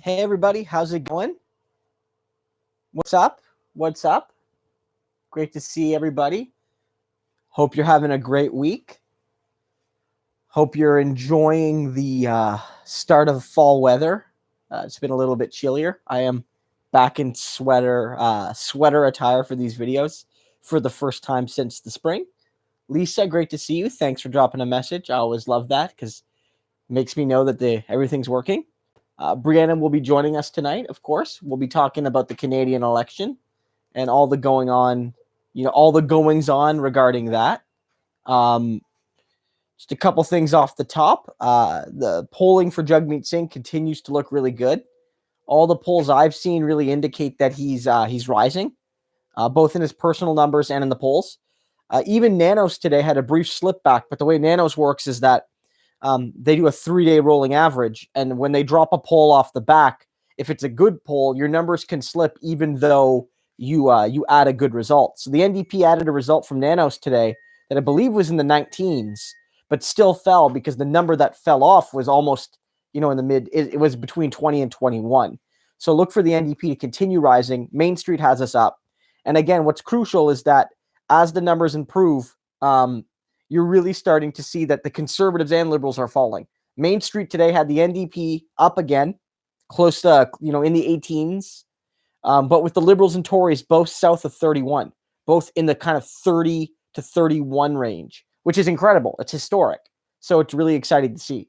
Hey everybody, how's it going? What's up? What's up? Great to see everybody. Hope you're having a great week. Hope you're enjoying the start of fall weather. It's been a little bit chillier. I am back in sweater attire for these videos for the first time since the spring. Lisa, great to see you. Thanks for dropping a message. I always love that because it makes me know that everything's working. Brianna will be joining us tonight, of course. We'll be talking about the Canadian election and all the going on, all the goings on regarding that. Just a couple things off the top. The polling for Jagmeet Singh continues to look really good. All the polls I've seen really indicate that he's rising, both in his personal numbers and in the polls. Even Nanos today had a brief slip back, but the way Nanos works is that they do a 3-day rolling average, and when they drop a poll off the back, if it's a good poll, your numbers can slip even though you add a good result. So the NDP added a result from Nanos today that I believe was in the 19s, but still fell because the number that fell off was almost, in the mid, it was between 20 and 21. So look for the NDP to continue rising. Main Street has us up. And again, what's crucial is that as the numbers improve, you're really starting to see that the Conservatives and Liberals are falling. Main Street today had the NDP up again, close to, in the 18s, but with the Liberals and Tories both south of 31, both in the kind of 30 to 31 range, which is incredible. It's historic. So it's really exciting to see.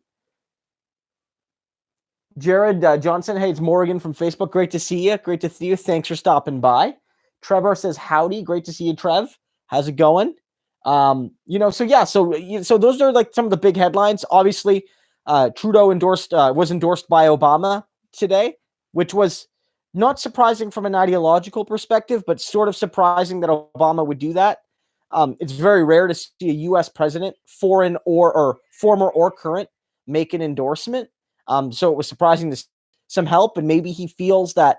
Jared Johnson, hey, it's Morgan from Facebook. Great to see you. Great to see you. Thanks for stopping by. Trevor says, howdy. Great to see you, Trev. How's it going? So those are like some of the big headlines. Obviously, Trudeau was endorsed by Obama today, which was not surprising from an ideological perspective, but sort of surprising that Obama would do that. It's very rare to see a U.S. president, foreign or former or current, make an endorsement. So it was surprising to some help, and maybe he feels that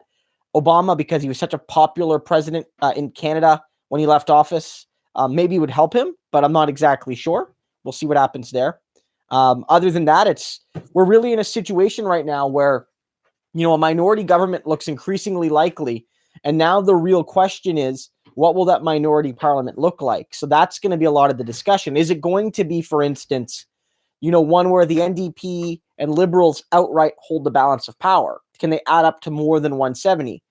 Obama, because he was such a popular president in Canada when he left office, maybe would help him, but I'm not exactly sure. We'll see what happens there. Other than that, we're really in a situation right now where, a minority government looks increasingly likely. And now the real question is, what will that minority parliament look like? So that's going to be a lot of the discussion. Is it going to be, for instance, one where the NDP and Liberals outright hold the balance of power? Can they add up to more than 170?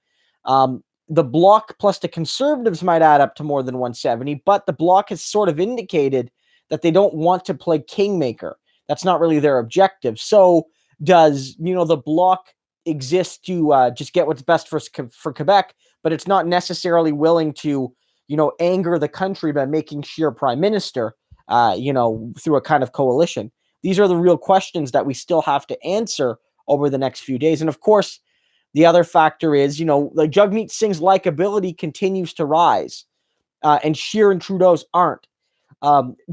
The Bloc plus the Conservatives might add up to more than 170, but the Bloc has sort of indicated that they don't want to play kingmaker. That's not really their objective. So does, the Bloc exist to just get what's best for Quebec, but it's not necessarily willing to, anger the country by making Scheer prime minister, through a kind of coalition? These are the real questions that we still have to answer over the next few days. And of course, the other factor is, like Jagmeet Singh's likability continues to rise, and Scheer and Trudeau's aren't.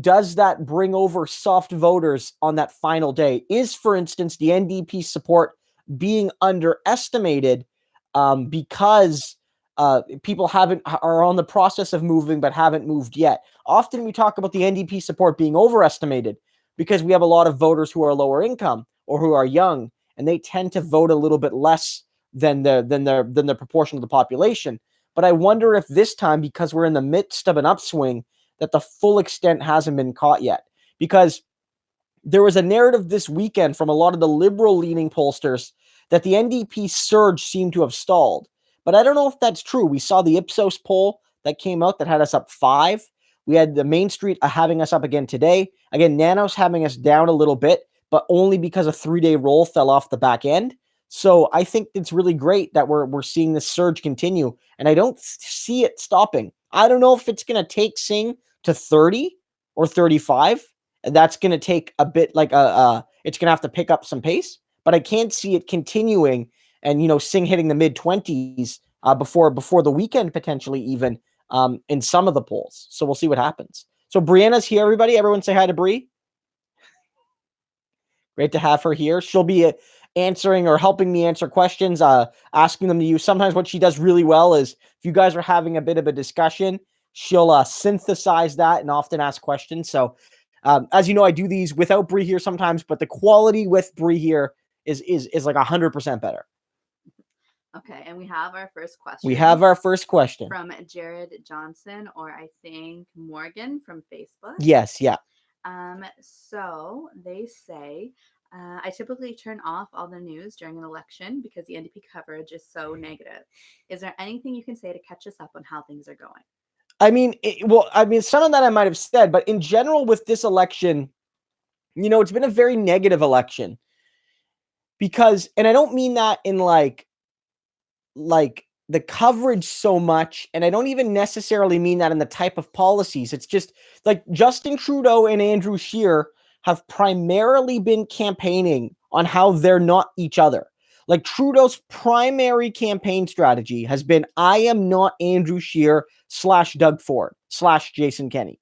Does that bring over soft voters on that final day? Is, for instance, the NDP support being underestimated because people are on the process of moving but haven't moved yet? Often we talk about the NDP support being overestimated because we have a lot of voters who are lower income or who are young, and they tend to vote a little bit less than the proportion of the population. But I wonder if this time, because we're in the midst of an upswing, that the full extent hasn't been caught yet. Because there was a narrative this weekend from a lot of the liberal-leaning pollsters that the NDP surge seemed to have stalled. But I don't know if that's true. We saw the Ipsos poll that came out that had us up 5. We had the Main Street having us up again today. Again, Nanos having us down a little bit, but only because a 3-day roll fell off the back end. So I think it's really great that we're seeing this surge continue, and I don't see it stopping. I don't know if it's going to take Singh to 30 or 35, and that's going to take a bit it's going to have to pick up some pace, but I can't see it continuing and, Singh hitting the mid-20s before the weekend, potentially even in some of the polls. So we'll see what happens. So Brianna's here, everybody. Everyone say hi to Bri. Great to have her here. She'll be answering or helping me answer questions, asking them to you. Sometimes what she does really well is if you guys are having a bit of a discussion, she'll synthesize that and often ask questions. So as you know, I do these without Bri here sometimes, but the quality with Bri here is like 100% better. Okay, and we have our first question. We have our first question. From Jared Johnson, or I think Morgan from Facebook. Yes, yeah. So they say, I typically turn off all the news during an election because the NDP coverage is so negative. Is there anything you can say to catch us up on how things are going? I mean, some of that I might have said, but in general with this election, it's been a very negative election because, and I don't mean that in like the coverage so much, and I don't even necessarily mean that in the type of policies. It's just like Justin Trudeau and Andrew Scheer have primarily been campaigning on how they're not each other. Like Trudeau's primary campaign strategy has been, I am not Andrew Scheer / Doug Ford / Jason Kenney.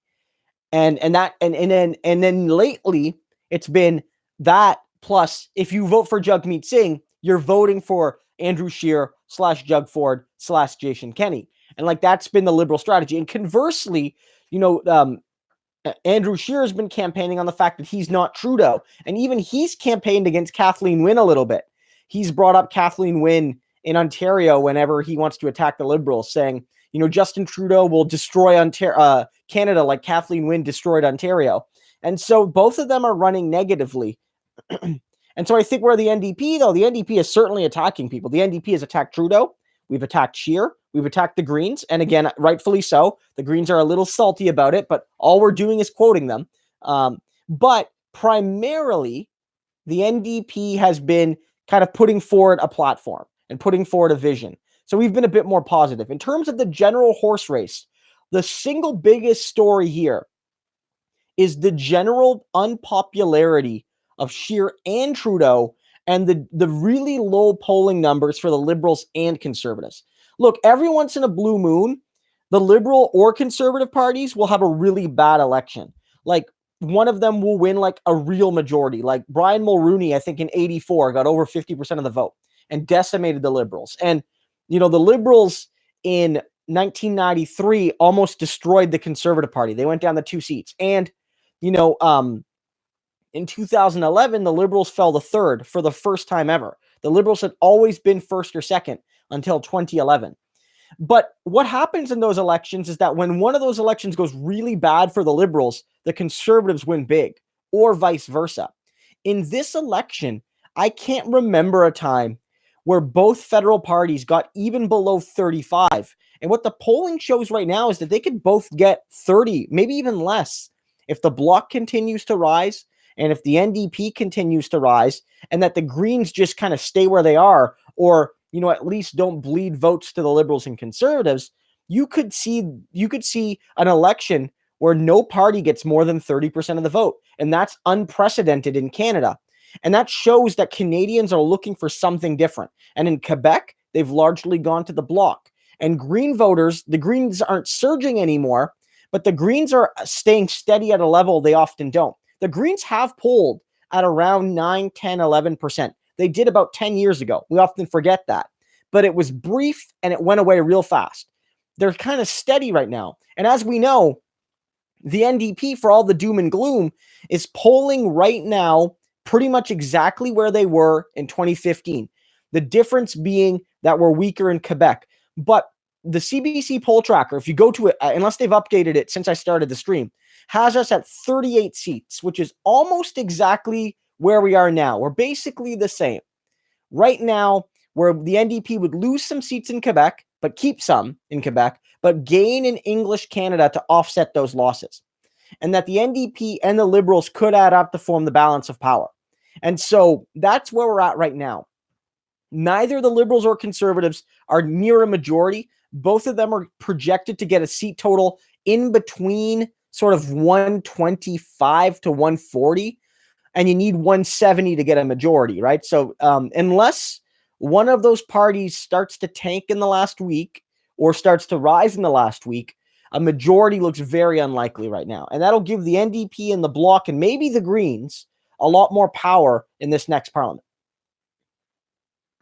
And then lately it's been that plus if you vote for Jagmeet Singh, you're voting for Andrew Scheer / Jug Ford / Jason Kenney. And like that's been the Liberal strategy. And conversely, Andrew Scheer has been campaigning on the fact that he's not Trudeau. And even he's campaigned against Kathleen Wynne a little bit. He's brought up Kathleen Wynne in Ontario whenever he wants to attack the Liberals, saying, Justin Trudeau will destroy Canada like Kathleen Wynne destroyed Ontario. And so both of them are running negatively. And so I think where the NDP, though, the NDP is certainly attacking people. The NDP has attacked Trudeau. We've attacked Scheer. We've attacked the Greens. And again, rightfully so. The Greens are a little salty about it, but all we're doing is quoting them. But primarily, the NDP has been kind of putting forward a platform and putting forward a vision. So we've been a bit more positive. In terms of the general horse race, the single biggest story here is the general unpopularity of Scheer and Trudeau and the really low polling numbers for the Liberals and Conservatives. Look, every once in a blue moon, the Liberal or Conservative parties will have a really bad election. Like one of them will win like a real majority. Like Brian Mulroney, I think in 84 got over 50% of the vote and decimated the Liberals. And, the Liberals in 1993 almost destroyed the Conservative Party. They went down the 2 seats. And, in 2011, the Liberals fell to third for the first time ever. The Liberals had always been first or second until 2011. But what happens in those elections is that when one of those elections goes really bad for the Liberals, the Conservatives win big, or vice versa. In this election, I can't remember a time where both federal parties got even below 35. And what the polling shows right now is that they could both get 30, maybe even less, if the Bloc continues to rise and if the NDP continues to rise, and that the Greens just kind of stay where they are, or at least don't bleed votes to the Liberals and Conservatives. You could see an election where no party gets more than 30% of the vote, and that's unprecedented in Canada. And that shows that Canadians are looking for something different. And in Quebec, they've largely gone to the Bloc. And Green voters, the Greens aren't surging anymore, but the Greens are staying steady at a level they often don't. The Greens have polled at around 9, 10, 11%. They did about 10 years ago. We often forget that. But it was brief and it went away real fast. They're kind of steady right now. And as we know, the NDP, for all the doom and gloom, is polling right now pretty much exactly where they were in 2015. The difference being that we're weaker in Quebec. But the CBC poll tracker, if you go to it, unless they've updated it since I started the stream, has us at 38 seats, which is almost exactly where we are now. We're basically the same. Right now, where the NDP would lose some seats in Quebec, but keep some in Quebec, but gain in English Canada to offset those losses. And that the NDP and the Liberals could add up to form the balance of power. And so that's where we're at right now. Neither the Liberals or Conservatives are near a majority. Both of them are projected to get a seat total in between sort of 125 to 140, and you need 170 to get a majority, right? So unless one of those parties starts to tank in the last week or starts to rise in the last week, a majority looks very unlikely right now. And that'll give the NDP and the Bloc and maybe the Greens a lot more power in this next parliament.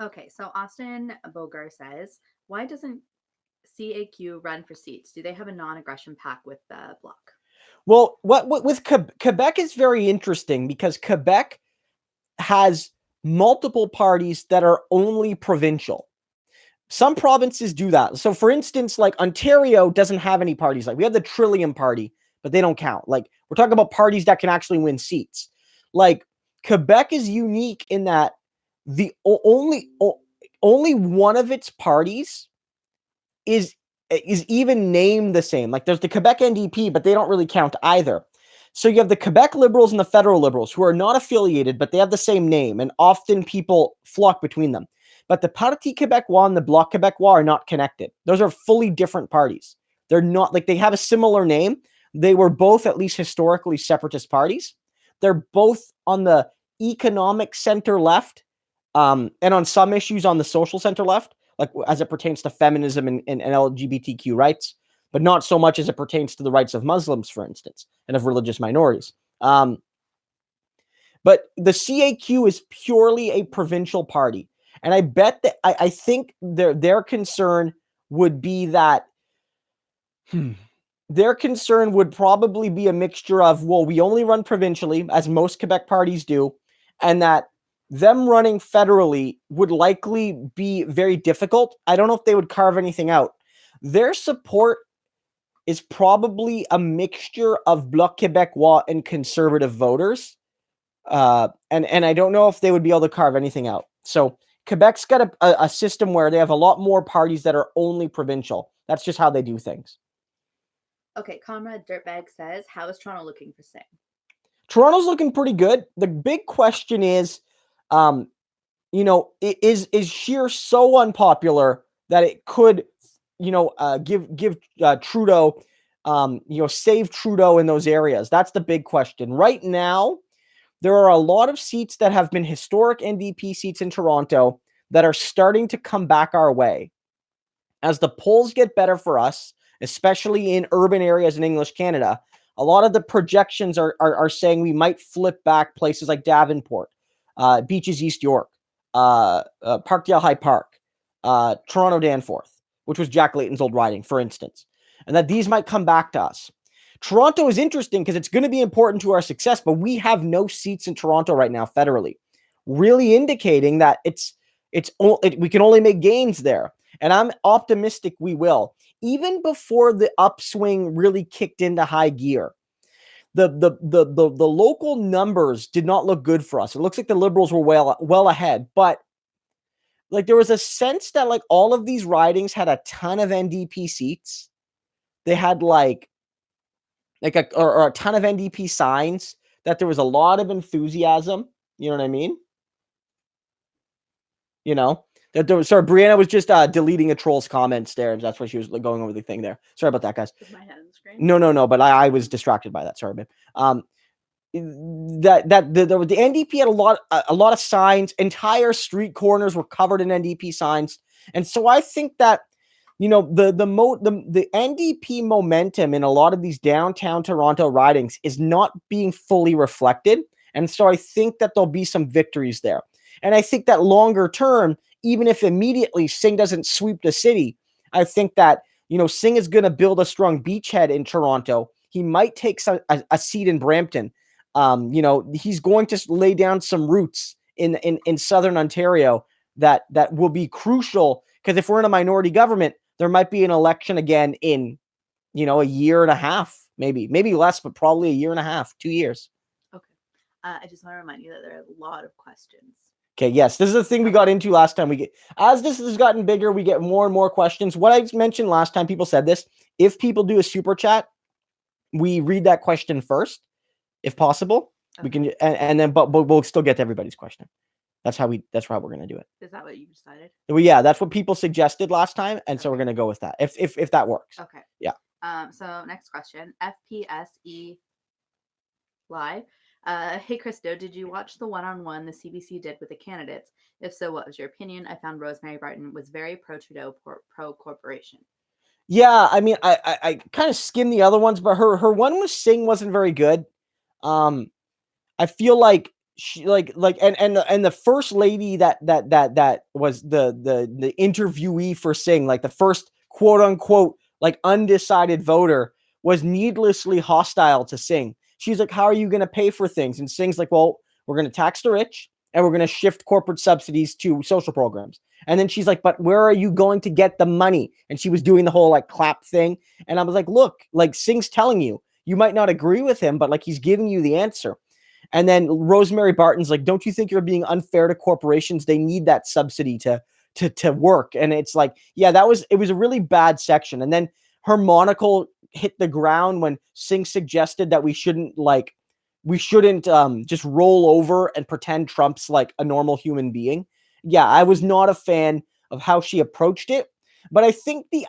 Okay, so Austin Bogar says, why doesn't CAQ run for seats? Do they have a non-aggression pact with the Bloc? Well, what with Quebec is very interesting because Quebec has multiple parties that are only provincial. Some provinces do that. So for instance, like Ontario doesn't have any parties. Like we have the Trillium Party, but they don't count. Like we're talking about parties that can actually win seats. Like Quebec is unique in that the only one of its parties is even named the same. Like there's the Quebec NDP, but they don't really count either. So you have the Quebec Liberals and the Federal Liberals who are not affiliated, but they have the same name, and often people flock between them. But the Parti Québécois and the Bloc Québécois are not connected. Those are fully different parties. They're not, like, they have a similar name. They were both at least historically separatist parties. They're both on the economic center left, and on some issues on the social center left, like as it pertains to feminism and LGBTQ rights, but not so much as it pertains to the rights of Muslims, for instance, and of religious minorities. But the CAQ is purely a provincial party. And I bet that I think their concern would be that their concern would probably be a mixture of, well, we only run provincially, as most Quebec parties do, and that them running federally would likely be very difficult. I don't know if they would carve anything out. Their support is probably a mixture of Bloc Québécois and conservative voters. And I don't know if they would be able to carve anything out. So Quebec's got a system where they have a lot more parties that are only provincial. That's just how they do things. Okay, Comrade Dirtbag says, how is Toronto looking for Singh? Toronto's looking pretty good. The big question is, is Scheer so unpopular that it could, give Trudeau, save Trudeau in those areas? That's the big question. Right now, there are a lot of seats that have been historic NDP seats in Toronto that are starting to come back our way. As the polls get better for us, especially in urban areas in English Canada, a lot of the projections are saying we might flip back places like Davenport, Beaches East York, Parkdale High Park, Toronto Danforth, which was Jack Layton's old riding, for instance, and that these might come back to us. Toronto is interesting because it's going to be important to our success, but we have no seats in Toronto right now federally, really indicating that we can only make gains there. And I'm optimistic we will. Even before the upswing really kicked into high gear, the local numbers did not look good for us. It looks like the Liberals were well ahead, but like there was a sense that like all of these ridings had a ton of NDP seats. They had like a ton of NDP signs, that there was a lot of enthusiasm. You know what I mean? Sorry, Brianna was just deleting a troll's comments there, and that's why she was going over the thing there. Sorry about that, guys. Is my head on the screen? No, but I was distracted by that. Sorry, babe. The NDP had a lot of signs. Entire street corners were covered in NDP signs, and so I think that the NDP momentum in a lot of these downtown Toronto ridings is not being fully reflected, and so I think that there'll be some victories there. And I think that longer term, even if immediately Singh doesn't sweep the city, I think that, Singh is going to build a strong beachhead in Toronto. He might take a seat in Brampton. He's going to lay down some roots in Southern Ontario that will be crucial, because if we're in a minority government, there might be an election again in, a year and a half, maybe less, but probably a year and a half, 2 years. Okay. I just want to remind you that there are a lot of questions. Okay, yes, this is the thing we got into last time. As this has gotten bigger, we get more and more questions. What I mentioned last time, people said this: if people do a super chat, we read that question first, if possible. Okay. We can, and then, but we'll still get to everybody's question. That's how we're going to do it. Is that what you decided? Well, yeah, that's what people suggested last time, and so we're going to go with that. If that works. Okay. Yeah. So next question, FPSE Live. Hey, Christo, did you watch the one-on-one the CBC did with the candidates? If so, what was your opinion? I found Rosemary Barton was very pro-Trudeau, pro-corporation. Yeah, I mean, I kind of skimmed the other ones, but her one with Singh wasn't very good. I feel like she and the first lady that was the interviewee for Singh, like the first quote unquote like undecided voter, was needlessly hostile to Singh. She's like, how are you going to pay for things? And Singh's like, well, we're going to tax the rich and we're going to shift corporate subsidies to social programs. And then she's like, but where are you going to get the money? And she was doing the whole like clap thing. And I was like, look, like Singh's telling you, you might not agree with him, but like he's giving you the answer. And then Rosemary Barton's like, don't you think you're being unfair to corporations? They need that subsidy to work. And it's like, yeah, it was a really bad section. And then her monocle hit the ground when Singh suggested that we shouldn't just roll over and pretend Trump's like a normal human being. Yeah, I was not a fan of how she approached it, but I think the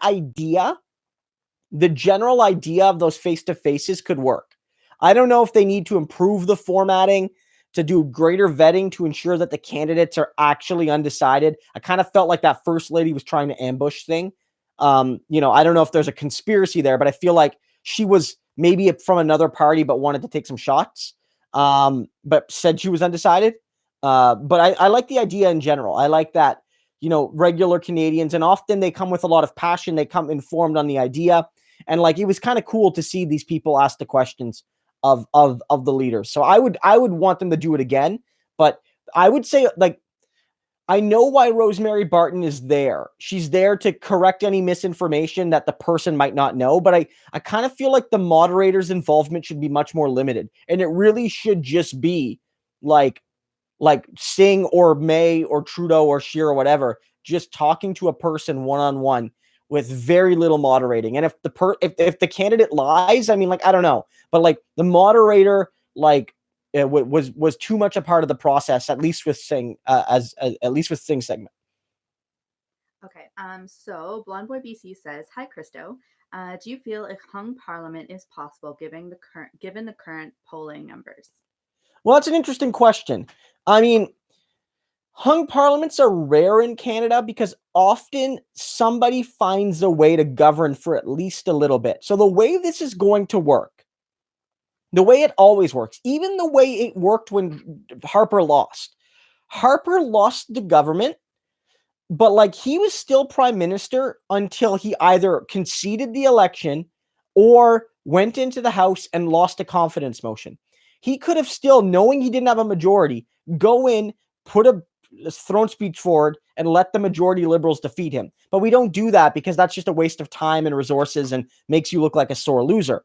general idea of those face-to-faces could work. I don't know if they need to improve the formatting to do greater vetting to ensure that the candidates are actually undecided. I kind of felt like that first lady was trying to ambush thing. I don't know if there's a conspiracy there, but I feel like she was maybe from another party but wanted to take some shots, but said she was undecided. But I like the idea in general. I like that, regular Canadians, and often they come with a lot of passion. They come informed on the idea. And like, it was kind of cool to see these people ask the questions of the leaders. So I would want them to do it again. But I would say, like, I know why Rosemary Barton is there. She's there to correct any misinformation that the person might not know. But I kind of feel like the moderator's involvement should be much more limited. And it really should just be like Singh or May or Trudeau or Scheer or whatever, just talking to a person one-on-one with very little moderating. And if the candidate lies, I mean, like, I don't know, but like the moderator, like, was too much a part of the process, at least with Singh, at least with Singh's segment. Okay. So Blonde Boy BC says, "Hi, Christo. Do you feel a hung parliament is possible given the current polling numbers?" Well, that's an interesting question. I mean, hung parliaments are rare in Canada because often somebody finds a way to govern for at least a little bit. So the way this is going to work, the way it always works, even the way it worked when Harper lost the government, but like he was still prime minister until he either conceded the election or went into the House and lost a confidence motion. He could have still, knowing he didn't have a majority, go in, put a throne speech forward, and let the majority Liberals defeat him. But we don't do that because that's just a waste of time and resources and makes you look like a sore loser.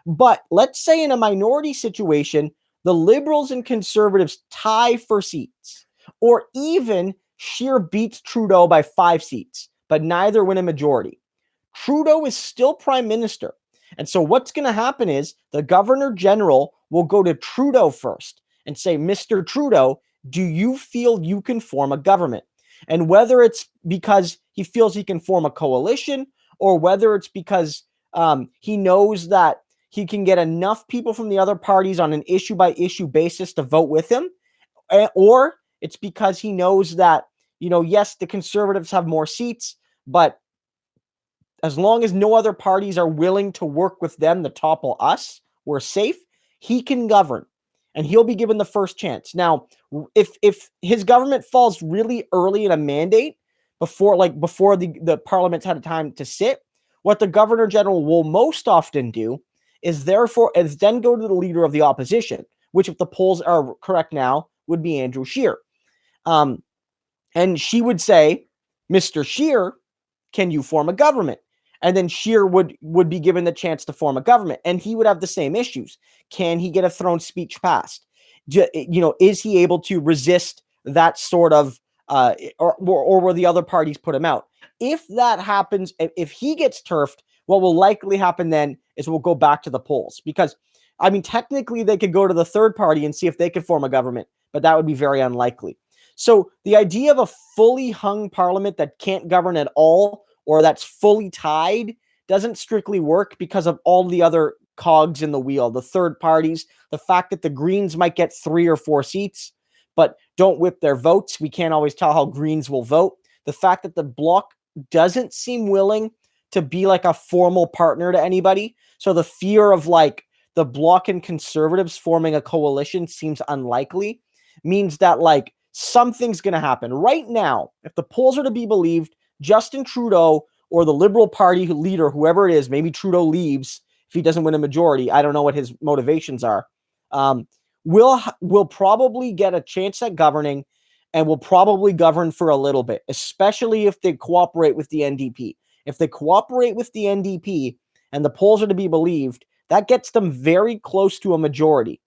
But let's say in a minority situation, the Liberals and Conservatives tie for seats, or even Scheer beats Trudeau by 5 seats, but neither win a majority. Trudeau is still prime minister. And so what's going to happen is the Governor General will go to Trudeau first and say, Mr. Trudeau, do you feel you can form a government? And whether it's because he feels he can form a coalition, or whether it's because he knows that he can get enough people from the other parties on an issue-by-issue basis to vote with him, or it's because he knows that, yes, the Conservatives have more seats, but as long as no other parties are willing to work with them to topple us, we're safe, he can govern. And he'll be given the first chance. Now, if his government falls really early in a mandate, before the parliament's had time to sit, what the Governor General will most often do is then go to the leader of the opposition, which, if the polls are correct now, would be Andrew Scheer. And she would say, Mr. Scheer, can you form a government? And then Scheer would be given the chance to form a government, and he would have the same issues. Can he get a throne speech passed? Is he able to resist that sort of, or will the other parties put him out? If that happens, if he gets turfed, what will likely happen then is we'll go back to the polls, because, I mean, technically they could go to the third party and see if they could form a government, but that would be very unlikely. So the idea of a fully hung parliament that can't govern at all, or that's fully tied, doesn't strictly work because of all the other cogs in the wheel, the third parties, the fact that the Greens might get 3 or 4 seats, but don't whip their votes. We can't always tell how Greens will vote. The fact that the Bloc doesn't seem willing to be like a formal partner to anybody. So the fear of like the Bloc and Conservatives forming a coalition seems unlikely, means that like something's going to happen. Right now, if the polls are to be believed, Justin Trudeau or the Liberal Party leader, whoever it is, maybe Trudeau leaves if he doesn't win a majority. I don't know what his motivations are. will probably get a chance at governing and will probably govern for a little bit, especially if they cooperate with the NDP. If they cooperate with the NDP and the polls are to be believed, that gets them very close to a majority.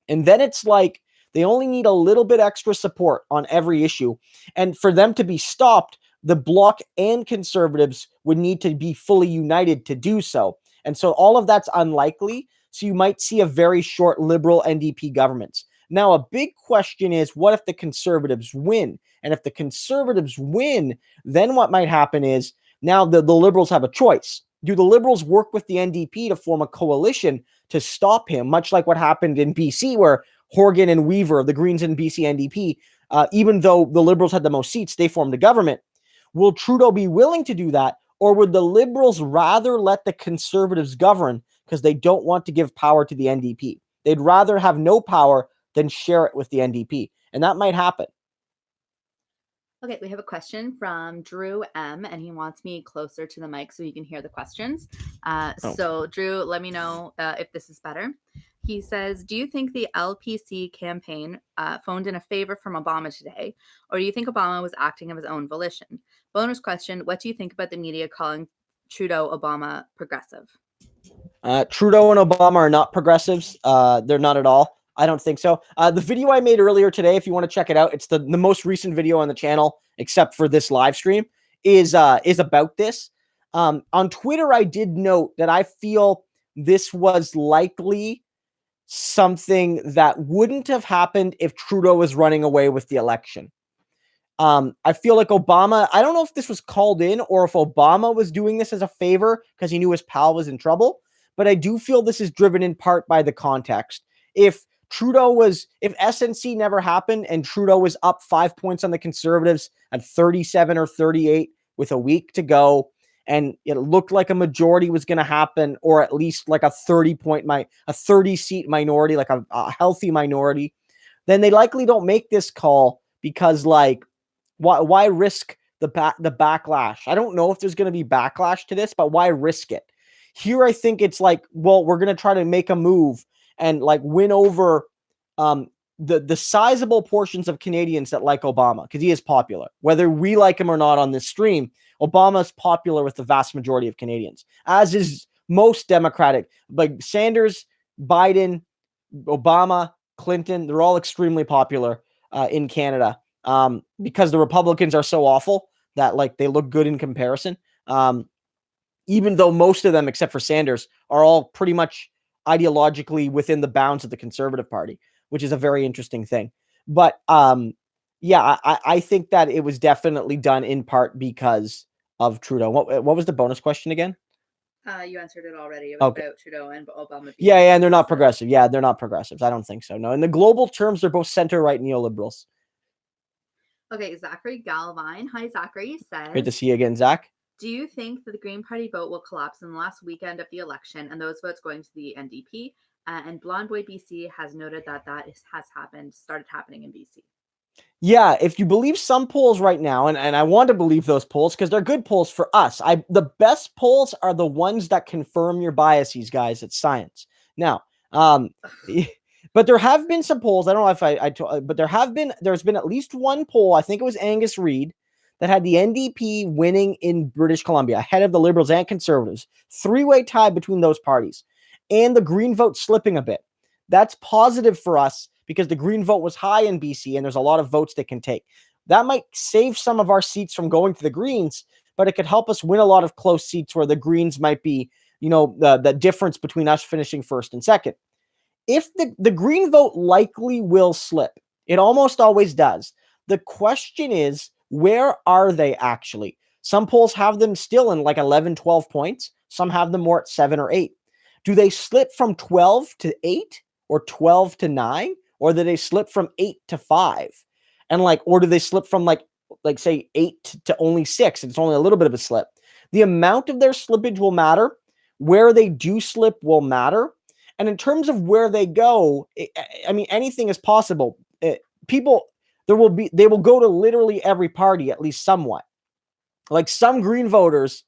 And then it's like they only need a little bit extra support on every issue. And for them to be stopped, the Bloc and Conservatives would need to be fully united to do so. And so all of that's unlikely. So you might see a very short Liberal NDP government. Now, a big question is, what if the Conservatives win? And if the Conservatives win, then what might happen is now the Liberals have a choice. Do the Liberals work with the NDP to form a coalition to stop him, much like what happened in BC, where Horgan and Weaver of the Greens and BC NDP, even though the Liberals had the most seats, they formed a government? Will Trudeau be willing to do that, or would the Liberals rather let the Conservatives govern because they don't want to give power to the NDP? They'd rather have no power than share it with the NDP, and that might happen. Okay, we have a question from Drew M, and he wants me closer to the mic so you can hear the questions. So, Drew, let me know if this is better. He says, do you think the LPC campaign phoned in a favor from Obama today, or do you think Obama was acting of his own volition? Bonus question, what do you think about the media calling Trudeau Obama progressive? Trudeau and Obama are not progressives. They're not at all. I don't think so. The video I made earlier today, if you want to check it out, it's the most recent video on the channel, except for this live stream, is about this. On Twitter, I did note that I feel this was likely something that wouldn't have happened if Trudeau was running away with the election. I feel like Obama, I don't know if this was called in or if Obama was doing this as a favor because he knew his pal was in trouble, but I do feel this is driven in part by the context. If SNC never happened and Trudeau was up 5 points on the Conservatives at 37 or 38 with a week to go, and it looked like a majority was going to happen, or at least like a 30 seat minority, like a healthy minority, then they likely don't make this call because, like, why risk the backlash? I don't know if there's going to be backlash to this, but why risk it? Here, I think it's like, well, we're going to try to make a move and like win over the sizable portions of Canadians that like Obama, because he is popular. Whether we like him or not on this stream, Obama is popular with the vast majority of Canadians, as is most Democratic. Like Sanders, Biden, Obama, Clinton, they're all extremely popular in Canada because the Republicans are so awful that like they look good in comparison. Even though most of them, except for Sanders, are all pretty much ideologically within the bounds of the Conservative Party, which is a very interesting thing. But yeah, I think that it was definitely done in part because of Trudeau. What was the bonus question again? You answered it already. It was about Trudeau and Obama. Yeah, and they're not progressive. Yeah, they're not progressives. I don't think so. No, in the global terms, they're both center-right neoliberals. Okay, Zachary Galvine. Hi, Zachary. Says, great to see you again, Zach. Do you think that the Green Party vote will collapse in the last weekend of the election and those votes going to the NDP? And Blonde Boy BC has noted that started happening in BC. Yeah, if you believe some polls right now, and I want to believe those polls because they're good polls for us. The best polls are the ones that confirm your biases, guys. It's science. Now, but there have been some polls. I don't know if but there's been at least one poll. I think it was Angus Reid that had the NDP winning in British Columbia ahead of the Liberals and Conservatives. Three-way tie between those parties, and the Green vote slipping a bit. That's positive for us because the Green vote was high in BC and there's a lot of votes they can take. That might save some of our seats from going to the Greens, but it could help us win a lot of close seats where the Greens might be, the difference between us finishing first and second. If the Green vote likely will slip, it almost always does. The question is, where are they actually? Some polls have them still in like 11, 12 points. Some have them more at 7 or 8. Do they slip from 12 to 8 or 12 to 9? Or do they slip from 8 to 5? And or do they slip from like say 8 to only 6? It's only a little bit of a slip. The amount of their slippage will matter. Where they do slip will matter. And in terms of where they go, I mean, anything is possible. They will go to literally every party, at least somewhat. Like some Green voters,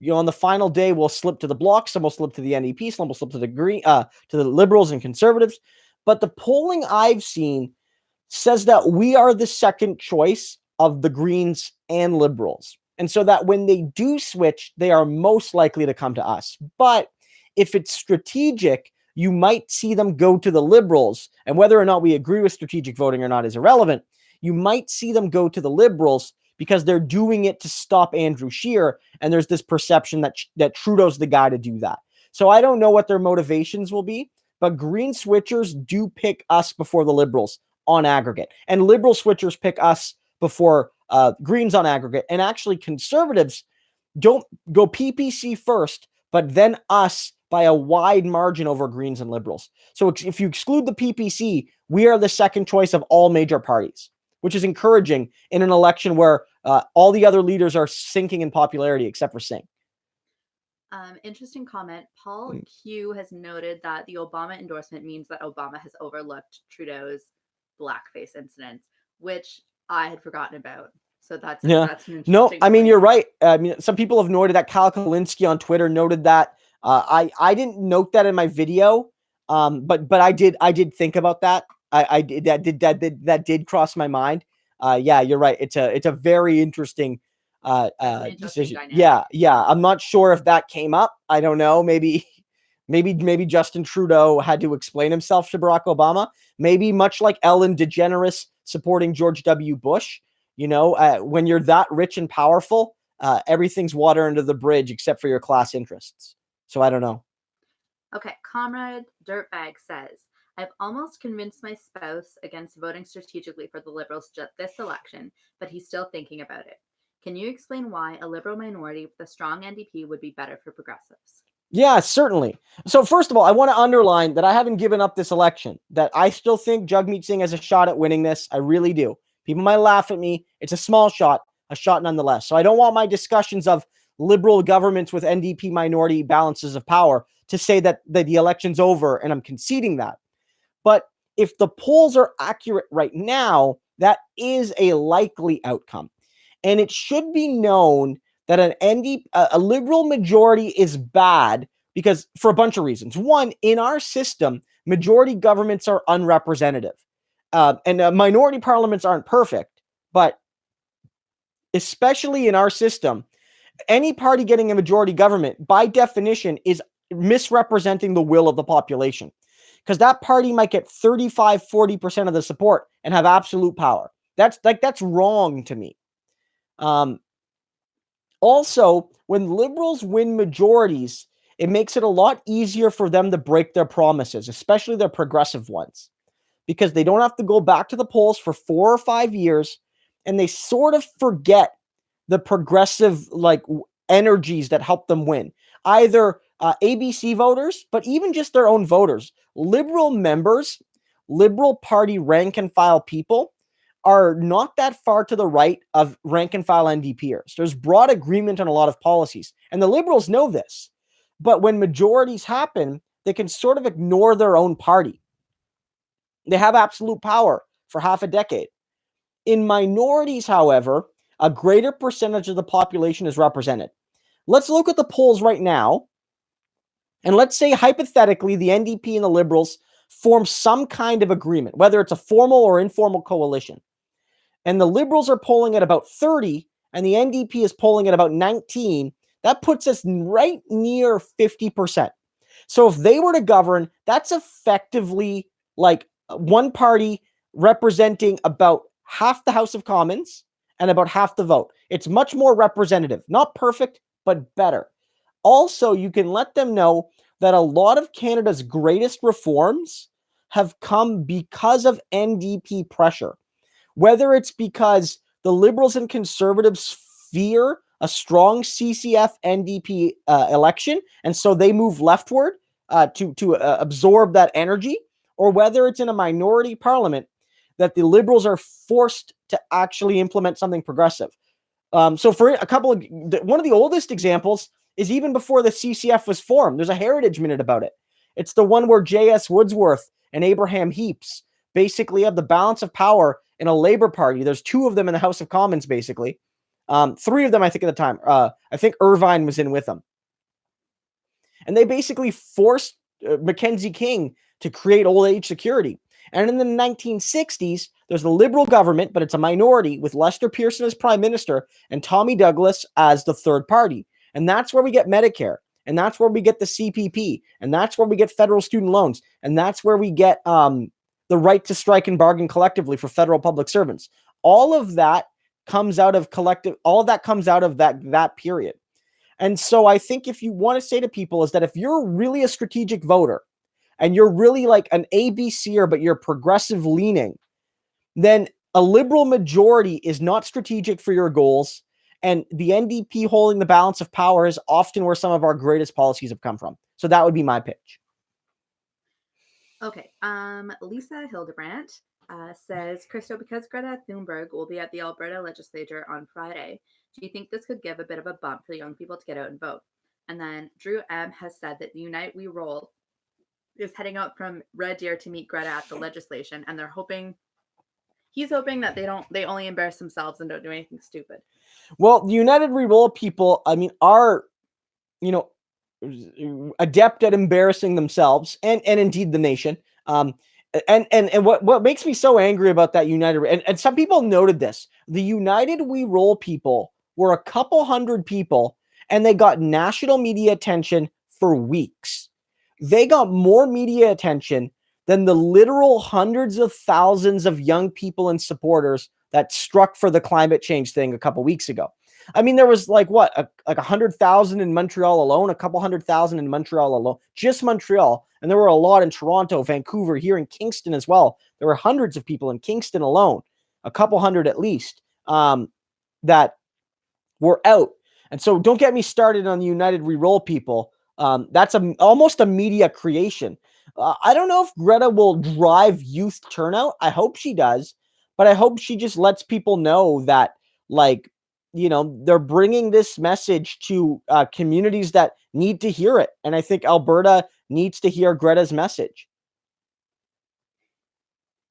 on the final day will slip to the Bloc, some will slip to the NDP, some will slip to the to the Liberals and Conservatives. But the polling I've seen says that we are the second choice of the Greens and Liberals. And so that when they do switch, they are most likely to come to us. But if it's strategic, you might see them go to the Liberals. And whether or not we agree with strategic voting or not is irrelevant. You might see them go to the Liberals because they're doing it to stop Andrew Scheer. And there's this perception that Trudeau's the guy to do that. So I don't know what their motivations will be, but Green switchers do pick us before the Liberals on aggregate. And Liberal switchers pick us before Greens on aggregate. And actually, Conservatives don't go PPC first, but then us by a wide margin over Greens and Liberals. So if you exclude the PPC, we are the second choice of all major parties, which is encouraging in an election where all the other leaders are sinking in popularity except for Singh. Interesting comment. Paul Q has noted that the Obama endorsement means that Obama has overlooked Trudeau's blackface incident, which I had forgotten about. So that's an interesting No, I mean, point. you're right. I mean, some people have noted that. Kyle Kalinske on Twitter noted that. I didn't note that in my video, but I did think about that. I did that did cross my mind. Yeah, you're right. It's a very interesting decision. Dynamic. Yeah. I'm not sure if that came up. I don't know. Maybe Justin Trudeau had to explain himself to Barack Obama. Maybe much like Ellen DeGeneres supporting George W. Bush. When you're that rich and powerful, everything's water under the bridge except for your class interests. So I don't know. Okay, Comrade Dirtbag says, I've almost convinced my spouse against voting strategically for the Liberals this election, but he's still thinking about it. Can you explain why a Liberal minority with a strong NDP would be better for progressives? Yeah, certainly. So first of all, I want to underline that I haven't given up this election, that I still think Jagmeet Singh has a shot at winning this. I really do. People might laugh at me. It's a small shot, a shot nonetheless. So I don't want my discussions of Liberal governments with NDP minority balances of power to say that the election's over and I'm conceding that. But if the polls are accurate right now, that is a likely outcome. And it should be known that a Liberal majority is bad because for a bunch of reasons. One, in our system, majority governments are unrepresentative. And minority parliaments aren't perfect, but especially in our system, any party getting a majority government, by definition, is misrepresenting the will of the population. Because that party might get 35, 40% of the support and have absolute power. That's wrong to me. Also, when Liberals win majorities, it makes it a lot easier for them to break their promises, especially their progressive ones, because they don't have to go back to the polls for 4 or 5 years, and they sort of forget the progressive energies that help them win. Either ABC voters, but even just their own voters. Liberal members, Liberal Party rank and file people are not that far to the right of rank and file NDPers. There's broad agreement on a lot of policies, and the Liberals know this. But when majorities happen, they can sort of ignore their own party. They have absolute power for half a decade. In minorities, however, a greater percentage of the population is represented. Let's look at the polls right now. And let's say, hypothetically, the NDP and the Liberals form some kind of agreement, whether it's a formal or informal coalition. And the Liberals are polling at about 30, and the NDP is polling at about 19. That puts us right near 50%. So if they were to govern, that's effectively like one party representing about half the House of Commons and about half the vote. It's much more representative. Not perfect, but better. Also, you can let them know that a lot of Canada's greatest reforms have come because of NDP pressure. Whether it's because the Liberals and Conservatives fear a strong CCF NDP election, and so they move leftward to absorb that energy, or whether it's in a minority parliament that the Liberals are forced to actually implement something progressive. So for one of the oldest examples is even before the CCF was formed. There's a Heritage Minute about it. It's the one where J.S. Woodsworth and Abraham Heaps basically have the balance of power in a Labour Party. There's 2 of them in the House of Commons, basically. 3 of them, I think, at the time. I think Irvine was in with them. And they basically forced Mackenzie King to create old age security. And in the 1960s, there's the Liberal government, but it's a minority with Lester Pearson as prime minister and Tommy Douglas as the third party. And that's where we get Medicare. And that's where we get the CPP. And that's where we get federal student loans. And that's where we get the right to strike and bargain collectively for federal public servants. All of that comes out of that period. And so I think if you want to say to people is that if you're really a strategic voter and you're really like an ABCer, but you're progressive leaning, then a liberal majority is not strategic for your goals. And the NDP holding the balance of power is often where some of our greatest policies have come from. So that would be my pitch. Okay. Lisa Hildebrandt says, Christo, because Greta Thunberg will be at the Alberta legislature on Friday, do you think this could give a bit of a bump for young people to get out and vote? And then Drew M has said that the Unite We Roll is heading out from Red Deer to meet Greta at the legislation, and he's hoping that they only embarrass themselves and don't do anything stupid. Well, the United We Roll people, I mean, are, adept at embarrassing themselves and indeed the nation. And what makes me so angry about that United, and some people noted this, the United We Roll people were a couple hundred people, and they got national media attention for weeks. They got more media attention than the literal hundreds of thousands of young people and supporters that struck for the climate change thing a couple weeks ago. I mean, there was like 100,000 in Montreal alone, a couple 100,000 in Montreal alone, just Montreal. And there were a lot in Toronto, Vancouver, here in Kingston as well. There were hundreds of people in Kingston alone, a couple hundred at least, that were out. And so don't get me started on the United Reroll people. That's almost a media creation. I don't know if Greta will drive youth turnout. I hope she does, but I hope she just lets people know that, they're bringing this message to communities that need to hear it. And I think Alberta needs to hear Greta's message.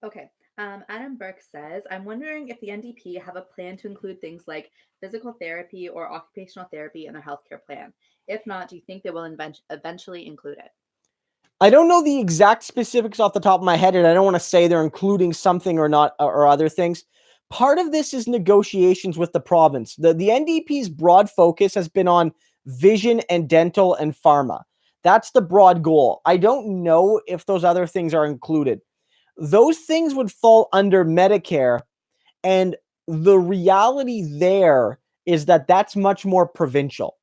Okay. Adam Burke says, I'm wondering if the NDP have a plan to include things like physical therapy or occupational therapy in their healthcare plan. If not, do you think they will eventually include it? I don't know the exact specifics off the top of my head, and I don't want to say they're including something or not, or other things. Part of this is negotiations with the province. The NDP's broad focus has been on vision and dental and pharma. That's the broad goal. I don't know if those other things are included. Those things would fall under Medicare, and the reality there is that that's much more provincial.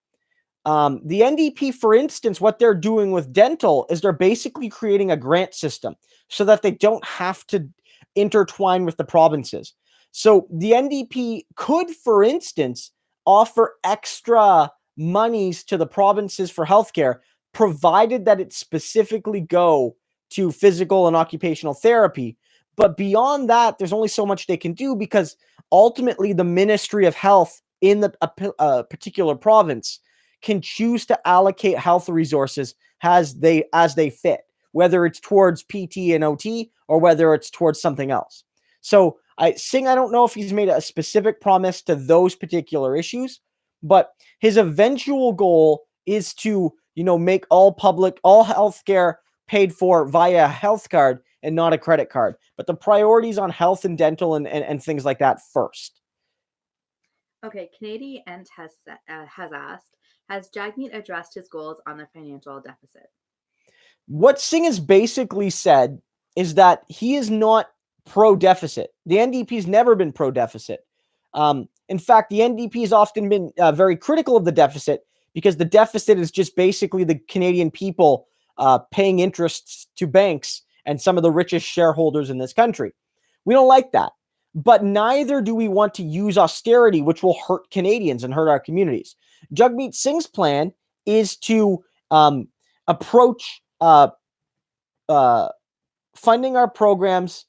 The NDP, for instance, what they're doing with dental is they're basically creating a grant system so that they don't have to intertwine with the provinces. So the NDP could, for instance, offer extra monies to the provinces for healthcare, provided that it specifically go to physical and occupational therapy. But beyond that, there's only so much they can do, because ultimately the Ministry of Health in a particular province can choose to allocate health resources as they fit, whether it's towards PT and OT or whether it's towards something else. So I don't know if he's made a specific promise to those particular issues, but his eventual goal is to, make all healthcare paid for via a health card and not a credit card. But the priorities on health and dental and things like that first. Okay, Canadian Ent has asked, has Jagmeet addressed his goals on the financial deficit? What Singh has basically said is that he is not pro-deficit. The NDP's never been pro-deficit. In fact, the NDP has often been very critical of the deficit, because the deficit is just basically the Canadian people paying interests to banks and some of the richest shareholders in this country. We don't like that. But neither do we want to use austerity, which will hurt Canadians and hurt our communities. Jagmeet Singh's plan is to approach funding our programs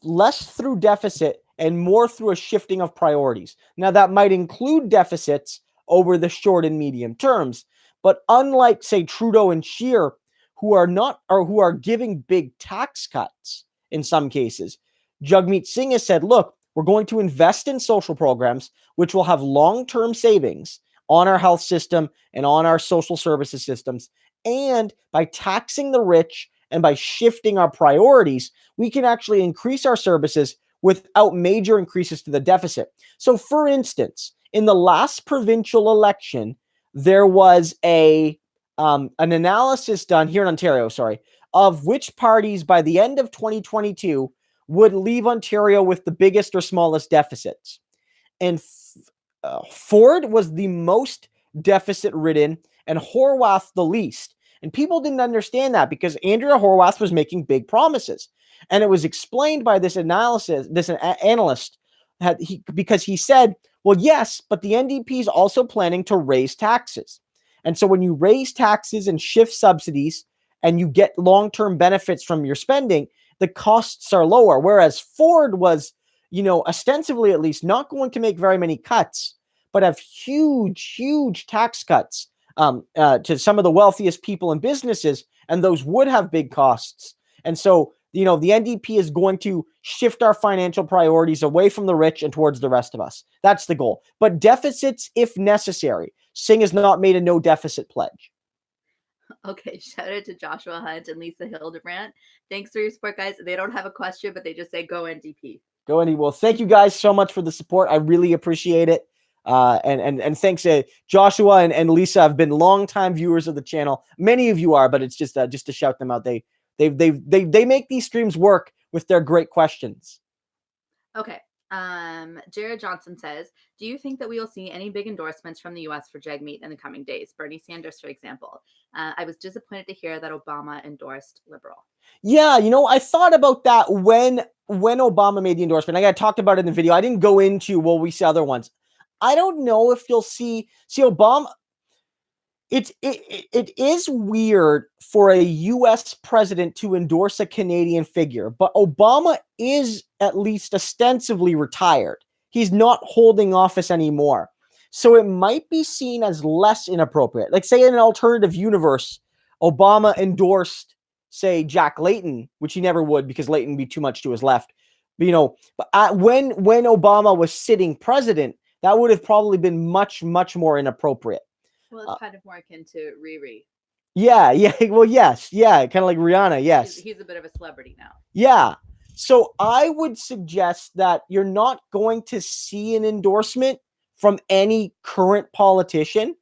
less through deficit and more through a shifting of priorities. Now, that might include deficits over the short and medium terms, but unlike, say, Trudeau and Scheer, who are giving big tax cuts in some cases, Jagmeet Singh has said, look, we're going to invest in social programs, which will have long-term savings on our health system and on our social services systems. And by taxing the rich And by shifting our priorities, we can actually increase our services without major increases to the deficit. So, for instance, in the last provincial election, there was an analysis done here in Ontario, of which parties by the end of 2022 would leave Ontario with the biggest or smallest deficits. And Ford was the most deficit ridden and Horwath the least. And people didn't understand that because Andrea Horwath was making big promises. And it was explained by this analyst, because he said, well, yes, but the NDP is also planning to raise taxes. And so when you raise taxes and shift subsidies and you get long-term benefits from your spending, the costs are lower. Whereas Ford was, ostensibly at least, not going to make very many cuts, but have huge tax cuts to some of the wealthiest people and businesses, and those would have big costs. And so, the NDP is going to shift our financial priorities away from the rich and towards the rest of us. That's the goal. But deficits, if necessary. Singh has not made a no deficit pledge. Okay, shout out to Joshua Hunt and Lisa Hildebrandt. Thanks for your support, guys. They don't have a question, but they just say go NDP. Go NDP. Well, thank you guys so much for the support. I really appreciate it. And thanks to Joshua and Lisa have been longtime viewers of the channel. Many of you are, but it's just to shout them out. They make these streams work with their great questions. Okay. Jared Johnson says, do you think that we will see any big endorsements from the U.S. for Jagmeet in the coming days? Bernie Sanders, for example. I was disappointed to hear that Obama endorsed Liberal. Yeah, I thought about that when Obama made the endorsement. I talked about it in the video. I didn't go into, will we see other ones? I don't know if you'll see Obama. It is weird for a U.S. president to endorse a Canadian figure, but Obama is at least ostensibly retired. He's not holding office anymore. So it might be seen as less inappropriate. Like, say in an alternative universe, Obama endorsed, say, Jack Layton, which he never would because Layton would be too much to his left. But, when Obama was sitting president, that would have probably been much more inappropriate. Well, it's kind of more akin to Riri. Yeah. Well, yes. Yeah. Kind of like Rihanna. Yes. He's a bit of a celebrity now. Yeah. So I would suggest that you're not going to see an endorsement from any current politician.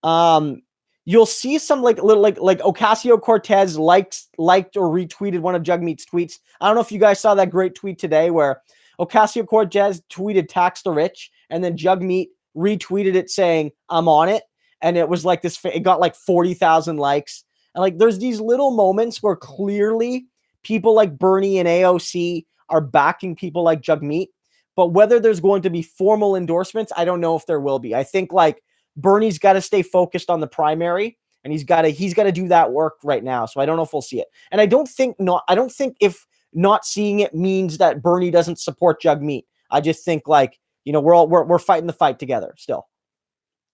You'll see some like Ocasio-Cortez liked or retweeted one of Jagmeet's tweets. I don't know if you guys saw that great tweet today where Ocasio-Cortez tweeted tax the rich, and then Jagmeet retweeted it saying, I'm on it. And it was like this, it got like 40,000 likes. And like, there's these little moments where clearly people like Bernie and AOC are backing people like Jagmeet. But whether there's going to be formal endorsements, I don't know if there will be. I think like Bernie's got to stay focused on the primary, and he's got to do that work right now. So I don't know if we'll see it. And I don't think if not seeing it means that Bernie doesn't support Jagmeet. I just think like, we're fighting the fight together still.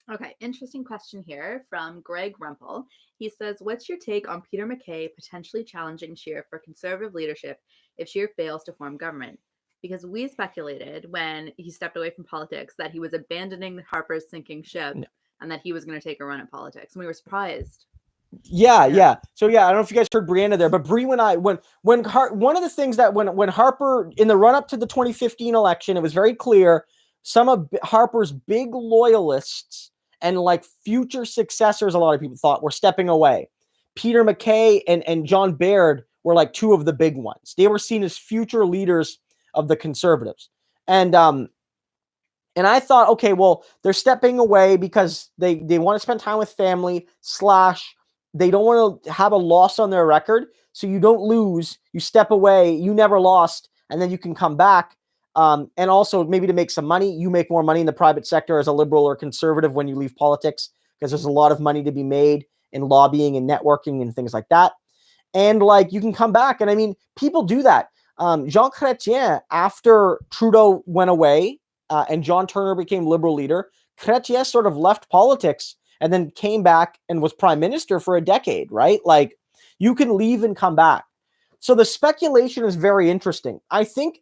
Okay, interesting question here from Greg Rumpel. He says, what's your take on Peter MacKay potentially challenging Scheer for Conservative leadership if Scheer fails to form government? Because we speculated when he stepped away from politics that he was abandoning Harper's sinking ship and that he was going to take a run at politics. And we were surprised. Yeah. So yeah, I don't know if you guys heard Brianna there, but Brie, one of the things that when Harper, in the run up to the 2015 election, it was very clear some of Harper's big loyalists and like future successors, a lot of people thought, were stepping away. Peter MacKay and John Baird were like two of the big ones. They were seen as future leaders of the Conservatives. And I thought, okay, well, they're stepping away because they want to spend time with family / they don't want to have a loss on their record. So you don't lose, you step away, you never lost, and then you can come back. And also maybe to make some money. You make more money in the private sector as a liberal or conservative when you leave politics, because there's a lot of money to be made in lobbying and networking and things like that. And like, you can come back. And I mean, people do that. Jean Chrétien, after Trudeau went away and John Turner became Liberal leader, Chrétien sort of left politics and then came back and was prime minister for a decade, right? Like, you can leave and come back. So the speculation is very interesting. I think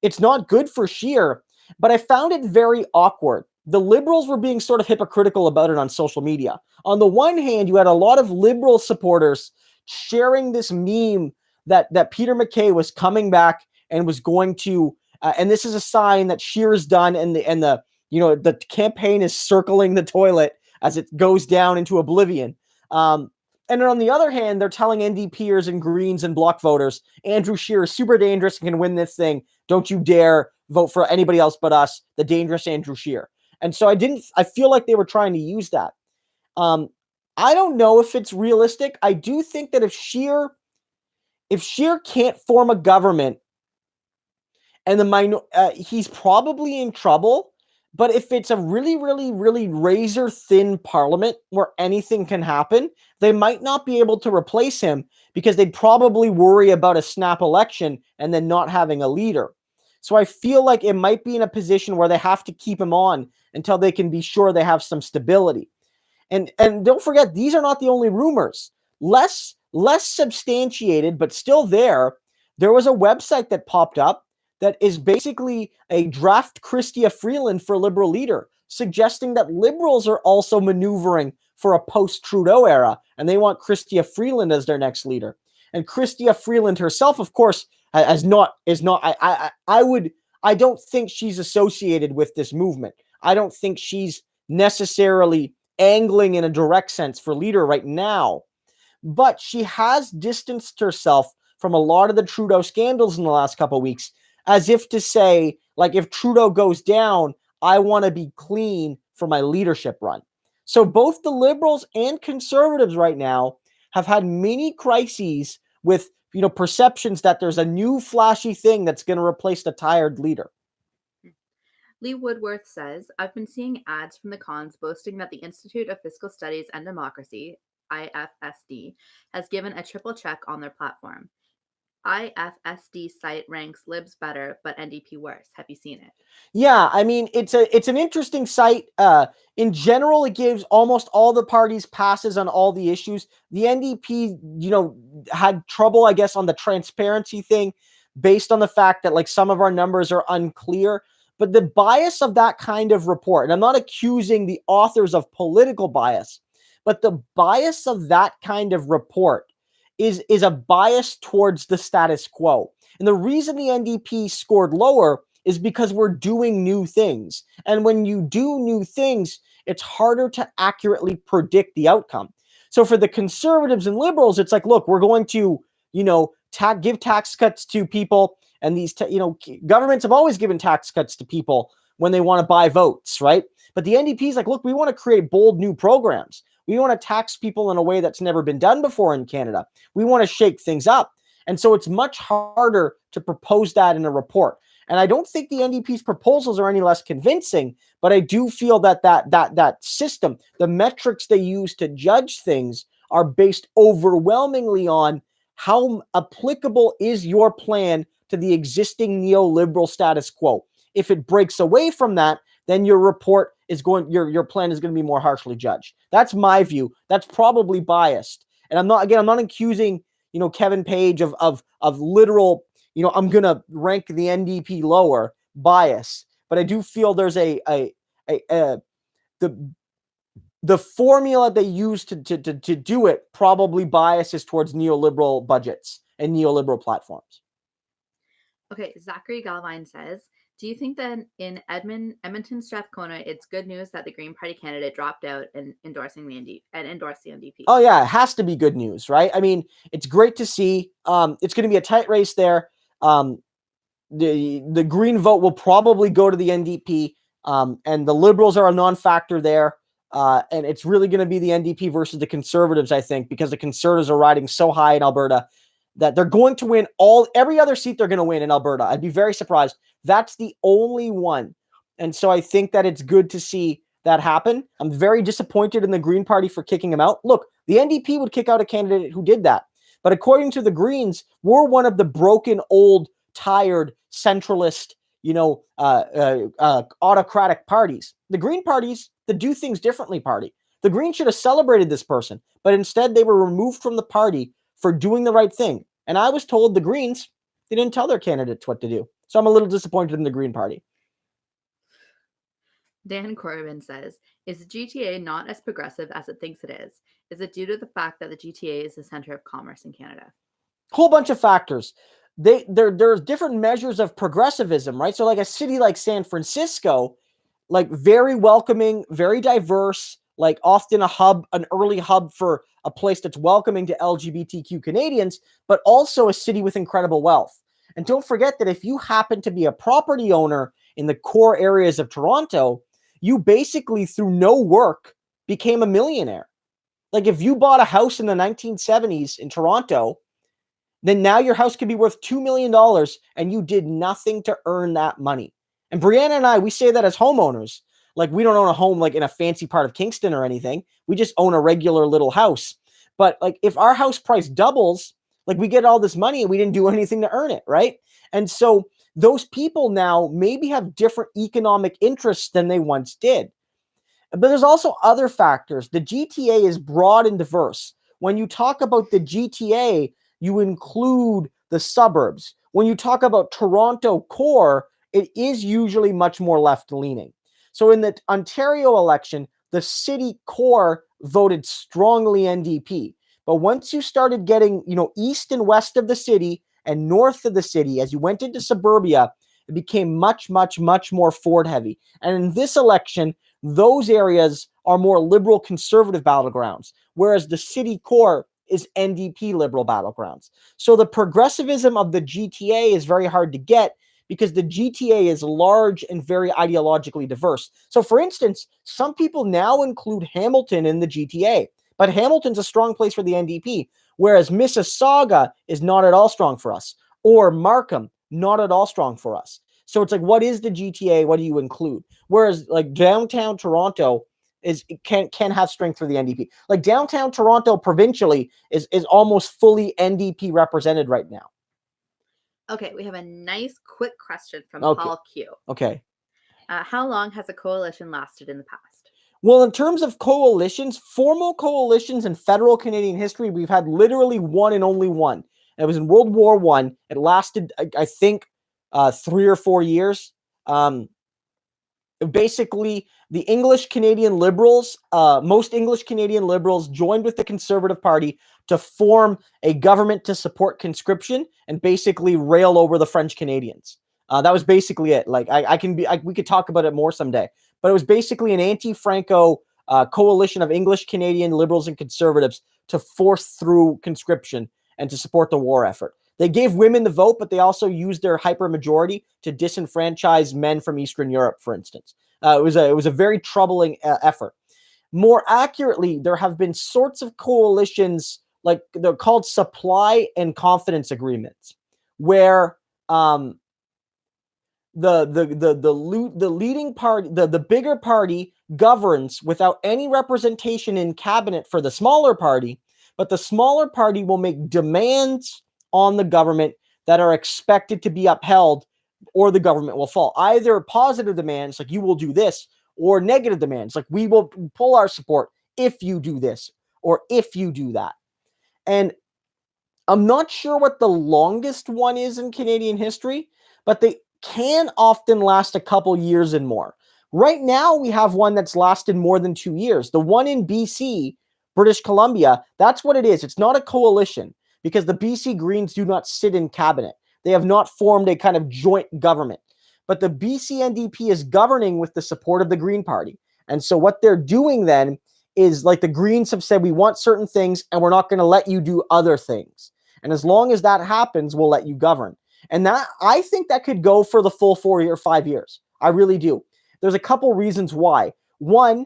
it's not good for Scheer, but I found it very awkward. The Liberals were being sort of hypocritical about it on social media. On the one hand, you had a lot of Liberal supporters sharing this meme that Peter MacKay was coming back and was going to, and this is a sign that Scheer is done, and the campaign is circling the toilet as it goes down into oblivion. And then on the other hand, they're telling NDPers and Greens and Bloc voters, Andrew Scheer is super dangerous and can win this thing. Don't you dare vote for anybody else but us, the dangerous Andrew Scheer. And so I feel like they were trying to use that. I don't know if it's realistic. I do think that if Scheer can't form a government and he's probably in trouble. But if it's a really, really, really razor thin parliament where anything can happen, they might not be able to replace him because they'd probably worry about a snap election and then not having a leader. So I feel like it might be in a position where they have to keep him on until they can be sure they have some stability. And don't forget, these are not the only rumors. Less substantiated, but still there. There was a website that popped up that is basically a draft Chrystia Freeland for Liberal leader, suggesting that Liberals are also maneuvering for a post-Trudeau era, and they want Chrystia Freeland as their next leader. And Chrystia Freeland herself, of course, I don't think she's associated with this movement. I don't think she's necessarily angling in a direct sense for leader right now, but she has distanced herself from a lot of the Trudeau scandals in the last couple of weeks, as if to say, like, if Trudeau goes down, I want to be clean for my leadership run. So both the Liberals and Conservatives right now have had mini crises with, perceptions that there's a new flashy thing that's going to replace the tired leader. Lee Woodworth says, I've been seeing ads from the cons boasting that the Institute of Fiscal Studies and Democracy, IFSD, has given a triple check on their platform. IFSD site ranks Libs better, but NDP worse. Have you seen it? Yeah, I mean, it's an interesting site. In general, it gives almost all the parties passes on all the issues. The NDP, had trouble, I guess, on the transparency thing based on the fact that, like, some of our numbers are unclear. But the bias of that kind of report, and I'm not accusing the authors of political bias, but the bias of that kind of report is a bias towards the status quo. And the reason the NDP scored lower is because we're doing new things. And when you do new things, it's harder to accurately predict the outcome. So for the Conservatives and Liberals, it's like, look, we're going to, give tax cuts to people. And these, governments have always given tax cuts to people when they want to buy votes, right? But the NDP is like, look, we want to create bold new programs. We want to tax people in a way that's never been done before in Canada. We want to shake things up. And so it's much harder to propose that in a report. And I don't think the NDP's proposals are any less convincing, but I do feel that system, the metrics they use to judge things, are based overwhelmingly on how applicable is your plan to the existing neoliberal status quo. If it breaks away from that, then your report is your plan is going to be more harshly judged. That's my view. That's probably biased. And I'm not accusing, Kevin Page of literal, I'm going to rank the NDP lower bias, but I do feel there's the formula they use to do it probably biases towards neoliberal budgets and neoliberal platforms. Okay, Zachary Galvine says, do you think that in Edmonton Strathcona, it's good news that the Green Party candidate dropped out and endorsed the NDP? Oh yeah, it has to be good news, right? I mean, it's great to see. It's going to be a tight race there. The Green vote will probably go to the NDP, and the Liberals are a non-factor there. And it's really going to be the NDP versus the Conservatives, I think, because the Conservatives are riding so high in Alberta that they're going to win every other seat they're going to win in Alberta. I'd be very surprised. That's the only one. And so I think that it's good to see that happen. I'm very disappointed in the Green Party for kicking him out. Look, the NDP would kick out a candidate who did that. But according to the Greens, we're one of the broken, old, tired, centralist, autocratic parties. The Green Party's the do things differently party. The Greens should have celebrated this person, but instead they were removed from the party for doing the right thing. And I was told the Greens, they didn't tell their candidates what to do. So I'm a little disappointed in the Green Party. Dan Corbin says, is the GTA not as progressive as it thinks it is? Is it due to the fact that the GTA is the center of commerce in Canada? Whole bunch of factors. There's different measures of progressivism, right? So like a city like San Francisco, like very welcoming, very diverse, like often an early hub for a place that's welcoming to LGBTQ Canadians, but also a city with incredible wealth. And don't forget that if you happen to be a property owner in the core areas of Toronto, you basically through no work became a millionaire. Like if you bought a house in the 1970s in Toronto, then now your house could be worth $2 million and you did nothing to earn that money. And Brianna and I, we say that as homeowners. Like we don't own a home like in a fancy part of Kingston or anything. We just own a regular little house. But like if our house price doubles, like we get all this money and we didn't do anything to earn it, right? And so those people now maybe have different economic interests than they once did. But there's also other factors. The GTA is broad and diverse. When you talk about the GTA, you include the suburbs. When you talk about Toronto core, it is usually much more left-leaning. So in the Ontario election, the city core voted strongly NDP. But once you started getting, east and west of the city and north of the city, as you went into suburbia, it became much, much, much more Ford heavy. And in this election, those areas are more liberal conservative battlegrounds, whereas the city core is NDP liberal battlegrounds. So the progressivism of the GTA is very hard to get because the GTA is large and very ideologically diverse. So for instance, some people now include Hamilton in the GTA, but Hamilton's a strong place for the NDP, whereas Mississauga is not at all strong for us, or Markham, not at all strong for us. So it's like, what is the GTA? What do you include? Whereas like downtown Toronto can have strength for the NDP. Like downtown Toronto provincially is almost fully NDP represented right now. Okay, we have a nice quick question from Okay. Paul Q. Okay. How long has a coalition lasted in the past? Well, in terms of coalitions, formal coalitions in federal Canadian history, we've had literally one and only one. It was in World War I. It lasted, I think, 3 or 4 years. Basically, the English Canadian Liberals, most English Canadian Liberals joined with the Conservative Party to form a government to support conscription and basically rail over the French Canadians. That was basically it. Like we could talk about it more someday, but it was basically an anti-Franco coalition of English Canadian Liberals and Conservatives to force through conscription and to support the war effort. They gave women the vote, but they also used their hypermajority to disenfranchise men from Eastern Europe, for instance. It was a very troubling effort. More accurately, there have been sorts of coalitions, like they're called supply and confidence agreements, where the leading party, the bigger party governs without any representation in cabinet for the smaller party, but the smaller party will make demands on the government that are expected to be upheld or the government will fall. Either positive demands like you will do this, or negative demands like we will pull our support if you do this or if you do that. And I'm not sure what the longest one is in Canadian history, but they can often last a couple years and more. Right now, we have one that's lasted more than 2 years. The one in BC, British Columbia, that's what it is. It's not a coalition because the BC Greens do not sit in cabinet. They have not formed a kind of joint government. But the BC NDP is governing with the support of the Green Party. And so what they're doing then is like the Greens have said, we want certain things and we're not going to let you do other things. And as long as that happens, we'll let you govern. And that, I think that could go for the full 4 or 5 years. I really do. There's a couple reasons why. One,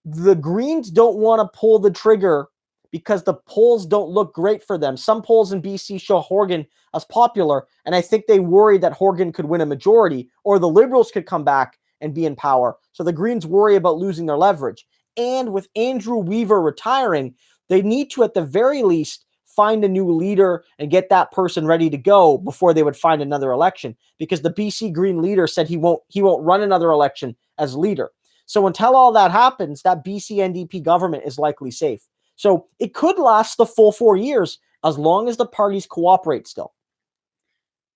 the Greens don't want to pull the trigger because the polls don't look great for them. Some polls in BC show Horgan as popular, and I think they worry that Horgan could win a majority or the Liberals could come back and be in power. So the Greens worry about losing their leverage. And with Andrew Weaver retiring, they need to, at the very least, find a new leader and get that person ready to go before they would find another election, because the BC Green leader said he won't run another election as leader. So until all that happens, that BC NDP government is likely safe. So it could last the full 4 years as long as the parties cooperate still.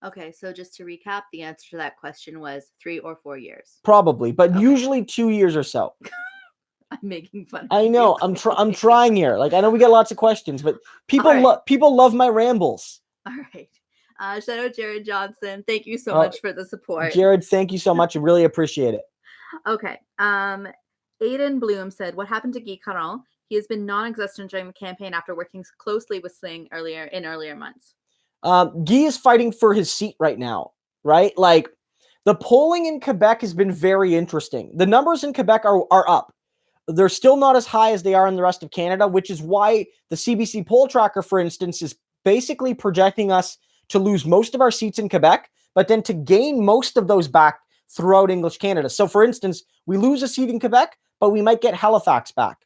Okay, so just to recap, the answer to that question was 3 or 4 years. Probably, but Okay. usually 2 years or so. I'm making fun of I you. know. I'm trying here. Like, I know we get lots of questions, but people right. people love my rambles. All right. Shout out Jared Johnson. Thank you so Uh, much for the support. Jared, thank you so much. I really appreciate it. Okay. Aiden Bloom said, "What happened to Guy Caron? He has been non-existent during the campaign after working closely with Singh earlier months." Guy is fighting for his seat right now, right? Like, the polling in Quebec has been very interesting. The numbers in Quebec are up. They're still not as high as they are in the rest of Canada, which is why the CBC poll tracker, for instance, is basically projecting us to lose most of our seats in Quebec, but then to gain most of those back throughout English Canada. So, for instance, we lose a seat in Quebec, but we might get Halifax back.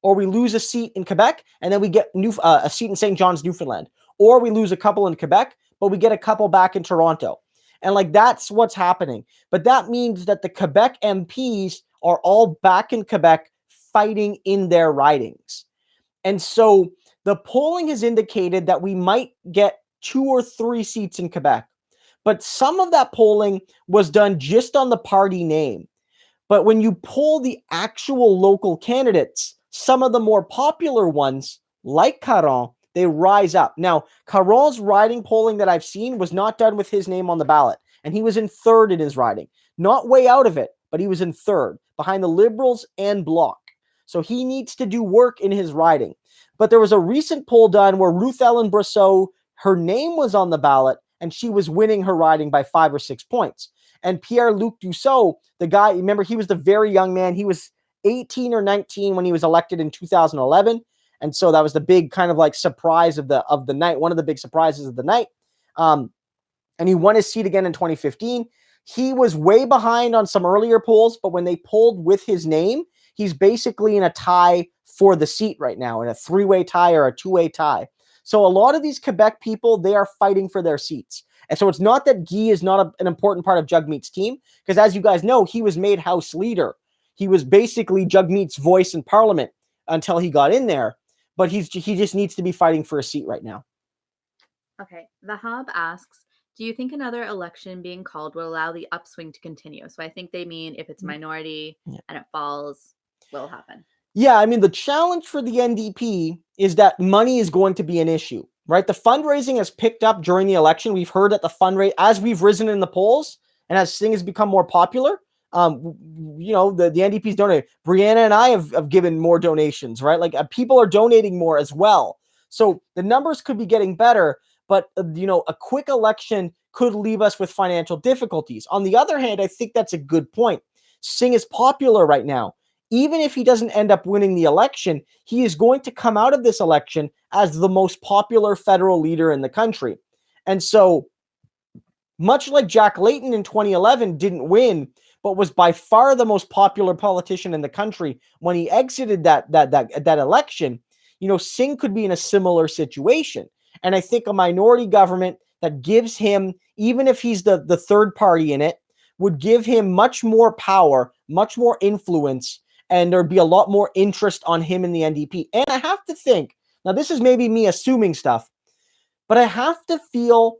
Or we lose a seat in Quebec, and then we get a seat in St. John's, Newfoundland. Or we lose a couple in Quebec, but we get a couple back in Toronto. And like, that's what's happening. But that means that the Quebec MPs are all back in Quebec fighting in their ridings. And so the polling has indicated that we might get 2 or 3 seats in Quebec. But some of that polling was done just on the party name. But when you poll the actual local candidates, some of the more popular ones, like Caron, they rise up. Now, Caron's riding polling that I've seen was not done with his name on the ballot, and he was in third in his riding. Not way out of it, but he was in third, behind the Liberals and Bloc. So he needs to do work in his riding. But there was a recent poll done where Ruth Ellen Brosseau, her name was on the ballot, and she was winning her riding by 5 or 6 points. And Pierre-Luc Dussault, the guy, remember, he was the very young man. He was 18 or 19 when he was elected in 2011. And so that was the big kind of like surprise of the night, one of the big surprises of the night. And he won his seat again in 2015. He was way behind on some earlier polls, but when they polled with his name, he's basically in a tie for the seat right now, in a 3-way tie or a 2-way tie. So a lot of these Quebec people, they are fighting for their seats. And so it's not that Guy is not an important part of Jagmeet's team, because as you guys know, he was made House Leader. He was basically Jagmeet's voice in Parliament until he got in there. But he just needs to be fighting for a seat right now. Okay. The Hub asks, "Do you think another election being called will allow the upswing to continue?" So I think they mean if it's minority and it falls, will happen. Yeah, I mean, the challenge for the NDP is that money is going to be an issue, right? The fundraising has picked up during the election. We've heard that the fundraise, as we've risen in the polls and as Singh has become more popular, the NDP's donated. Brianna and I have given more donations, right? Like, people are donating more as well. So the numbers could be getting better, but, a quick election could leave us with financial difficulties. On the other hand, I think that's a good point. Singh is popular right now. Even if he doesn't end up winning the election, he is going to come out of this election as the most popular federal leader in the country. And so, much like Jack Layton in 2011 didn't win, but was by far the most popular politician in the country when he exited that election, Singh could be in a similar situation. And I think a minority government that gives him, even if he's the third party in it, would give him much more power, much more influence, and there'd be a lot more interest on him in the NDP. And I have to think, now this is maybe me assuming stuff, but I have to feel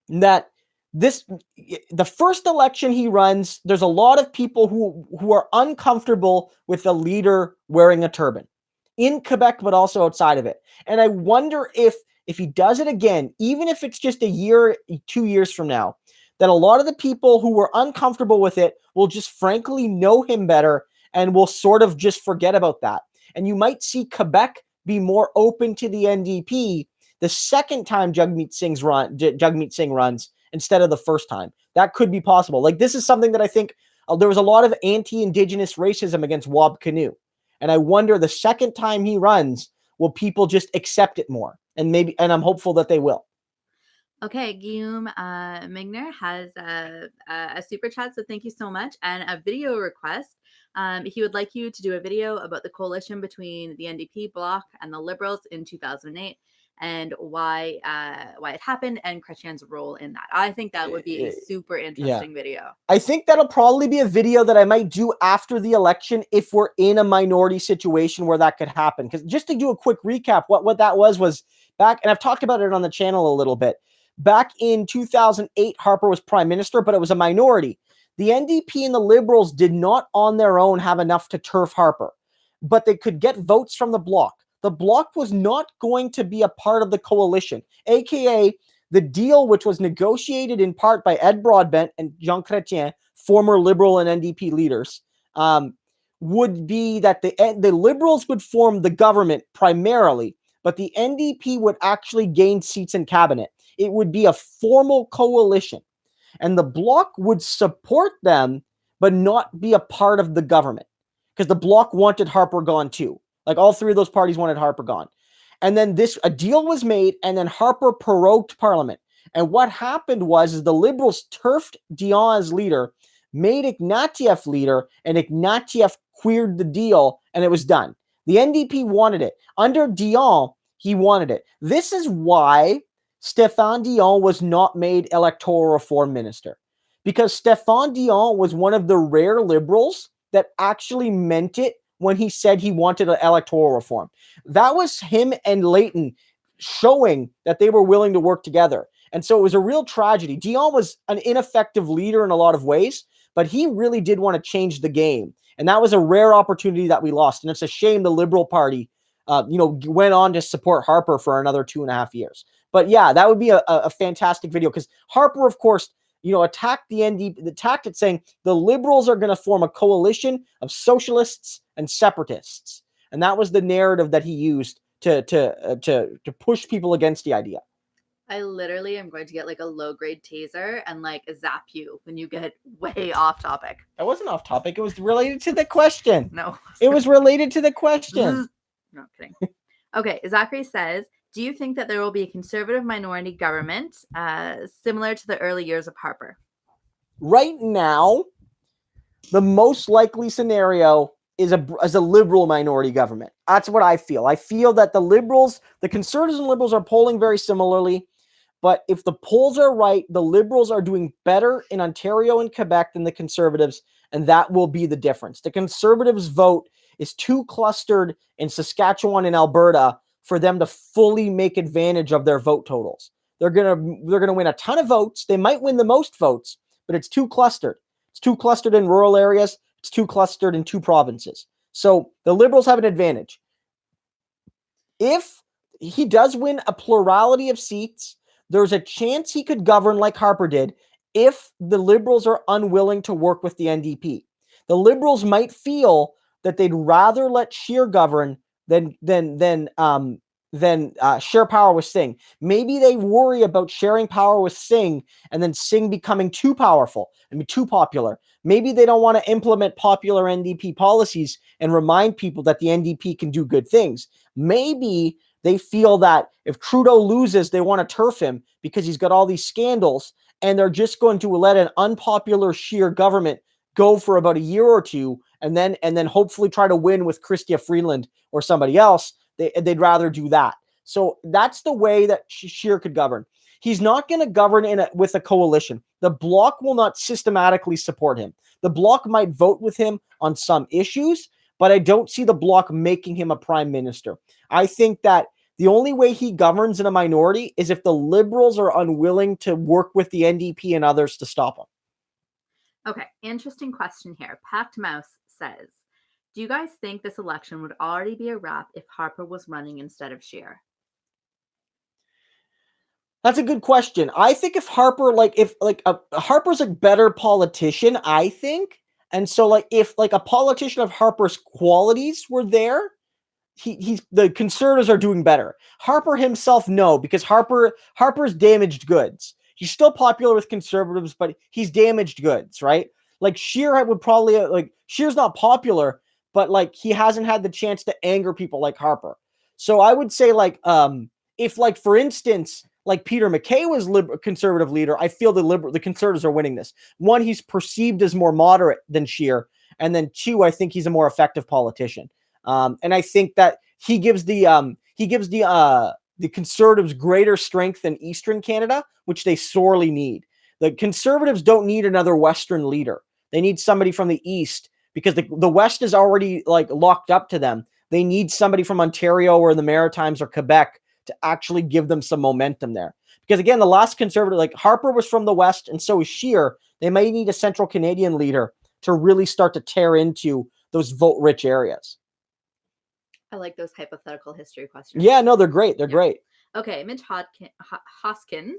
that the first election he runs, there's a lot of people who are uncomfortable with a leader wearing a turban in Quebec, but also outside of it. And I wonder if he does it again, even if it's just a year, 2 years from now, that a lot of the people who were uncomfortable with it will just frankly know him better and will sort of just forget about that. And you might see Quebec be more open to the NDP the second time Jagmeet Singh runs instead of the first time. That could be possible. Like, this is something that I think there was a lot of anti-Indigenous racism against Wab Kinew. And I wonder the second time he runs, will people just accept it more? And I'm hopeful that they will. Okay, Guillaume Migner has a super chat, so thank you so much, and a video request. He would like you to do a video about the coalition between the NDP, Bloc, and the Liberals in 2008, and why it happened, and Chrétien's role in that. I think that would be a super interesting video. I think that'll probably be a video that I might do after the election if we're in a minority situation where that could happen. Because just to do a quick recap, what that was back, and I've talked about it on the channel a little bit. Back in 2008, Harper was prime minister, but it was a minority. The NDP and the Liberals did not on their own have enough to turf Harper, but they could get votes from the Bloc. The Bloc was not going to be a part of the coalition, aka the deal, which was negotiated in part by Ed Broadbent and Jean Chrétien, former Liberal and NDP leaders, would be that the Liberals would form the government primarily, but the NDP would actually gain seats in cabinet. It would be a formal coalition, and the Bloc would support them, but not be a part of the government, because the Bloc wanted Harper gone too. Like all three of those parties wanted Harper gone. And then a deal was made, and then Harper prorogued Parliament. And what happened was the Liberals turfed Dion as leader, made Ignatieff leader, and Ignatieff queered the deal, and it was done. The NDP wanted it. Under Dion, he wanted it. This is why Stéphane Dion was not made electoral reform minister, because Stéphane Dion was one of the rare Liberals that actually meant it when he said he wanted an electoral reform. That was him and Layton showing that they were willing to work together. And so it was a real tragedy. Dion was an ineffective leader in a lot of ways, but he really did want to change the game. And that was a rare opportunity that we lost. And it's a shame the Liberal Party, went on to support Harper for another 2.5 years. But yeah, that would be a fantastic video, because Harper, of course, attacked the NDP, attacked it, saying the Liberals are going to form a coalition of socialists and separatists, and that was the narrative that he used to push people against the idea. I literally am going to get like a low-grade taser and like zap you when you get way off topic. That wasn't off topic. It was related to the question. No. It was related to the question. No, kidding. Okay, Zachary says, do you think that there will be a conservative minority government similar to the early years of Harper? Right now, the most likely scenario is a Liberal minority government. That's what I feel. I feel that the Conservatives and Liberals are polling very similarly, but if the polls are right, the Liberals are doing better in Ontario and Quebec than the Conservatives, and that will be the difference. The Conservatives' vote is too clustered in Saskatchewan and Alberta for them to fully make advantage of their vote totals. They're gonna win a ton of votes. They might win the most votes, but it's too clustered. It's too clustered in rural areas. It's too clustered in two provinces. So the Liberals have an advantage. If he does win a plurality of seats, there's a chance he could govern like Harper did if the Liberals are unwilling to work with the NDP. The Liberals might feel that they'd rather let Scheer govern than share power with Singh. Maybe they worry about sharing power with Singh and then Singh becoming too powerful and too popular. Maybe they don't want to implement popular NDP policies and remind people that the NDP can do good things. Maybe they feel that if Trudeau loses, they want to turf him because he's got all these scandals, and they're just going to let an unpopular Scheer government go for about a year or two, and then hopefully try to win with Chrystia Freeland or somebody else. They'd rather do that. So that's the way that Scheer could govern. He's not going to govern with a coalition. The Bloc will not systematically support him. The Bloc might vote with him on some issues, but I don't see the Bloc making him a prime minister. I think that the only way he governs in a minority is if the Liberals are unwilling to work with the NDP and others to stop him. Okay, interesting question here. Packed Mouse says, do you guys think this election would already be a wrap if Harper was running instead of Scheer? That's a good question. I think if Harper, Harper's a better politician, I think. And so if a politician of Harper's qualities were there, the Conservatives are doing better. Harper himself, no, because Harper's damaged goods. He's still popular with Conservatives, but he's damaged goods, right? Like Scheer would probably Scheer's not popular, but he hasn't had the chance to anger people like Harper. So I would say if for instance Peter MacKay was Conservative leader, I feel the Conservatives are winning this. One, he's perceived as more moderate than Scheer, and then two, I think he's a more effective politician. And I think that he gives the Conservatives greater strength in Eastern Canada, which they sorely need. The Conservatives don't need another Western leader. They need somebody from the East, because the West is already locked up to them. They need somebody from Ontario or the Maritimes or Quebec to actually give them some momentum there. Because again, the last Conservative, like Harper was from the West, and so is Scheer. They may need a central Canadian leader to really start to tear into those vote-rich areas. I like those hypothetical history questions. Yeah, no, they're great. They're great. Okay, Mitch Hoskin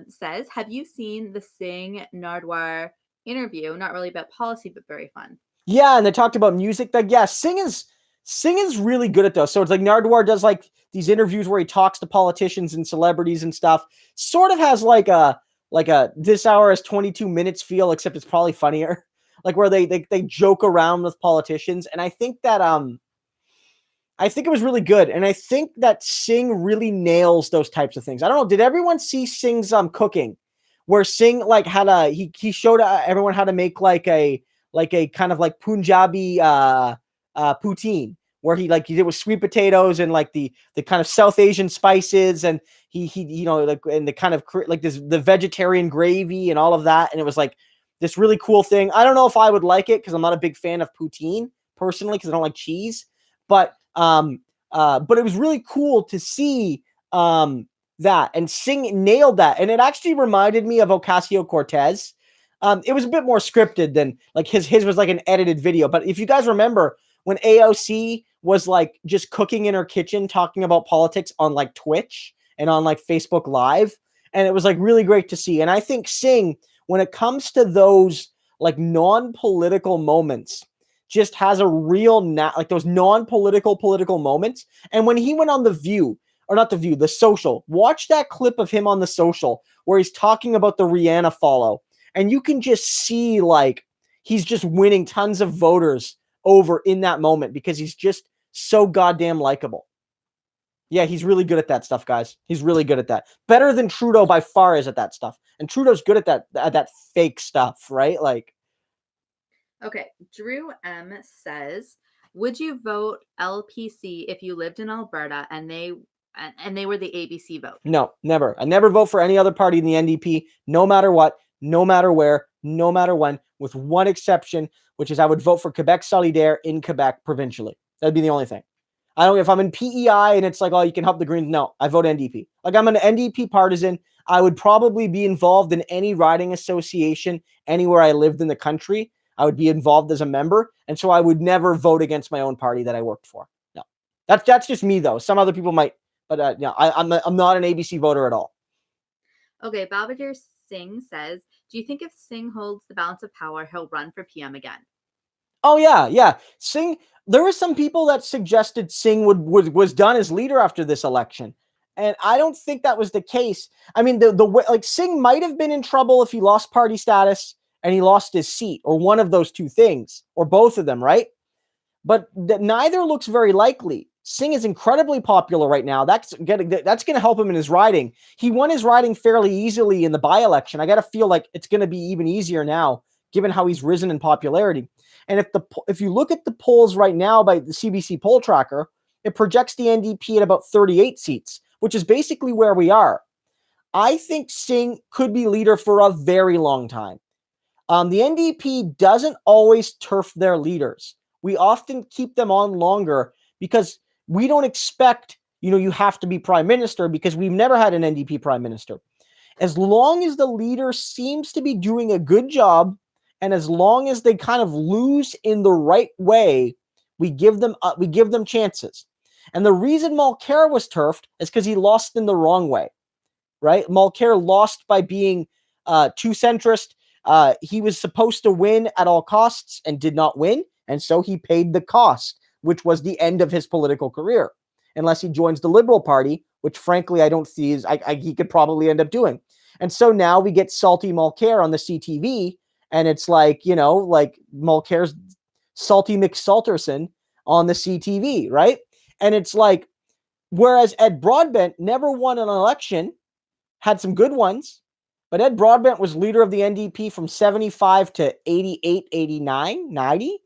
says, have you seen the Singh Nardwar interview? Not really about policy, but very fun. Yeah, and they talked about music. Like, yeah, Singh is really good at those. So it's like Nardwar does like these interviews where he talks to politicians and celebrities and stuff. Sort of has like a this hour is 22 minutes feel, except it's probably funnier. Like where they joke around with politicians. And I think it was really good. And I think that Singh really nails those types of things. I don't know. Did everyone see Singh's cooking? Where Singh like had he showed everyone how to make like a kind of like Punjabi poutine, where he did with sweet potatoes and like the kind of South Asian spices, and he like, and the kind of like the vegetarian gravy and all of that. And it was like this really cool thing. I don't know if I would like it because I'm not a big fan of poutine personally, because I don't like cheese. But it was really cool to see that, and Singh nailed that. And it actually reminded me of Ocasio-Cortez. It was a bit more scripted than like his was like an edited video. But if you guys remember when AOC was like just cooking in her kitchen, talking about politics on like Twitch and on like Facebook Live, and it was like really great to see. And I think Singh, when it comes to those like non-political moments, just has a real like those non-political political moments. And when he went on The View, or not The View, The Social, watch that clip of him on The Social where he's talking about the Rihanna follow, and you can just see like he's just winning tons of voters over in that moment because he's just so goddamn likable. Yeah, he's really good at that stuff, guys. He's really good at that. Better than Trudeau by far is at that stuff. And Trudeau's good at that fake stuff, right? Like, okay, Drew M says, would you vote LPC if you lived in Alberta and they were the ABC vote? No, never. I never vote for any other party in the NDP, no matter what, no matter where, no matter when, with one exception, which is I would vote for Quebec Solidaire in Quebec provincially. That'd be the only thing. I don't, if I'm in PEI and it's like, oh, you can help the Greens. No, I vote NDP. Like, I'm an NDP partisan. I would probably be involved in any riding association anywhere I lived in the country. I would be involved as a member. And so I would never vote against my own party that I worked for. No, that's just me though. Some other people might, but no, I'm not an ABC voter at all. Okay, Babajir Singh says, do you think if Singh holds the balance of power, he'll run for PM again? Oh yeah. Singh, there were some people that suggested Singh was done as leader after this election. And I don't think that was the case. I mean, like Singh might have been in trouble if he lost party status and he lost his seat, or one of those two things, or both of them, right? But neither looks very likely. Singh is incredibly popular right now. That's going to help him in his riding. He won his riding fairly easily in the by-election. I got to feel like it's going to be even easier now, given how he's risen in popularity. And if you look at the polls right now by the CBC poll tracker, it projects the NDP at about 38 seats, which is basically where we are. I think Singh could be leader for a very long time. The NDP doesn't always turf their leaders. We often keep them on longer because we don't expect, you have to be prime minister, because we've never had an NDP prime minister. As long as the leader seems to be doing a good job, and as long as they kind of lose in the right way, we give them chances. And the reason Mulcair was turfed is because he lost in the wrong way, right? Mulcair lost by being too centrist. He was supposed to win at all costs and did not win. And so he paid the cost, which was the end of his political career, unless he joins the Liberal Party, which frankly I don't see he could probably end up doing. And so now we get salty Mulcair on the CTV, and it's like, like Mulcair's salty McSalterson on the CTV, right? And it's like, whereas Ed Broadbent never won an election, had some good ones, but Ed Broadbent was leader of the NDP from 75 to 88, 89, 90,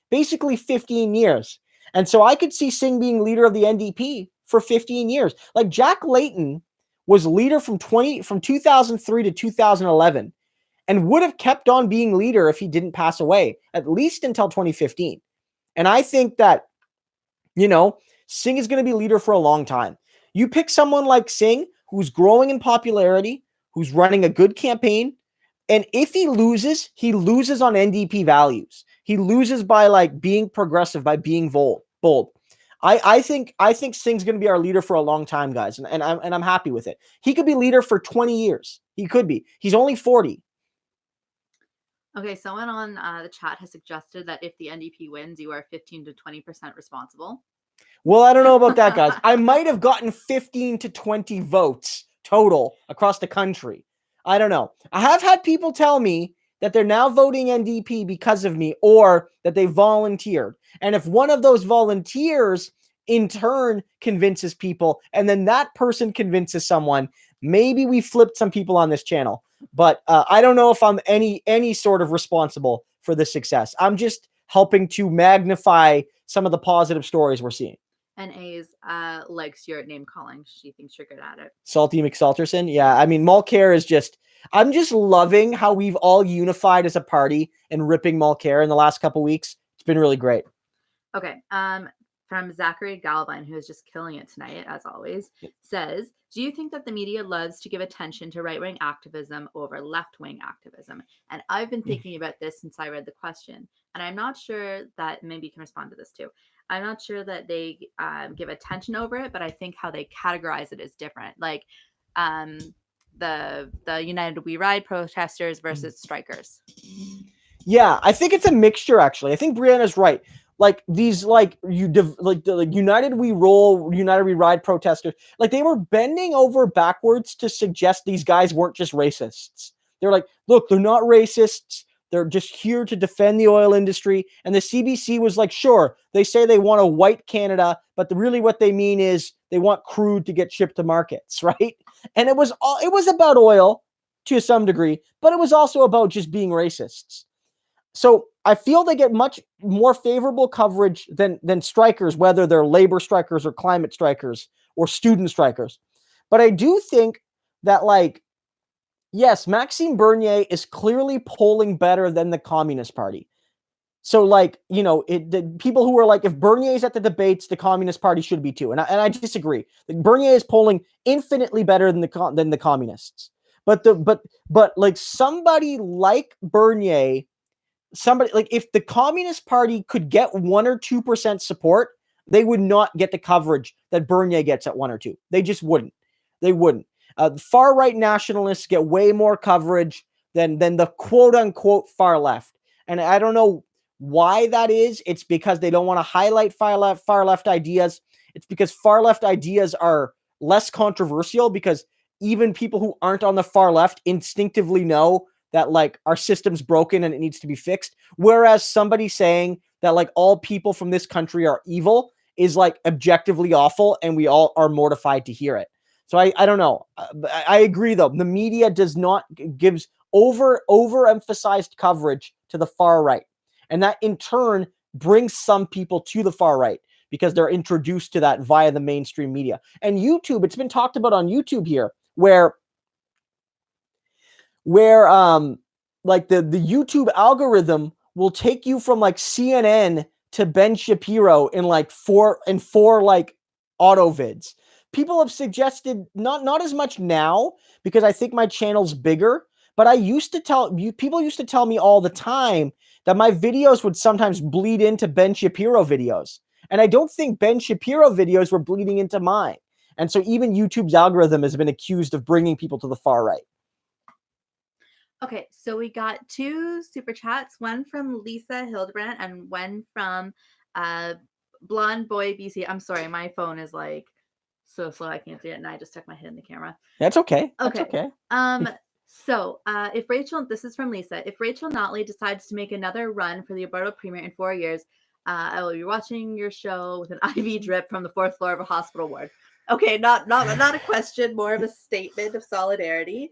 basically 15 years. And so I could see Singh being leader of the NDP for 15 years. Like Jack Layton was leader from 2003 to 2011 and would have kept on being leader if he didn't pass away, at least until 2015. And I think that, Singh is going to be leader for a long time. You pick someone like Singh who's growing in popularity, who's running a good campaign. And if he loses on NDP values. He loses by like being progressive, by being bold. I think Singh's going to be our leader for a long time, guys, and I'm happy with it. He could be leader for 20 years. He could be. He's only 40. Okay, someone on the chat has suggested that if the NDP wins, you are 15 to 20% responsible. Well, I don't know about that, guys. I might have gotten 15 to 20 votes total across the country. I don't know. I have had people tell me that they're now voting NDP because of me, or that they volunteered. And if one of those volunteers in turn convinces people, and then that person convinces someone, maybe we flipped some people on this channel. But I don't know if I'm any sort of responsible for the success. I'm just helping to magnify some of the positive stories we're seeing. And A's likes your name calling. She thinks you're good at it. Salty McSalterson. Yeah, I mean, Mulcair is just, I'm just loving how we've all unified as a party and ripping Mulcair in the last couple weeks. It's been really great. Okay. From Zachary Galvine, who is just killing it tonight, as always, says, do you think that the media loves to give attention to right-wing activism over left-wing activism? And I've been thinking about this since I read the question. And I'm not sure that, maybe you can respond to this too. I'm not sure that they give attention over it, but I think how they categorize it is different. Like the United We Ride protesters versus strikers. Yeah, I think it's a mixture, actually. I think Brianna's right. Like these, like the United We Roll, United We Ride protesters, like they were bending over backwards to suggest these guys weren't just racists. They're like, look, they're not racists. They're just here to defend the oil industry. And the CBC was like, sure, they say they want a white Canada, but really what they mean is they want crude to get shipped to markets, right? And it was about oil to some degree, but it was also about just being racists. So I feel they get much more favorable coverage than strikers, whether they're labor strikers or climate strikers or student strikers. But I do think that, like, yes, Maxime Bernier is clearly polling better than the Communist Party. So, like, you know, the people who are like, if Bernier's at the debates, the Communist Party should be too. And I disagree. Like, Bernier is polling infinitely better than the communists. But like somebody like Bernier, somebody like if the Communist Party could get 1 or 2% support, they would not get the coverage that Bernier gets at 1 or 2. They just wouldn't. They wouldn't. Far right nationalists get way more coverage than the quote unquote far left. And I don't know why that is. It's because they don't want to highlight far left ideas. It's because far left ideas are less controversial, because even people who aren't on the far left instinctively know that, like, our system's broken and it needs to be fixed. Whereas somebody saying that, like, all people from this country are evil is, like, objectively awful, and we all are mortified to hear it. So I don't know. I agree, though. The media gives overemphasized coverage to the far right. And that in turn brings some people to the far right because they're introduced to that via the mainstream media. And YouTube, it's been talked about on YouTube here, where like the YouTube algorithm will take you from like CNN to Ben Shapiro in like four like auto vids. People have suggested, not as much now because I think my channel's bigger, but people used to tell me all the time that my videos would sometimes bleed into Ben Shapiro videos. And I don't think Ben Shapiro videos were bleeding into mine. And so even YouTube's algorithm has been accused of bringing people to the far right. Okay, so we got 2 super chats, one from Lisa Hildebrandt and one from Blonde Boy BC. I'm sorry, my phone is like so slow I can't see it, and I just stuck my head in the camera. That's okay. That's okay. So this is from Lisa. If Rachel Notley decides to make another run for the Alberta Premier in 4 years, I will be watching your show with an IV drip from the 4th floor of a hospital ward. Okay, not a question, more of a statement of solidarity.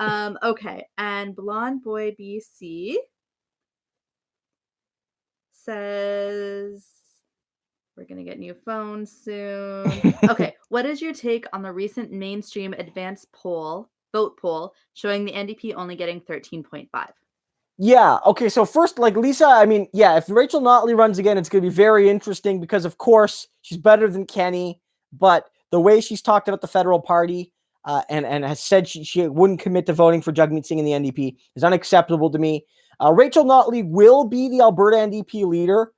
Okay, and Blonde Boy BC says we're gonna get new phones soon. Okay, what is your take on the recent mainstream advanced vote poll showing the NDP only getting 13.5? Yeah, okay, so first, like, Lisa, I mean, yeah, if Rachel Notley runs again, it's going to be very interesting because, of course, she's better than Kenny, but the way she's talked about the federal party, and has said she wouldn't commit to voting for Jagmeet Singh in the NDP is unacceptable to me. Rachel Notley will be the Alberta NDP leader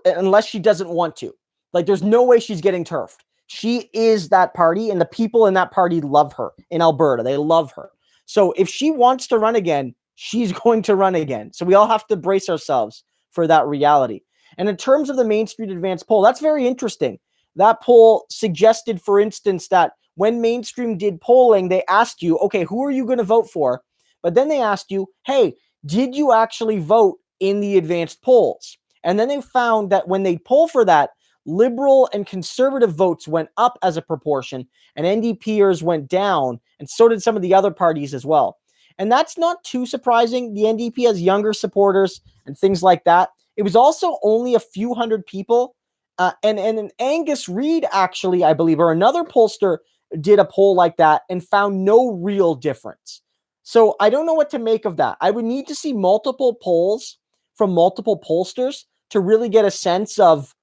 unless she doesn't want to. Like, there's no way she's getting turfed. She is that party, and the people in that party love her in Alberta. They love her. So if she wants to run again, she's going to run again. So we all have to brace ourselves for that reality. And in terms of the Main Street Advance poll, that's very interesting. That poll suggested, for instance, that when Mainstream did polling, they asked you, okay, who are you going to vote for? But then they asked you, hey, did you actually vote in the advanced polls? And then they found that when they poll for that, Liberal and Conservative votes went up as a proportion, and NDPers went down, and so did some of the other parties as well. And that's not too surprising. The NDP has younger supporters and things like that. It was also only a few hundred people. And Angus Reid, actually, I believe, or another pollster, did a poll like that and found no real difference. So I don't know what to make of that. I would need to see multiple polls from multiple pollsters to really get a sense of,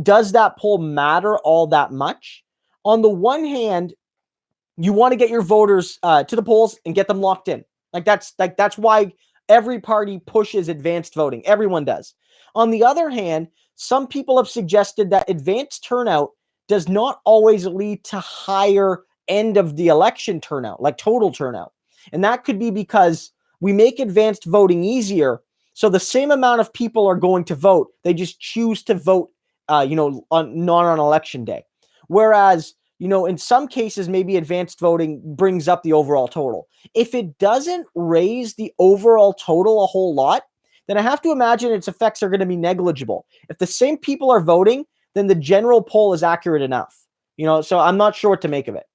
does that poll matter all that much? On the one hand, you want to get your voters to the polls and get them locked in. That's why every party pushes advanced voting. Everyone does. On the other hand, some people have suggested that advanced turnout does not always lead to higher end of the election turnout, like total turnout. And that could be because we make advanced voting easier. So the same amount of people are going to vote. They just choose to vote, not on election day. Whereas, in some cases, maybe advanced voting brings up the overall total. If it doesn't raise the overall total a whole lot, then I have to imagine its effects are going to be negligible. If the same people are voting, then the general poll is accurate enough. So I'm not sure what to make of it.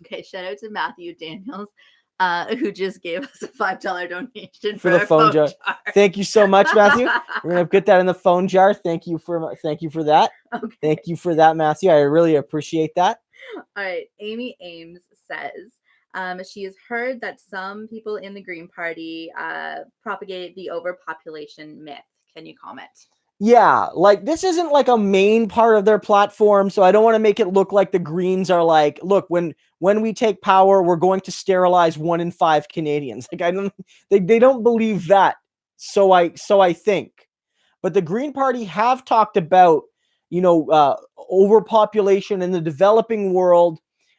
Okay, shout out to Matthew Daniels, who just gave us a $5 donation for the phone jar. Thank you so much, Matthew. We're gonna put that in the phone jar. Thank you for that. Okay. Thank you for that, Matthew. I really appreciate that. All right, Amy Ames says she has heard that some people in the Green Party propagate the overpopulation myth. Can you comment? Yeah, this isn't like a main part of their platform, so I don't want to make it look like the Greens are like, look, when we take power, we're going to sterilize 1 in 5 Canadians. They don't believe that. So I think, but the Green Party have talked about, overpopulation in the developing world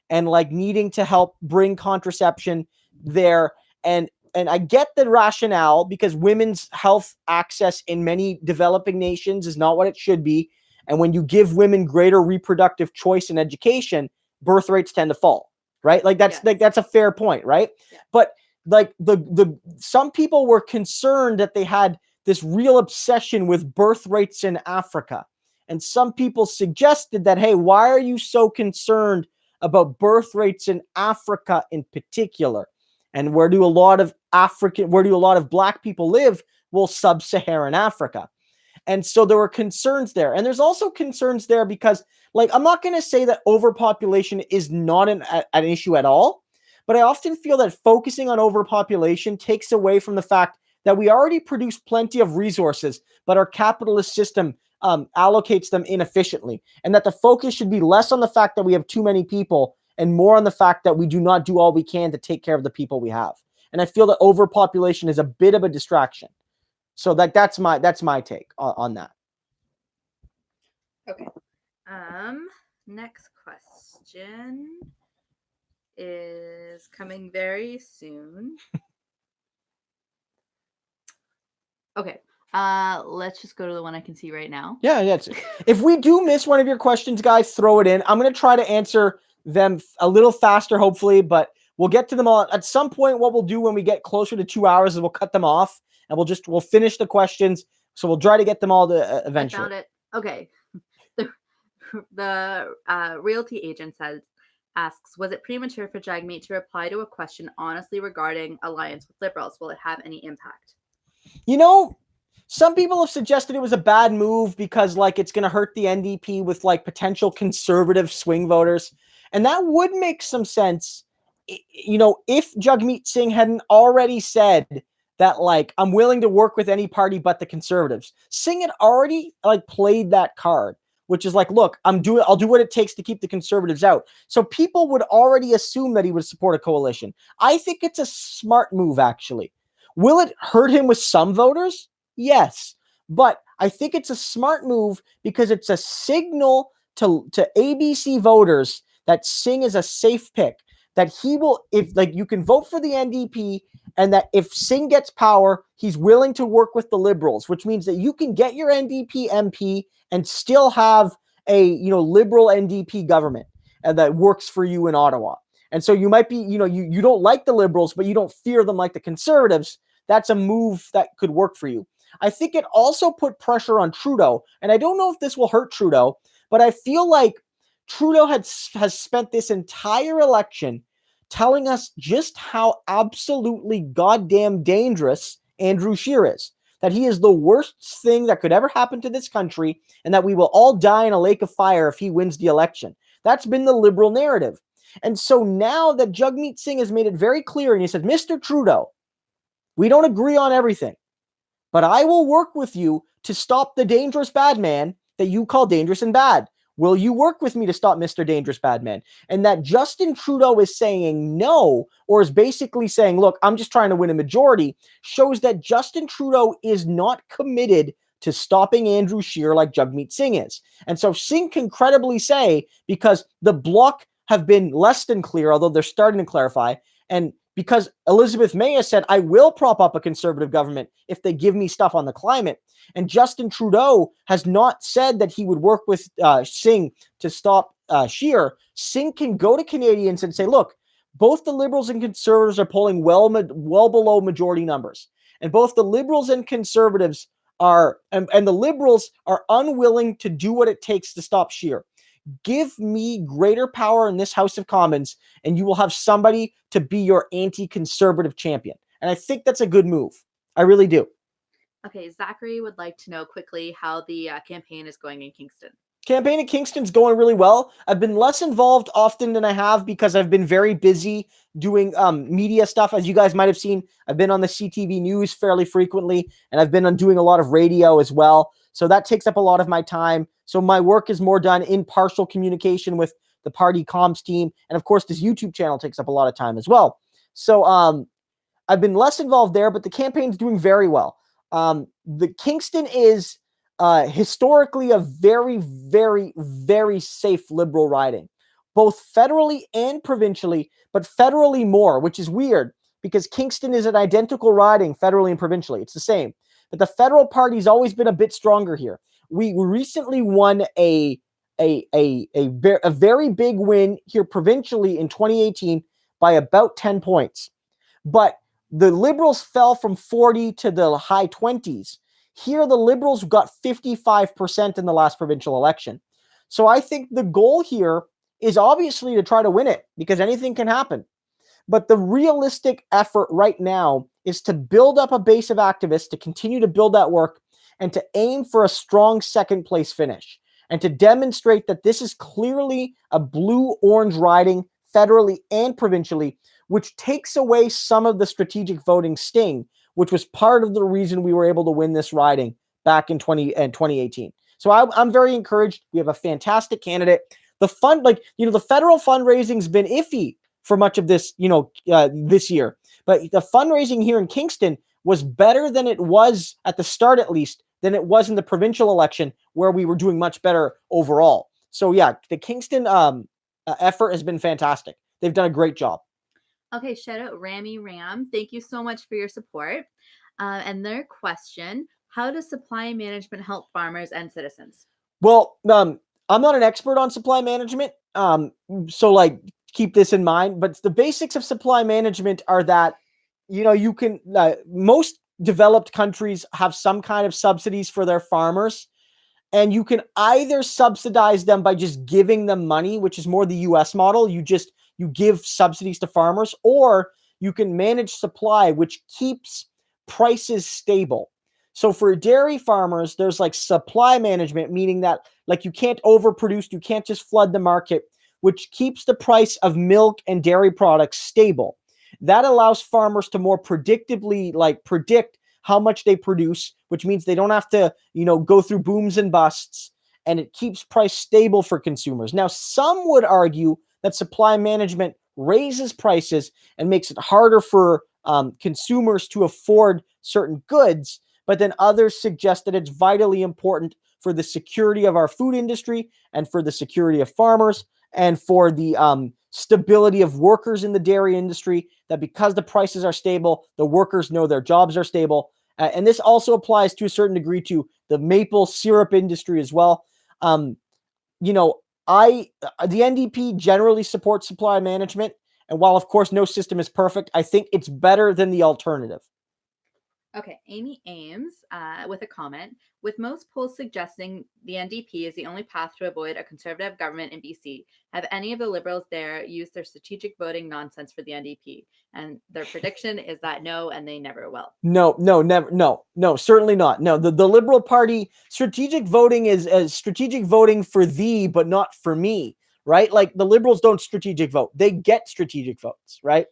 and needing to help bring contraception there. And I get the rationale because women's health access in many developing nations is not what it should be. And when you give women greater reproductive choice and education, birth rates tend to fall, right? That's a fair point, right? Yeah. But the some people were concerned that they had this real obsession with birth rates in Africa. And some people suggested that, hey, why are you so concerned about birth rates in Africa in particular? And where do a lot of Black people live? Well, sub-Saharan Africa. And so there were concerns there. And there's also concerns there because, I'm not going to say that overpopulation is not an issue at all, but I often feel that focusing on overpopulation takes away from the fact that we already produce plenty of resources, but our capitalist system allocates them inefficiently. And that the focus should be less on the fact that we have too many people and more on the fact that we do not do all we can to take care of the people we have. And I feel that overpopulation is a bit of a distraction. So that's my take on that. Okay. Next question is coming very soon. Okay. Let's just go to the one I can see right now. Yeah. If we do miss one of your questions, guys, throw it in. I'm going to try to answer them a little faster, hopefully, but we'll get to them all at some point. What we'll do when we get closer to 2 hours is we'll cut them off and we'll finish the questions. So we'll try to get them all to eventually. I found it. Okay. The realty agent asks, was it premature for Jagmeet to reply to a question honestly regarding alliance with Liberals? Will it have any impact? Some people have suggested it was a bad move because it's going to hurt the NDP with potential conservative swing voters. And that would make some sense, if Jagmeet Singh hadn't already said that, I'm willing to work with any party but the Conservatives. Singh had already, played that card. which is like, look, I'll do what it takes to keep the conservatives out. So people would already assume that he would support a coalition. I think it's a smart move, actually. Will it hurt him with some voters? Yes. But I think it's a smart move because it's a signal to ABC voters that Singh is a safe pick, that he will, if like you can vote for the NDP, and that if Singh gets power, he's willing to work with the Liberals, which means that you can get your NDP MP and still have a liberal NDP government and that works for you in Ottawa. And so you might be, you don't like the Liberals, but you don't fear them like the Conservatives. That's a move that could work for you. I think it also put pressure on Trudeau, and I don't know if this will hurt Trudeau, but I feel like Trudeau has spent this entire election telling us just how absolutely goddamn dangerous Andrew Scheer is. That he is the worst thing that could ever happen to this country, and that we will all die in a lake of fire if he wins the election. That's been the Liberal narrative. And so now that Jagmeet Singh has made it very clear, and he said, Mr. Trudeau, we don't agree on everything, but I will work with you to stop the dangerous bad man that you call dangerous and bad. Will you work with me to stop Mr. Dangerous Bad Man? And that Justin Trudeau is saying no, or is basically saying, look, I'm just trying to win a majority, shows that Justin Trudeau is not committed to stopping Andrew Scheer like Jagmeet Singh is. And so Singh can credibly say, because the Bloc have been less than clear, although they're starting to clarify, and because Elizabeth May has said, I will prop up a conservative government if they give me stuff on the climate. And Justin Trudeau has not said that he would work with Singh to stop Scheer. Singh can go to Canadians and say, look, both the Liberals and Conservatives are polling well below majority numbers. And both the Liberals and Conservatives are, and the Liberals are unwilling to do what it takes to stop Scheer. Give me greater power in this House of Commons, and you will have somebody to be your anti-conservative champion. And I think that's a good move. I really do. Okay, Zachary would like to know quickly how the campaign is going in Kingston. Campaign in Kingston's going really well. I've been less involved often than I have because I've been very busy doing media stuff. As you guys might have seen, I've been on the CTV News fairly frequently, and I've been doing a lot of radio as well. So that takes up a lot of my time. So my work is more done in partial communication with the party comms team. And of course, this YouTube channel takes up a lot of time as well. So I've been less involved there, but the campaign's doing very well. The Kingston is historically a very, very, very safe Liberal riding, both federally and provincially, but federally more, which is weird because Kingston is an identical riding federally and provincially. It's the same. But the federal party's always been a bit stronger here. We recently won a very big win here provincially in 2018 by about 10 points. But the Liberals fell from 40 to the high 20s. Here, the Liberals got 55% in the last provincial election. So I think the goal here is obviously to try to win it because anything can happen. But the realistic effort right now is to build up a base of activists, to continue to build that work, and to aim for a strong second place finish, and to demonstrate that this is clearly a blue-orange riding federally and provincially, which takes away some of the strategic voting sting, which was part of the reason we were able to win this riding back in 2018. So I'm very encouraged. We have a fantastic candidate. The federal fundraising's been iffy for much of this, this year. But the fundraising here in Kingston was better than it was at the start, at least, than it was in the provincial election, where we were doing much better overall. So yeah, the Kingston effort has been fantastic. They've done a great job. Okay, shout out Rammy Ram. Thank you so much for your support. And their question, how does supply management help farmers and citizens? Well, I'm not an expert on supply management, so keep this in mind. But the basics of supply management are that, you can, most developed countries have some kind of subsidies for their farmers, and you can either subsidize them by just giving them money, which is more the US model. You give subsidies to farmers, or you can manage supply, which keeps prices stable. So for dairy farmers, there's supply management, meaning that you can't overproduce, you can't just flood the market, which keeps the price of milk and dairy products stable. That allows farmers to more predictably predict how much they produce, which means they don't have to, go through booms and busts. and it keeps price stable for consumers. Now, some would argue that supply management raises prices and makes it harder for consumers to afford certain goods, but then others suggest that it's vitally important for the security of our food industry and for the security of farmers and for the stability of workers in the dairy industry, that because the prices are stable, the workers know their jobs are stable. And this also applies to a certain degree to the maple syrup industry as well. You know, the NDP generally supports supply management. And while, of course, no system is perfect, I think it's better than the alternative. Okay, Amy Ames with a comment. With most polls suggesting the NDP is the only path to avoid a conservative government in BC, have any of the Liberals there used their strategic voting nonsense for the NDP? And their prediction is that no, and they never will. No, never. No, certainly not. No, the Liberal Party strategic voting is strategic voting for thee, but not for me, right? Like the Liberals don't strategic vote. They get strategic votes, right?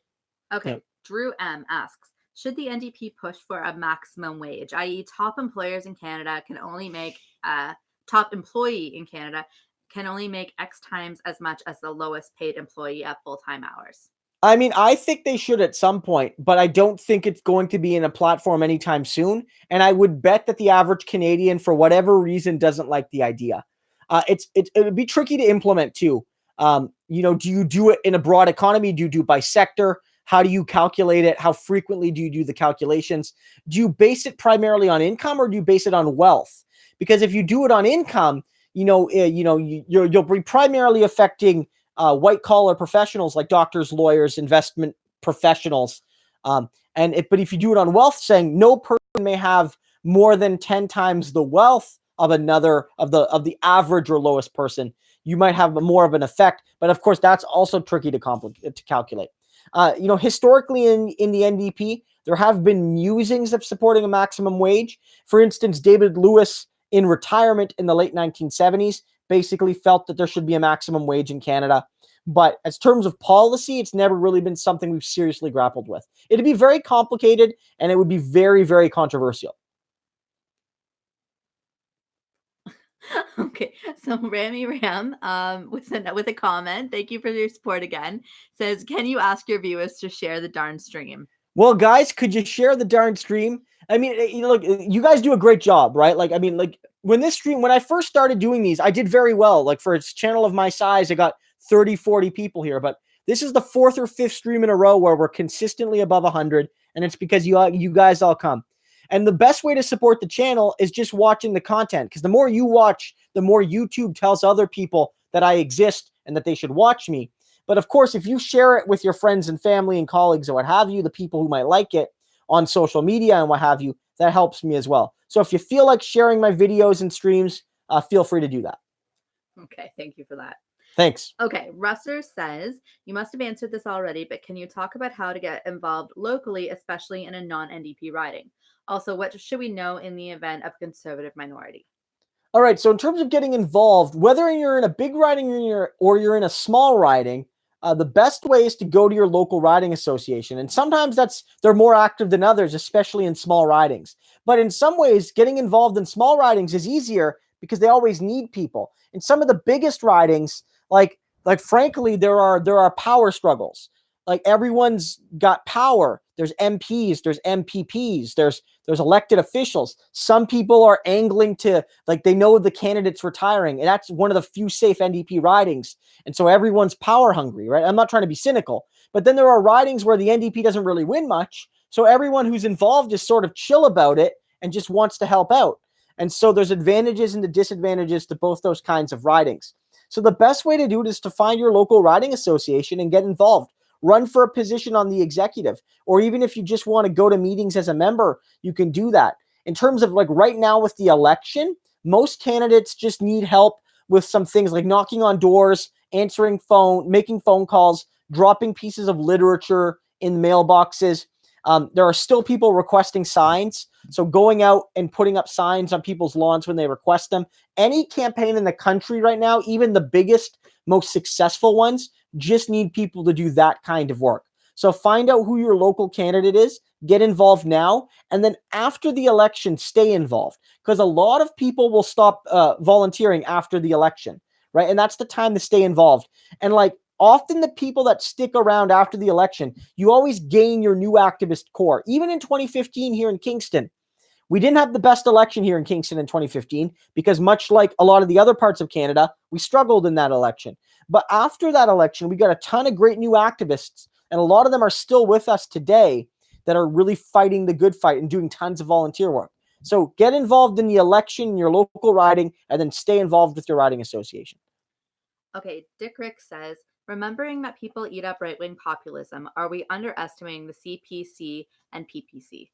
Okay, Yeah. Drew M asks, should the NDP push for a maximum wage, i.e. top employers in Canada can only make, top employee in Canada can only make X times as much as the lowest paid employee at full-time hours? I mean, I think they should at some point, but I don't think it's going to be in a platform anytime soon. And I would bet that the average Canadian, for whatever reason, doesn't like the idea. It would be tricky to implement too. Do you do it in a broad economy? Do you do it by sector? How do you calculate it? How frequently do you do the calculations? Do you base it primarily on income or do you base it on wealth? Because if you do it on income, you'll be primarily affecting white collar professionals like doctors, lawyers, investment professionals. But if you do it on wealth, saying no person may have more than 10 times the wealth of another of the average or lowest person, you might have more of an effect. But of course, that's also tricky to calculate. Historically in the NDP, there have been musings of supporting a maximum wage. For instance, David Lewis in retirement in the late 1970s basically felt that there should be a maximum wage in Canada. But as terms of policy, it's never really been something we've seriously grappled with. It'd be very complicated and it would be very, very controversial. Okay, so Rami Ram with a comment, thank you for your support again, says, can you ask your viewers to share the darn stream? Well, guys, could you share the darn stream? I mean, look, you guys do a great job, right? Like, I mean, like when I first started doing these, I did very well. Like for a channel of my size, I got 30, 40 people here, but this is the 4th or 5th stream in a row where we're consistently above 100, and it's because you guys all come. And the best way to support the channel is just watching the content, because the more you watch, the more YouTube tells other people that I exist and that they should watch me. But of course, if you share it with your friends and family and colleagues or what have you, the people who might like it on social media and what have you, that helps me as well. So if you feel like sharing my videos and streams, feel free to do that. Okay, thank you for that. Thanks. Okay, Russer says, you must have answered this already, but can you talk about how to get involved locally, especially in a non-NDP riding? Also, what should we know in the event of conservative minority? All right, so in terms of getting involved, whether you're in a big riding or you're in a small riding, the best way is to go to your local riding association. And sometimes they're more active than others, especially in small ridings. But in some ways, getting involved in small ridings is easier because they always need people. In some of the biggest ridings, like frankly, there are power struggles. Like everyone's got power. There's MPs, there's MPPs, there's elected officials. Some people are angling to, like, they know the candidate's retiring, and that's one of the few safe NDP ridings. And so everyone's power hungry, right? I'm not trying to be cynical, but then there are ridings where the NDP doesn't really win much. So everyone who's involved is sort of chill about it and just wants to help out. And so there's advantages and the disadvantages to both those kinds of ridings. So the best way to do it is to find your local riding association and get involved. Run for a position on the executive, or even if you just want to go to meetings as a member, you can do that. In terms of like right now with the election, most candidates just need help with some things like knocking on doors, answering phone, making phone calls, dropping pieces of literature in mailboxes. There are still people requesting signs. So going out and putting up signs on people's lawns when they request them. Any campaign in the country right now, even the biggest, most successful ones, just need people to do that kind of work. So find out who your local candidate is, get involved now, and then after the election, stay involved, because a lot of people will stop volunteering after the election, right? And that's the time to stay involved. And like often the people that stick around after the election, you always gain your new activist core. Even in 2015 here in Kingston, we didn't have the best election here in Kingston in 2015 because much like a lot of the other parts of Canada, we struggled in that election. But after that election, we got a ton of great new activists, and a lot of them are still with us today that are really fighting the good fight and doing tons of volunteer work. So get involved in the election in your local riding, and then stay involved with your riding association. Okay, Dick Rick says, remembering that people eat up right-wing populism, are we underestimating the CPC and PPC?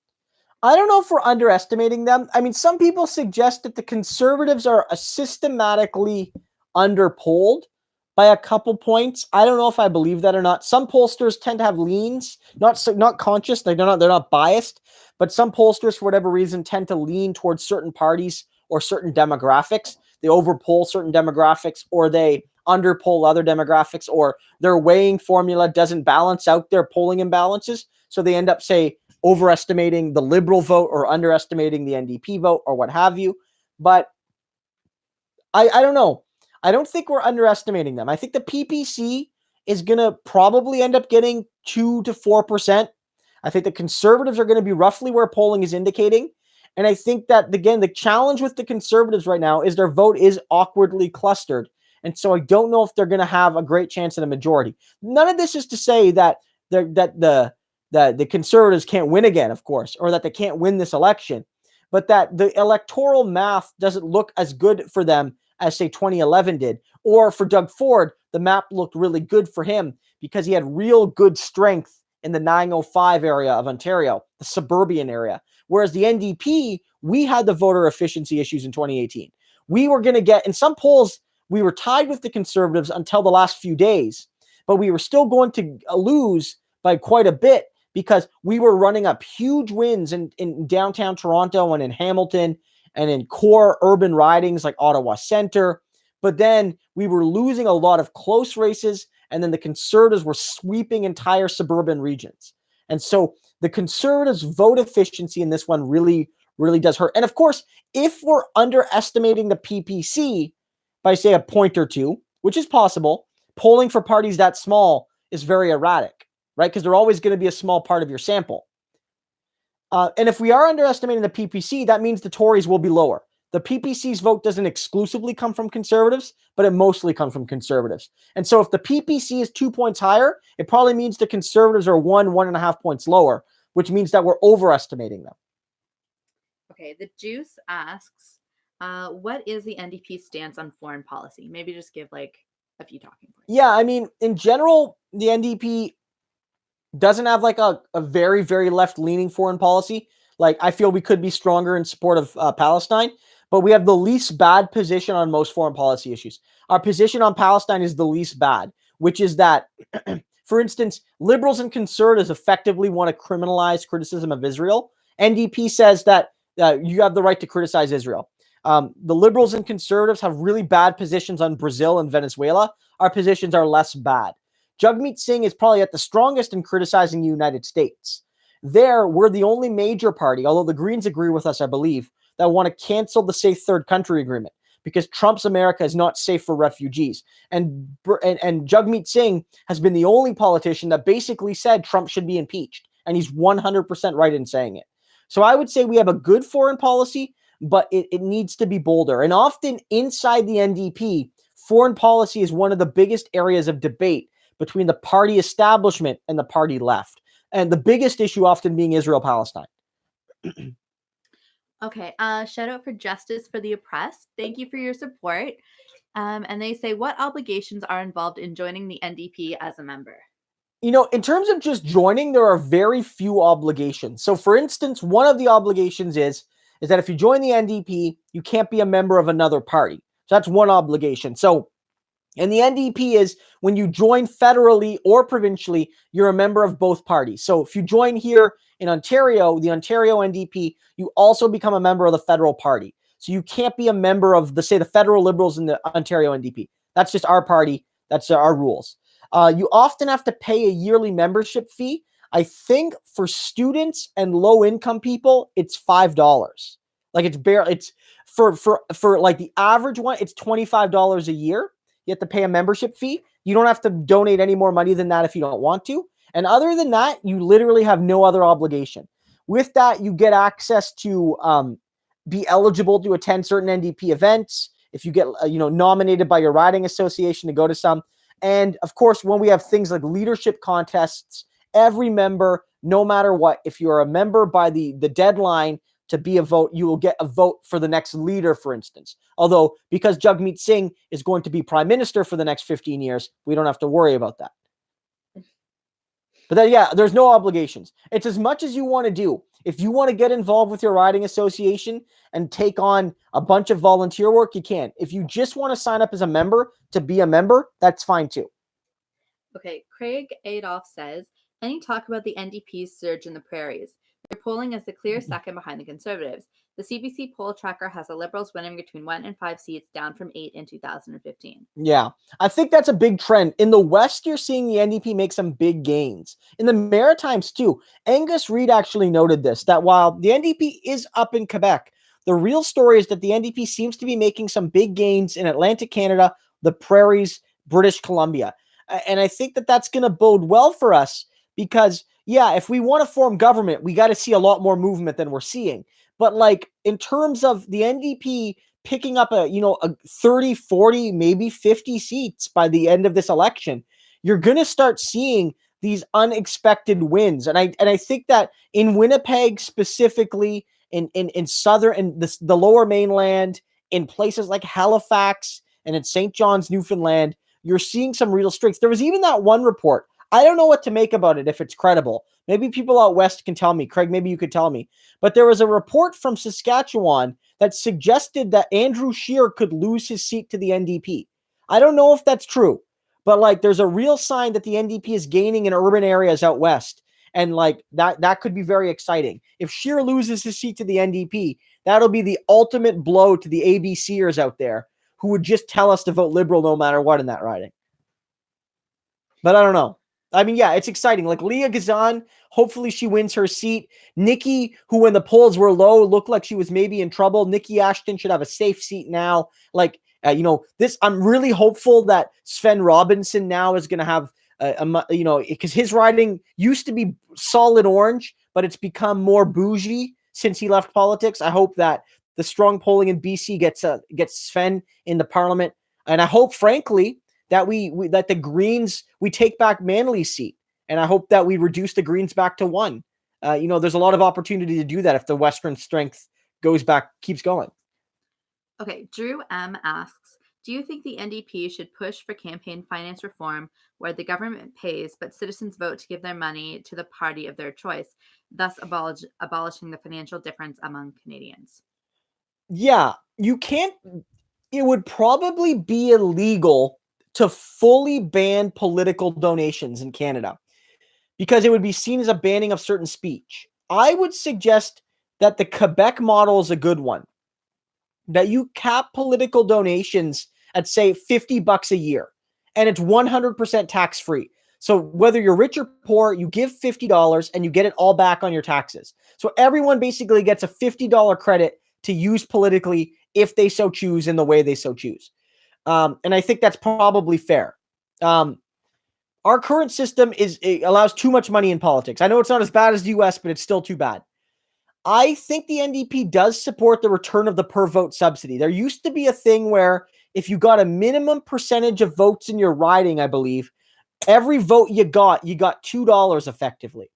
I don't know if we're underestimating them. I mean, some people suggest that the Conservatives are systematically underpolled by a couple points. I don't know if I believe that or not. Some pollsters tend to have leans, not conscious, they're not biased, but some pollsters, for whatever reason, tend to lean towards certain parties or certain demographics. They overpoll certain demographics, or they underpoll other demographics, or their weighing formula doesn't balance out their polling imbalances. So they end up, say, overestimating the Liberal vote or underestimating the NDP vote or what have you. But I don't know. I don't think we're underestimating them. I think the PPC is going to probably end up getting 2 to 4%. I think the Conservatives are going to be roughly where polling is indicating. And I think that, again, the challenge with the Conservatives right now is their vote is awkwardly clustered. And so I don't know if they're going to have a great chance at a majority. None of this is to say that the Conservatives can't win again, of course, or that they can't win this election, but that the electoral math doesn't look as good for them as, say, 2011 did. Or for Doug Ford, the map looked really good for him because he had real good strength in the 905 area of Ontario, the suburban area. Whereas the NDP, we had the voter efficiency issues in 2018. We were going to get, in some polls, we were tied with the Conservatives until the last few days, but we were still going to lose by quite a bit because we were running up huge wins in downtown Toronto and in Hamilton and in core urban ridings like Ottawa Centre. But then we were losing a lot of close races, and then the Conservatives were sweeping entire suburban regions. And so the Conservatives' vote efficiency in this one really, really does hurt. And of course, if we're underestimating the PPC by, say, a point or two, which is possible, polling for parties that small is very erratic, right? Because they're always going to be a small part of your sample. And if we are underestimating the PPC, that means the Tories will be lower. The PPC's vote doesn't exclusively come from Conservatives, but it mostly comes from Conservatives. And so if the PPC is 2 points higher, it probably means the Conservatives are 1.5 points lower, which means that we're overestimating them. Okay, the Juice asks, what is the NDP stance on foreign policy? Maybe just give like a few talking points. Yeah, I mean, in general, the NDP doesn't have like a very, very left-leaning foreign policy. Like, I feel we could be stronger in support of Palestine, but we have the least bad position on most foreign policy issues. Our position on Palestine is the least bad, which is that, for instance, liberals and conservatives effectively want to criminalize criticism of Israel. NDP says that you have the right to criticize Israel. The liberals and conservatives have really bad positions on Brazil and Venezuela. Our positions are less bad. Jagmeet Singh is probably at the strongest in criticizing the United States. There, we're the only major party, although the Greens agree with us, I believe, that want to cancel the Safe Third Country Agreement because Trump's America is not safe for refugees. And Jagmeet Singh has been the only politician that basically said Trump should be impeached, and he's 100% right in saying it. So I would say we have a good foreign policy, but it needs to be bolder. And often inside the NDP, foreign policy is one of the biggest areas of debate between the party establishment and the party left. And the biggest issue often being Israel-Palestine. Okay, shout out for Justice for the Oppressed. Thank you for your support. And they say, what obligations are involved in joining the NDP as a member? You know, in terms of just joining, there are very few obligations. So, for instance, one of the obligations is that if you join the NDP, you can't be a member of another party. So that's one obligation. So, and the NDP is when you join federally or provincially, you're a member of both parties. So if you join here in Ontario, the Ontario NDP, you also become a member of the federal party. So you can't be a member of the federal Liberals and the Ontario NDP. That's just our party. That's our rules. You often have to pay a yearly membership fee. I think for students and low income people, it's $5. Like it's barely, it's for like the average one, it's $25 a year. You have to pay a membership fee. You don't have to donate any more money than that if you don't want to. And other than that, you literally have no other obligation. With that, you get access to be eligible to attend certain NDP events. If you get nominated by your riding association to go to some. And of course, when we have things like leadership contests, every member, no matter what, if you're a member by the deadline to be a vote, you will get a vote for the next leader, for instance. Although, because Jagmeet Singh is going to be prime minister for the next 15 years, we don't have to worry about that. But then, yeah, there's no obligations. It's as much as you want to do. If you want to get involved with your riding association and take on a bunch of volunteer work, you can. If you just want to sign up as a member to be a member, that's fine too. Okay, Craig Adolph says, any talk about the NDP's surge in the prairies? They're polling as the clear second behind the Conservatives. The CBC poll tracker has the Liberals winning between 1 and 5 seats, down from 8 in 2015. Yeah, I think that's a big trend. In the West, you're seeing the NDP make some big gains. In the Maritimes, too. Angus Reid actually noted this, that while the NDP is up in Quebec, the real story is that the NDP seems to be making some big gains in Atlantic Canada, the prairies, British Columbia. And I think that that's going to bode well for us because, yeah, if we want to form government, we got to see a lot more movement than we're seeing. But like in terms of the NDP picking up a 30, 40, maybe 50 seats by the end of this election, you're going to start seeing these unexpected wins. And I think that in Winnipeg specifically, in southern and the lower mainland, in places like Halifax and in St. John's, Newfoundland, you're seeing some real strengths. There was even that one report. I don't know what to make about it, if it's credible. Maybe people out west can tell me. Craig, maybe you could tell me. But there was a report from Saskatchewan that suggested that Andrew Scheer could lose his seat to the NDP. I don't know if that's true, but like there's a real sign that the NDP is gaining in urban areas out west. And like that could be very exciting. If Scheer loses his seat to the NDP, that'll be the ultimate blow to the ABCers out there who would just tell us to vote Liberal no matter what in that riding. But I don't know. I mean, yeah, it's exciting. Like Leah Gazan, hopefully she wins her seat. Nikki, who when the polls were low, looked like she was maybe in trouble. Nikki Ashton should have a safe seat now. Like, I'm really hopeful that Sven Robinson now is going to have, because his riding used to be solid orange, but it's become more bougie since he left politics. I hope that the strong polling in BC gets Sven in the parliament. And I hope, frankly, that that the Greens, we take back Manly's seat. And I hope that we reduce the Greens back to 1. There's a lot of opportunity to do that if the Western strength keeps going. Okay, Drew M asks, do you think the NDP should push for campaign finance reform where the government pays but citizens vote to give their money to the party of their choice, thus abolishing the financial difference among Canadians? Yeah, you can't. It would probably be illegal to fully ban political donations in Canada because it would be seen as a banning of certain speech. I would suggest that the Quebec model is a good one, that you cap political donations at, say, $50 a year, and it's 100% tax-free. So whether you're rich or poor, you give $50 and you get it all back on your taxes. So everyone basically gets a $50 credit to use politically if they so choose in the way they so choose. And I think that's probably fair. Our current system allows too much money in politics. I know it's not as bad as the US, but it's still too bad. I think the NDP does support the return of the per vote subsidy. There used to be a thing where if you got a minimum percentage of votes in your riding, I believe, every vote you got $2 effectively.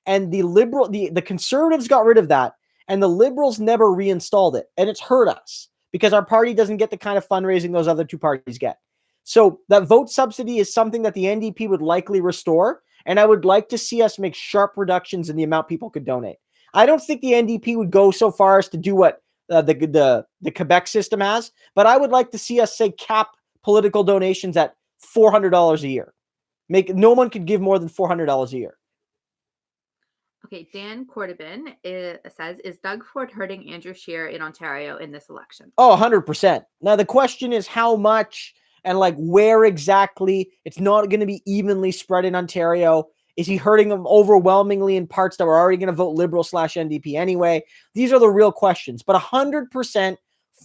And the Conservatives got rid of that, and the Liberals never reinstalled it. And it's hurt us because our party doesn't get the kind of fundraising those other two parties get. So that vote subsidy is something that the NDP would likely restore, and I would like to see us make sharp reductions in the amount people could donate. I don't think the NDP would go so far as to do what the Quebec system has, but I would like to see us, say, cap political donations at $400 a year. No one could give more than $400 a year. Okay, Dan Cordobin says, is Doug Ford hurting Andrew Scheer in Ontario in this election? Oh, 100%. Now, the question is how much and like where exactly. It's not going to be evenly spread in Ontario. Is he hurting them overwhelmingly in parts that were already going to vote Liberal/NDP anyway? These are the real questions. But 100%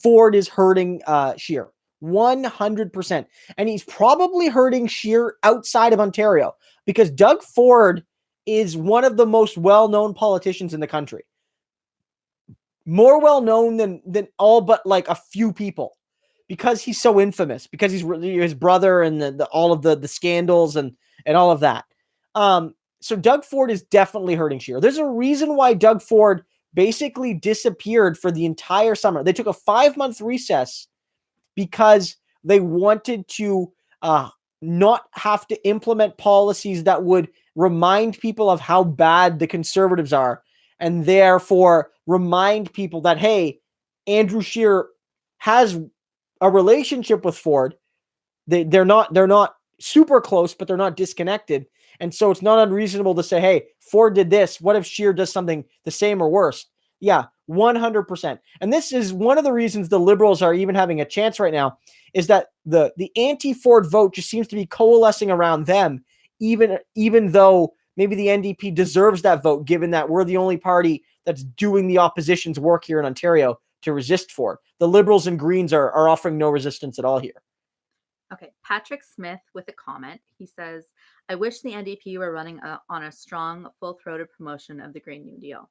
Ford is hurting Scheer. 100%. And he's probably hurting Scheer outside of Ontario because Doug Ford is one of the most well-known politicians in the country. More well-known than all but like a few people because he's so infamous, because he's his brother and all of the scandals and all of that. So Doug Ford is definitely hurting Scheer. There's a reason why Doug Ford basically disappeared for the entire summer. They took a 5-month recess because they wanted to not have to implement policies that would remind people of how bad the Conservatives are, and therefore remind people that, hey, Andrew Scheer has a relationship with Ford. They're not super close, but they're not disconnected. And so it's not unreasonable to say, hey, Ford did this. What if Scheer does something the same or worse? Yeah, 100%. And this is one of the reasons the Liberals are even having a chance right now, is that the anti-Ford vote just seems to be coalescing around them, even though maybe the NDP deserves that vote, given that we're the only party that's doing the opposition's work here in Ontario to resist Ford. The Liberals and Greens are offering no resistance at all here. Okay, Patrick Smith with a comment. He says, I wish the NDP were running on a strong, full-throated promotion of the Green New Deal.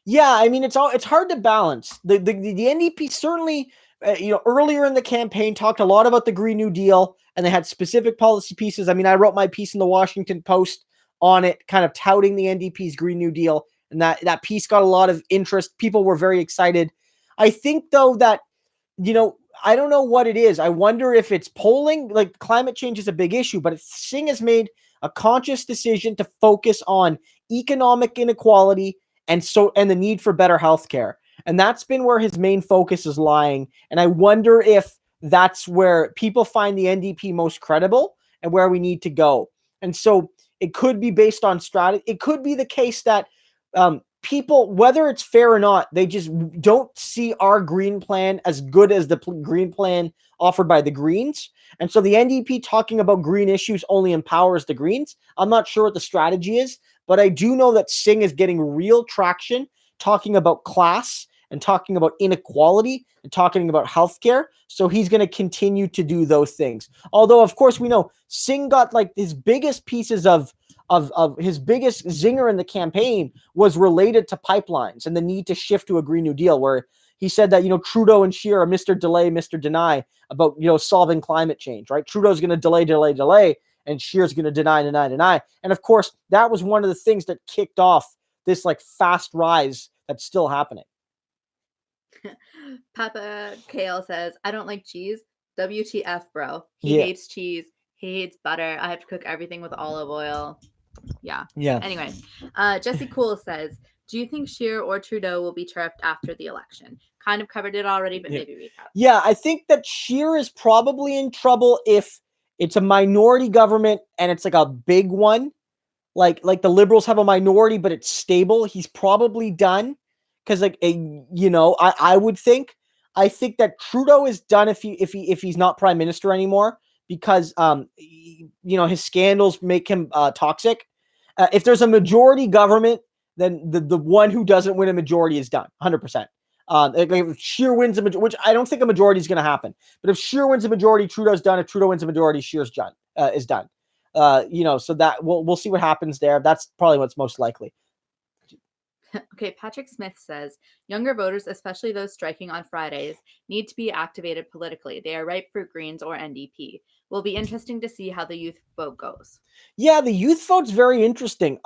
Yeah, I mean, it's hard to balance. The NDP certainly, earlier in the campaign talked a lot about the Green New Deal, and they had specific policy pieces. I mean, I wrote my piece in the Washington Post on it, kind of touting the NDP's Green New Deal, and that piece got a lot of interest. People were very excited. I think, though, that, I don't know what it is. I wonder if it's polling. Like, climate change is a big issue, but Singh has made a conscious decision to focus on economic inequality and the need for better healthcare. And that's been where his main focus is lying. And I wonder if that's where people find the NDP most credible and where we need to go. And so it could be based on strategy. It could be the case that people, whether it's fair or not, they just don't see our green plan as good as the green plan offered by the Greens. And so the NDP talking about green issues only empowers the Greens. I'm not sure what the strategy is, but I do know that Singh is getting real traction talking about class and talking about inequality and talking about healthcare. So he's going to continue to do those things. Although, of course, we know Singh got like his biggest pieces of his biggest zinger in the campaign was related to pipelines and the need to shift to a Green New Deal, where he said that, Trudeau and Scheer are Mr. Delay, Mr. Deny about, solving climate change, right? Trudeau's going to delay, and Scheer's going to deny. And of course, that was one of the things that kicked off this like fast rise that's still happening. Papa Kale says, I don't like cheese. WTF, bro. He Yeah. hates cheese. He hates butter. I have to cook everything with olive oil. Yeah. Anyway, Jesse Cool says, do you think Scheer or Trudeau will be tariffed after the election? Kind of covered it already, but maybe recap. Yeah, I think that Scheer is probably in trouble if it's a minority government and it's like a big one. Like the Liberals have a minority, but it's stable. He's probably done. Because I would think. I think that Trudeau is done if he's not prime minister anymore, because his scandals make him toxic. If there's a majority government, then the one who doesn't win a majority is done 100%. If Scheer wins a majority, which I don't think a majority is going to happen, but if Scheer wins a majority, Trudeau's done. If Trudeau wins a majority, Scheer's done. Is done. So that we'll see what happens there. That's probably what's most likely. Okay, Patrick Smith says, younger voters, especially those striking on Fridays, need to be activated politically. They are ripe for Greens or NDP. Will be interesting to see how the youth vote goes. Yeah, the youth vote's very interesting.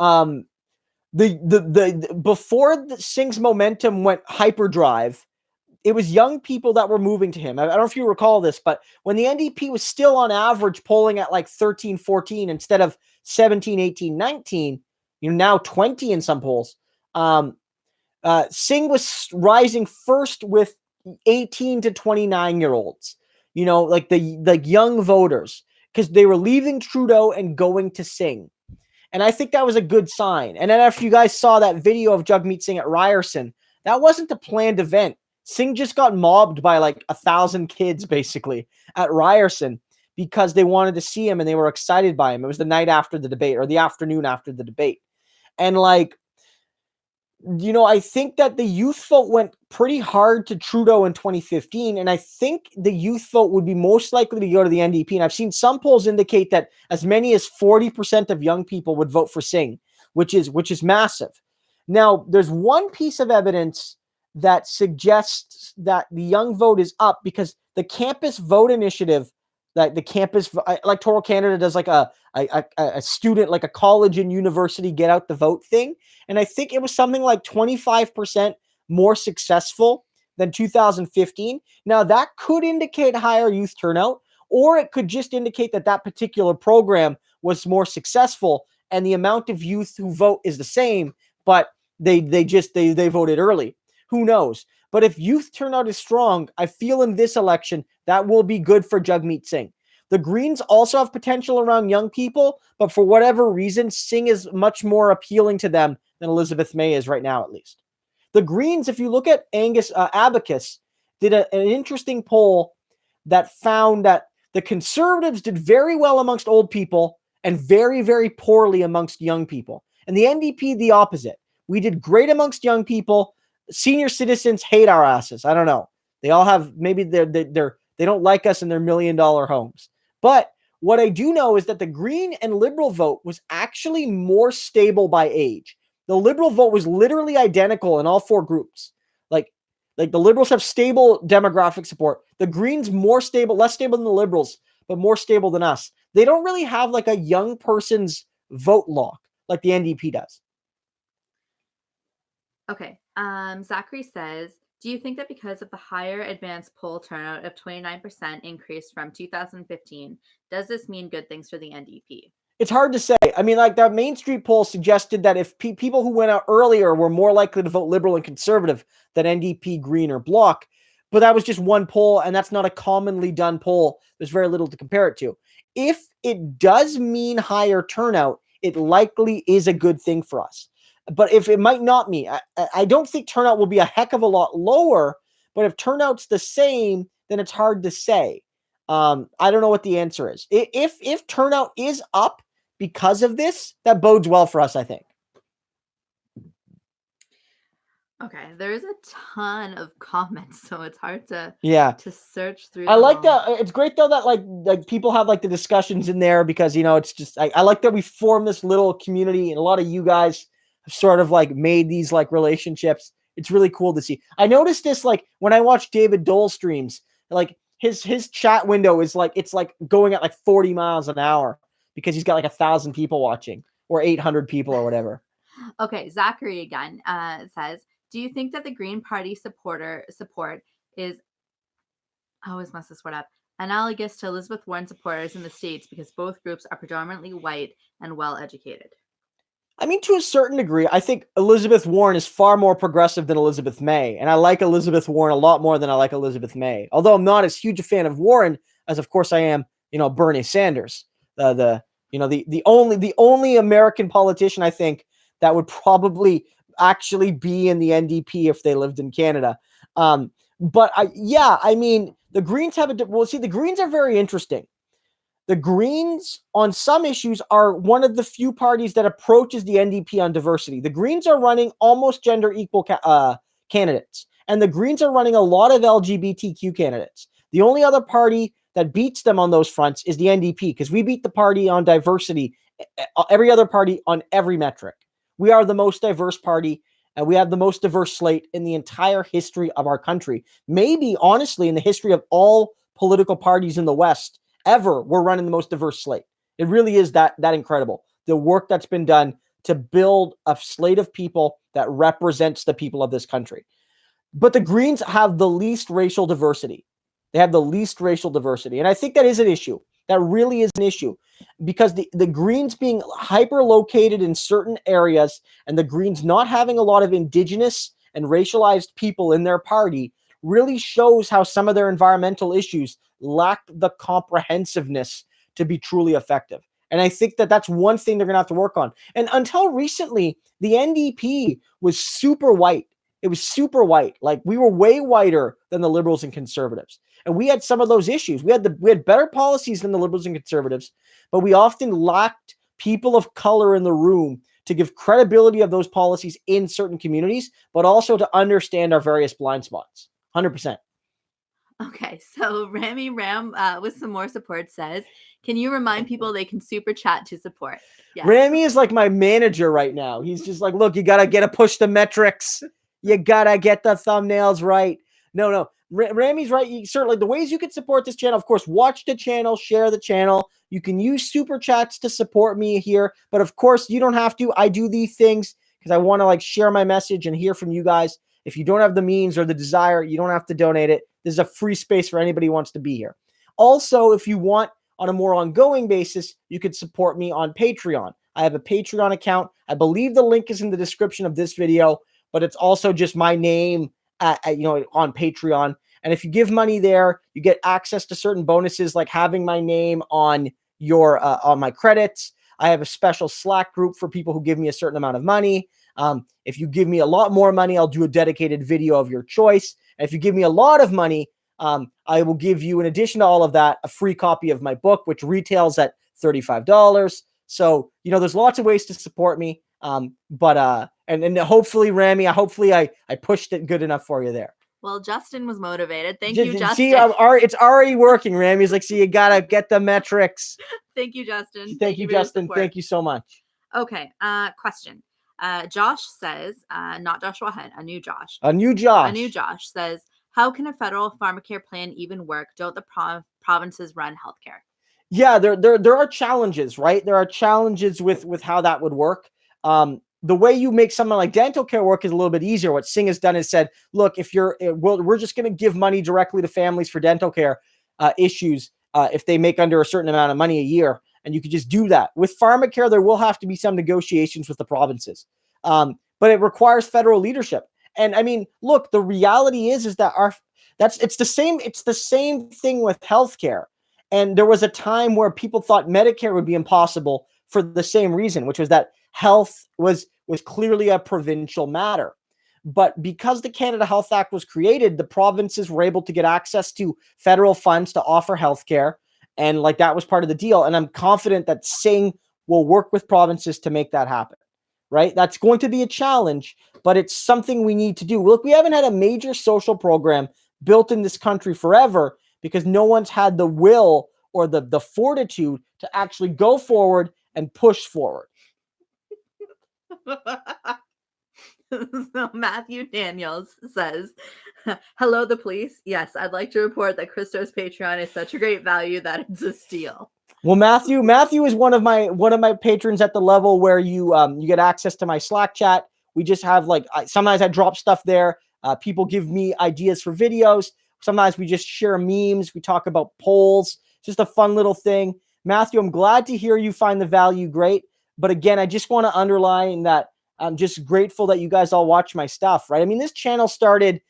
Before Singh's momentum went hyperdrive, it was young people that were moving to him. I don't know if you recall this, but when the NDP was still on average polling at like 13, 14 instead of 17, 18, 19, now 20 in some polls. Singh was rising first with 18 to 29-year-olds, like the young voters, because they were leaving Trudeau and going to Singh. And I think that was a good sign. And then after you guys saw that video of Jagmeet Singh at Ryerson, that wasn't a planned event. Singh just got mobbed by like 1,000 kids basically at Ryerson. because they wanted to see him and they were excited by him. It was the night after the debate or the afternoon after the debate. And like, I think that the youth vote went pretty hard to Trudeau in 2015. And I think the youth vote would be most likely to go to the NDP. And I've seen some polls indicate that as many as 40% of young people would vote for Singh, which is massive. Now, there's one piece of evidence that suggests that the young vote is up because the campus vote initiative, like the campus electoral Canada does like a student, like a college and university get out the vote thing. And I think it was something like 25% more successful than 2015. Now, that could indicate higher youth turnout, or it could just indicate that that particular program was more successful and the amount of youth who vote is the same, but they voted early. Who knows? But if youth turnout is strong, I feel in this election that will be good for Jagmeet Singh. The Greens also have potential around young people, but for whatever reason, Singh is much more appealing to them than Elizabeth May is right now, at least. The Greens, if you look at Abacus, did an interesting poll that found that the Conservatives did very well amongst old people and very, very poorly amongst young people. And the NDP, the opposite. We did great amongst young people. Senior citizens hate our asses. I don't know. They all have, maybe they don't like us in their $1 million homes. But what I do know is that the Green and Liberal vote was actually more stable by age. The Liberal vote was literally identical in all four groups. Like the Liberals have stable demographic support. The Greens more stable, less stable than the Liberals, but more stable than us. They don't really have like a young person's vote lock like the NDP does. Okay. Zachary says, do you think that because of the higher advanced poll turnout of 29% increase from 2015, does this mean good things for the NDP? It's hard to say. I mean, like that Main Street poll suggested that if people who went out earlier were more likely to vote Liberal and Conservative than NDP, Green, or Bloc. But that was just one poll, and that's not a commonly done poll. There's very little to compare it to. If it does mean higher turnout, it likely is a good thing for us. But if it might not mean, I don't think turnout will be a heck of a lot lower. But if turnout's the same, then it's hard to say. I don't know what the answer is. If turnout is up because of this, that bodes well for us, I think. Okay, there's a ton of comments, so it's hard to search through. I like that. It's great though that like people have like the discussions in there because it's just I like that we form this little community and a lot of you guys have sort of like made these like relationships. It's really cool to see. I noticed this like when I watch David Dole streams, like his chat window is like it's like going at like 40 miles an hour because he's got like 1,000 people watching or 800 people or whatever. Okay, Zachary again says, do you think that the Green Party support is, I always mess this word up, analogous to Elizabeth Warren supporters in the States because both groups are predominantly white and well-educated? I mean, to a certain degree, I think Elizabeth Warren is far more progressive than Elizabeth May. And I like Elizabeth Warren a lot more than I like Elizabeth May. Although I'm not as huge a fan of Warren as, of course, I am, Bernie Sanders. The only American politician, I think, that would probably actually be in the NDP if they lived in Canada. I mean, the Greens the Greens are very interesting. The Greens, on some issues, are one of the few parties that approaches the NDP on diversity. The Greens are running almost gender equal candidates, and the Greens are running a lot of LGBTQ candidates. The only other party that beats them on those fronts is the NDP, because we beat the party on diversity, every other party on every metric. We are the most diverse party, and we have the most diverse slate in the entire history of our country. Maybe, honestly, in the history of all political parties in the West ever, we're running the most diverse slate. It really is that incredible. The work that's been done to build a slate of people that represents the people of this country. But the Greens have the least racial diversity. They have the least racial diversity. And I think that is an issue. That really is an issue because the Greens being hyper located in certain areas and the Greens not having a lot of Indigenous and racialized people in their party really shows how some of their environmental issues lack the comprehensiveness to be truly effective. And I think that that's one thing they're going to have to work on. And until recently, the NDP was super white. It was super white. Like we were way whiter than the liberals and conservatives. And we had some of those issues. We had better policies than the liberals and conservatives, but we often lacked people of color in the room to give credibility of those policies in certain communities, but also to understand our various blind spots. 100%. Okay, so Rami Ram with some more support says, can you remind people they can super chat to support? Yes. Rami is like my manager right now. He's just like, look, you got to push the metrics. You got to get the thumbnails right. No. Rami's right. Certainly the ways you can support this channel, of course, watch the channel, share the channel. You can use super chats to support me here. But of course, you don't have to. I do these things because I want to like share my message and hear from you guys. If you don't have the means or the desire, you don't have to donate it. This is a free space for anybody who wants to be here. Also, if you want on a more ongoing basis, you could support me on Patreon. I have a Patreon account. I believe the link is in the description of this video, but it's also just my name on Patreon. And if you give money there, you get access to certain bonuses like having my name on on my credits. I have a special Slack group for people who give me a certain amount of money. If you give me a lot more money, I'll do a dedicated video of your choice. And if you give me a lot of money, I will give you, in addition to all of that, a free copy of my book, which retails at $35. So, there's lots of ways to support me. But hopefully, Rami, I pushed it good enough for you there. Well, Justin was motivated. Thank you, Justin. See, it's already working, Rami's like, see, you got to get the metrics. Thank you, Justin. Thank you, Justin. Thank you so much. Okay, question. Josh says, not Joshua Head, a new Josh. A new Josh says, how can a federal pharmacare plan even work? Don't the provinces run healthcare? Yeah, there are challenges, right? There are challenges with how that would work. The way you make something like dental care work is a little bit easier. What Singh has done is said, look, we're just going to give money directly to families for dental care issues if they make under a certain amount of money a year. And you could just do that. With pharmacare, there will have to be some negotiations with the provinces. But it requires federal leadership. And I mean, look, the reality is that it's the same thing with healthcare. And there was a time where people thought Medicare would be impossible for the same reason, which was that health was clearly a provincial matter. But because the Canada Health Act was created, the provinces were able to get access to federal funds to offer healthcare. And like that was part of the deal. And I'm confident that Singh will work with provinces to make that happen. Right? That's going to be a challenge, but it's something we need to do. Look, we haven't had a major social program built in this country forever because no one's had the will or the fortitude to actually go forward and push forward. So Matthew Daniels says, hello, the police. Yes, I'd like to report that Christo's Patreon is such a great value that it's a steal. Well, Matthew is one of my patrons at the level where you get access to my Slack chat. We just have sometimes I drop stuff there. People give me ideas for videos. Sometimes we just share memes. We talk about polls. Just a fun little thing. Matthew, I'm glad to hear you find the value great. But again, I just want to underline that I'm just grateful that you guys all watch my stuff, right? I mean, this channel started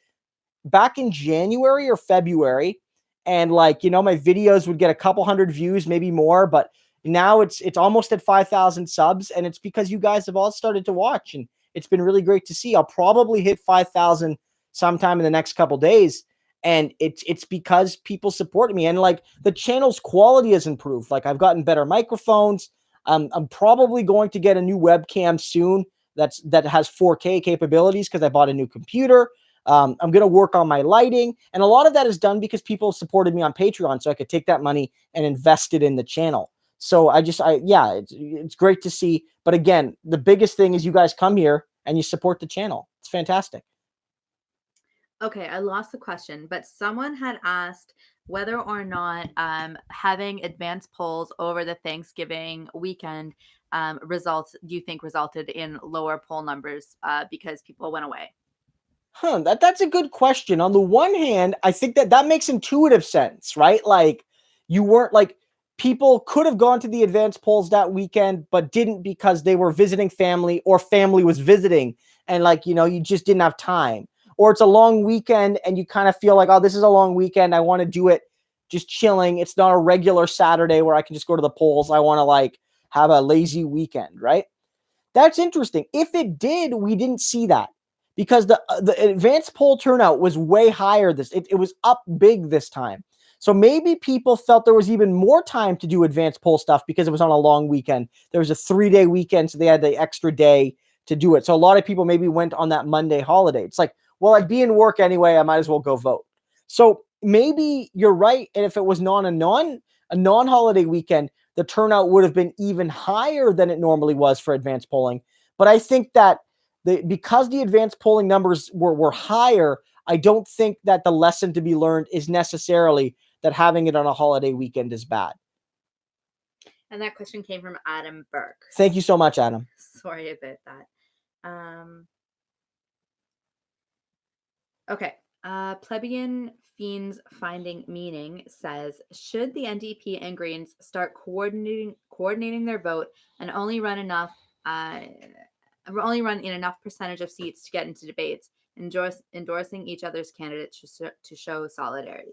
back in January or February. And my videos would get a couple hundred views, maybe more, but now it's almost at 5,000 subs. And it's because you guys have all started to watch, and it's been really great to see. I'll probably hit 5,000 sometime in the next couple days. And it's because people support me, and the channel's quality has improved. I've gotten better microphones. I'm probably going to get a new webcam soon that has 4K capabilities because I bought a new computer. I'm going to work on my lighting. And a lot of that is done because people supported me on Patreon, so I could take that money and invest it in the channel. So it's great to see. But again, the biggest thing is you guys come here and you support the channel. It's fantastic. Okay, I lost the question, but someone had asked whether or not having advanced polls over the Thanksgiving weekend do you think resulted in lower poll numbers because people went away? That's a good question. On the one hand, I think that makes intuitive sense, right? You weren't people could have gone to the advanced polls that weekend, but didn't because they were visiting family or family was visiting, and you just didn't have time. Or it's a long weekend and you kind of feel like, oh, this is a long weekend. I want to do it just chilling. It's not a regular Saturday where I can just go to the polls. I want to have a lazy weekend, right? That's interesting. If it did, we didn't see that because the advanced poll turnout was way higher. It was up big this time. So maybe people felt there was even more time to do advanced poll stuff because it was on a long weekend. There was a 3-day weekend, so they had the extra day to do it. So a lot of people maybe went on that Monday holiday. It's like, well, I'd be in work anyway. I might as well go vote. So maybe you're right. And if it was a non-holiday weekend, the turnout would have been even higher than it normally was for advanced polling. But I think that because the advanced polling numbers were higher, I don't think that the lesson to be learned is necessarily that having it on a holiday weekend is bad. And that question came from Adam Burke. Thank you so much, Adam. Sorry about that. Okay. Plebeian Fiends Finding Meaning says, should the NDP and Greens start coordinating their vote and only run in enough percentage of seats to get into debates, endorsing each other's candidates to show solidarity?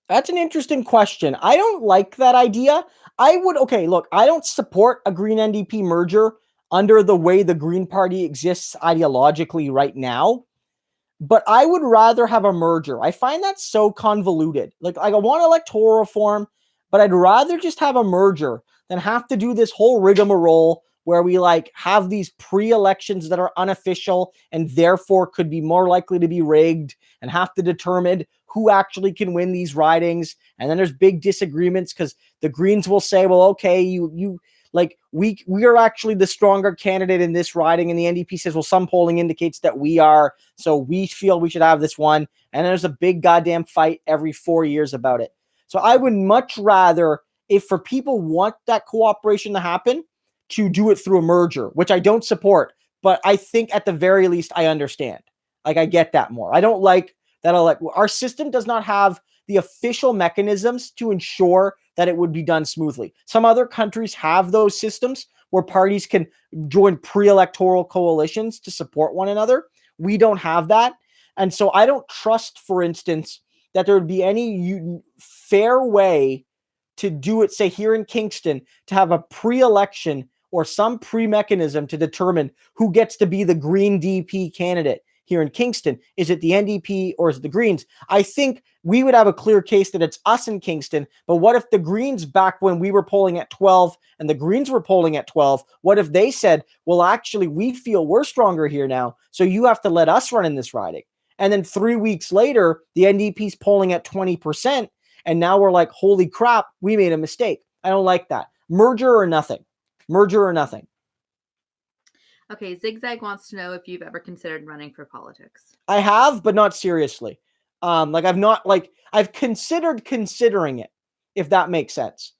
That's an interesting question. I don't like that idea. I don't support a Green NDP merger under the way the Green Party exists ideologically right now. But I would rather have a merger. I find that so convoluted. Like I want electoral reform, but I'd rather just have a merger than have to do this whole rigmarole where we like have these pre-elections that are unofficial and therefore could be more likely to be rigged and have to determine who actually can win these ridings. And then there's big disagreements because the Greens will say, well, okay, you like we are actually the stronger candidate in this riding, and the NDP says, well, some polling indicates that we are, so we feel we should have this one. And there's a big goddamn fight every 4 years about it. So I would much rather, if for people want that cooperation to happen, to do it through a merger, which I don't support, but I think at the very least I understand. Like I get that more. I don't like that. Our system does not have the official mechanisms to ensure that it would be done smoothly. Some other countries have those systems where parties can join pre-electoral coalitions to support one another. We don't have that. And so I don't trust, for instance, that there would be any fair way to do it, say here in Kingston, to have a pre-election or some pre-mechanism to determine who gets to be the Green DP candidate here in Kingston. Is it the NDP or is it the Greens? I think we would have a clear case that it's us in Kingston, but what if the Greens, back when we were polling at 12 and the Greens were polling at 12, what if they said, well, actually, we feel we're stronger here now, so you have to let us run in this riding? And then 3 weeks later, the NDP's polling at 20%, and now we're like, holy crap, we made a mistake. I don't like that. Merger or nothing. Merger or nothing. Okay, Zigzag wants to know if you've ever considered running for politics. I have, but not seriously. I've considered considering it, if that makes sense.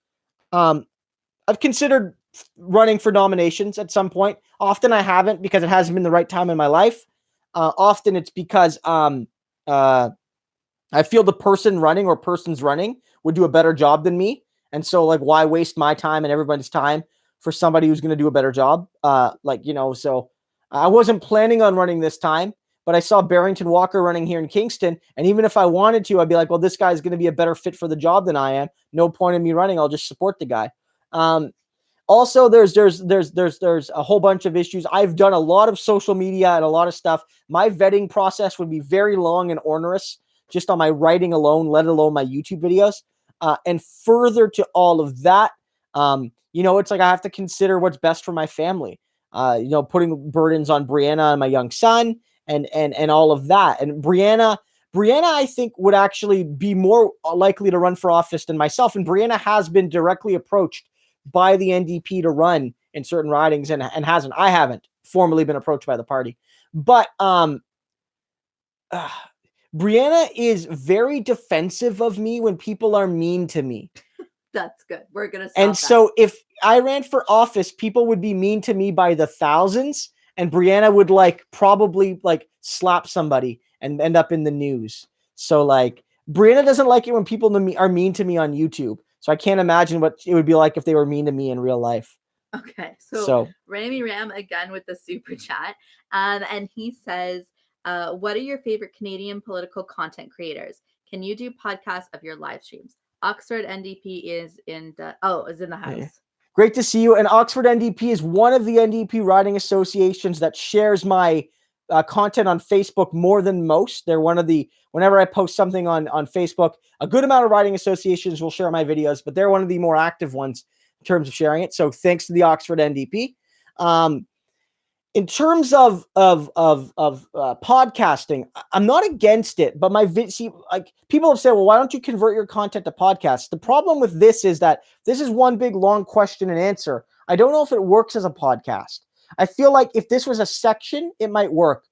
I've considered running for nominations at some point. Often I haven't because it hasn't been the right time in my life. Often it's because I feel the person running or persons running would do a better job than me. And so like, why waste my time and everybody's time for somebody who's going to do a better job? So I wasn't planning on running this time, but I saw Barrington Walker running here in Kingston. And even if I wanted to, I'd be like, well, this guy's going to be a better fit for the job than I am. No point in me running. I'll just support the guy. Also, there's a whole bunch of issues. I've done a lot of social media and a lot of stuff. My vetting process would be very long and onerous just on my writing alone, let alone my YouTube videos. And further to all of that, it's like I have to consider what's best for my family. Putting burdens on Brianna and my young son and all of that. And Brianna, I think, would actually be more likely to run for office than myself. And Brianna has been directly approached by the NDP to run in certain ridings and hasn't. I haven't formally been approached by the party. But Brianna is very defensive of me when people are mean to me. That's good. We're going to stop And so if I ran for office, people would be mean to me by the thousands, and Brianna would probably slap somebody and end up in the news. So Brianna doesn't like it when people are mean to me on YouTube. So I can't imagine what it would be like if they were mean to me in real life. Okay. So Rami Ram again with the super chat. And he says, what are your favorite Canadian political content creators? Can you do podcasts of your live streams? Oxford NDP is in the house. Yeah. Great to see you. And Oxford NDP is one of the NDP riding associations that shares my content on Facebook more than most. They're one of the, whenever I post something on Facebook, a good amount of riding associations will share my videos, but they're one of the more active ones in terms of sharing it. So thanks to the Oxford NDP. In terms of podcasting, I'm not against it, but like people have said, well, why don't you convert your content to podcasts? The problem with this is that this is one big long question and answer. I don't know if it works as a podcast. I feel like if this was a section, it might work.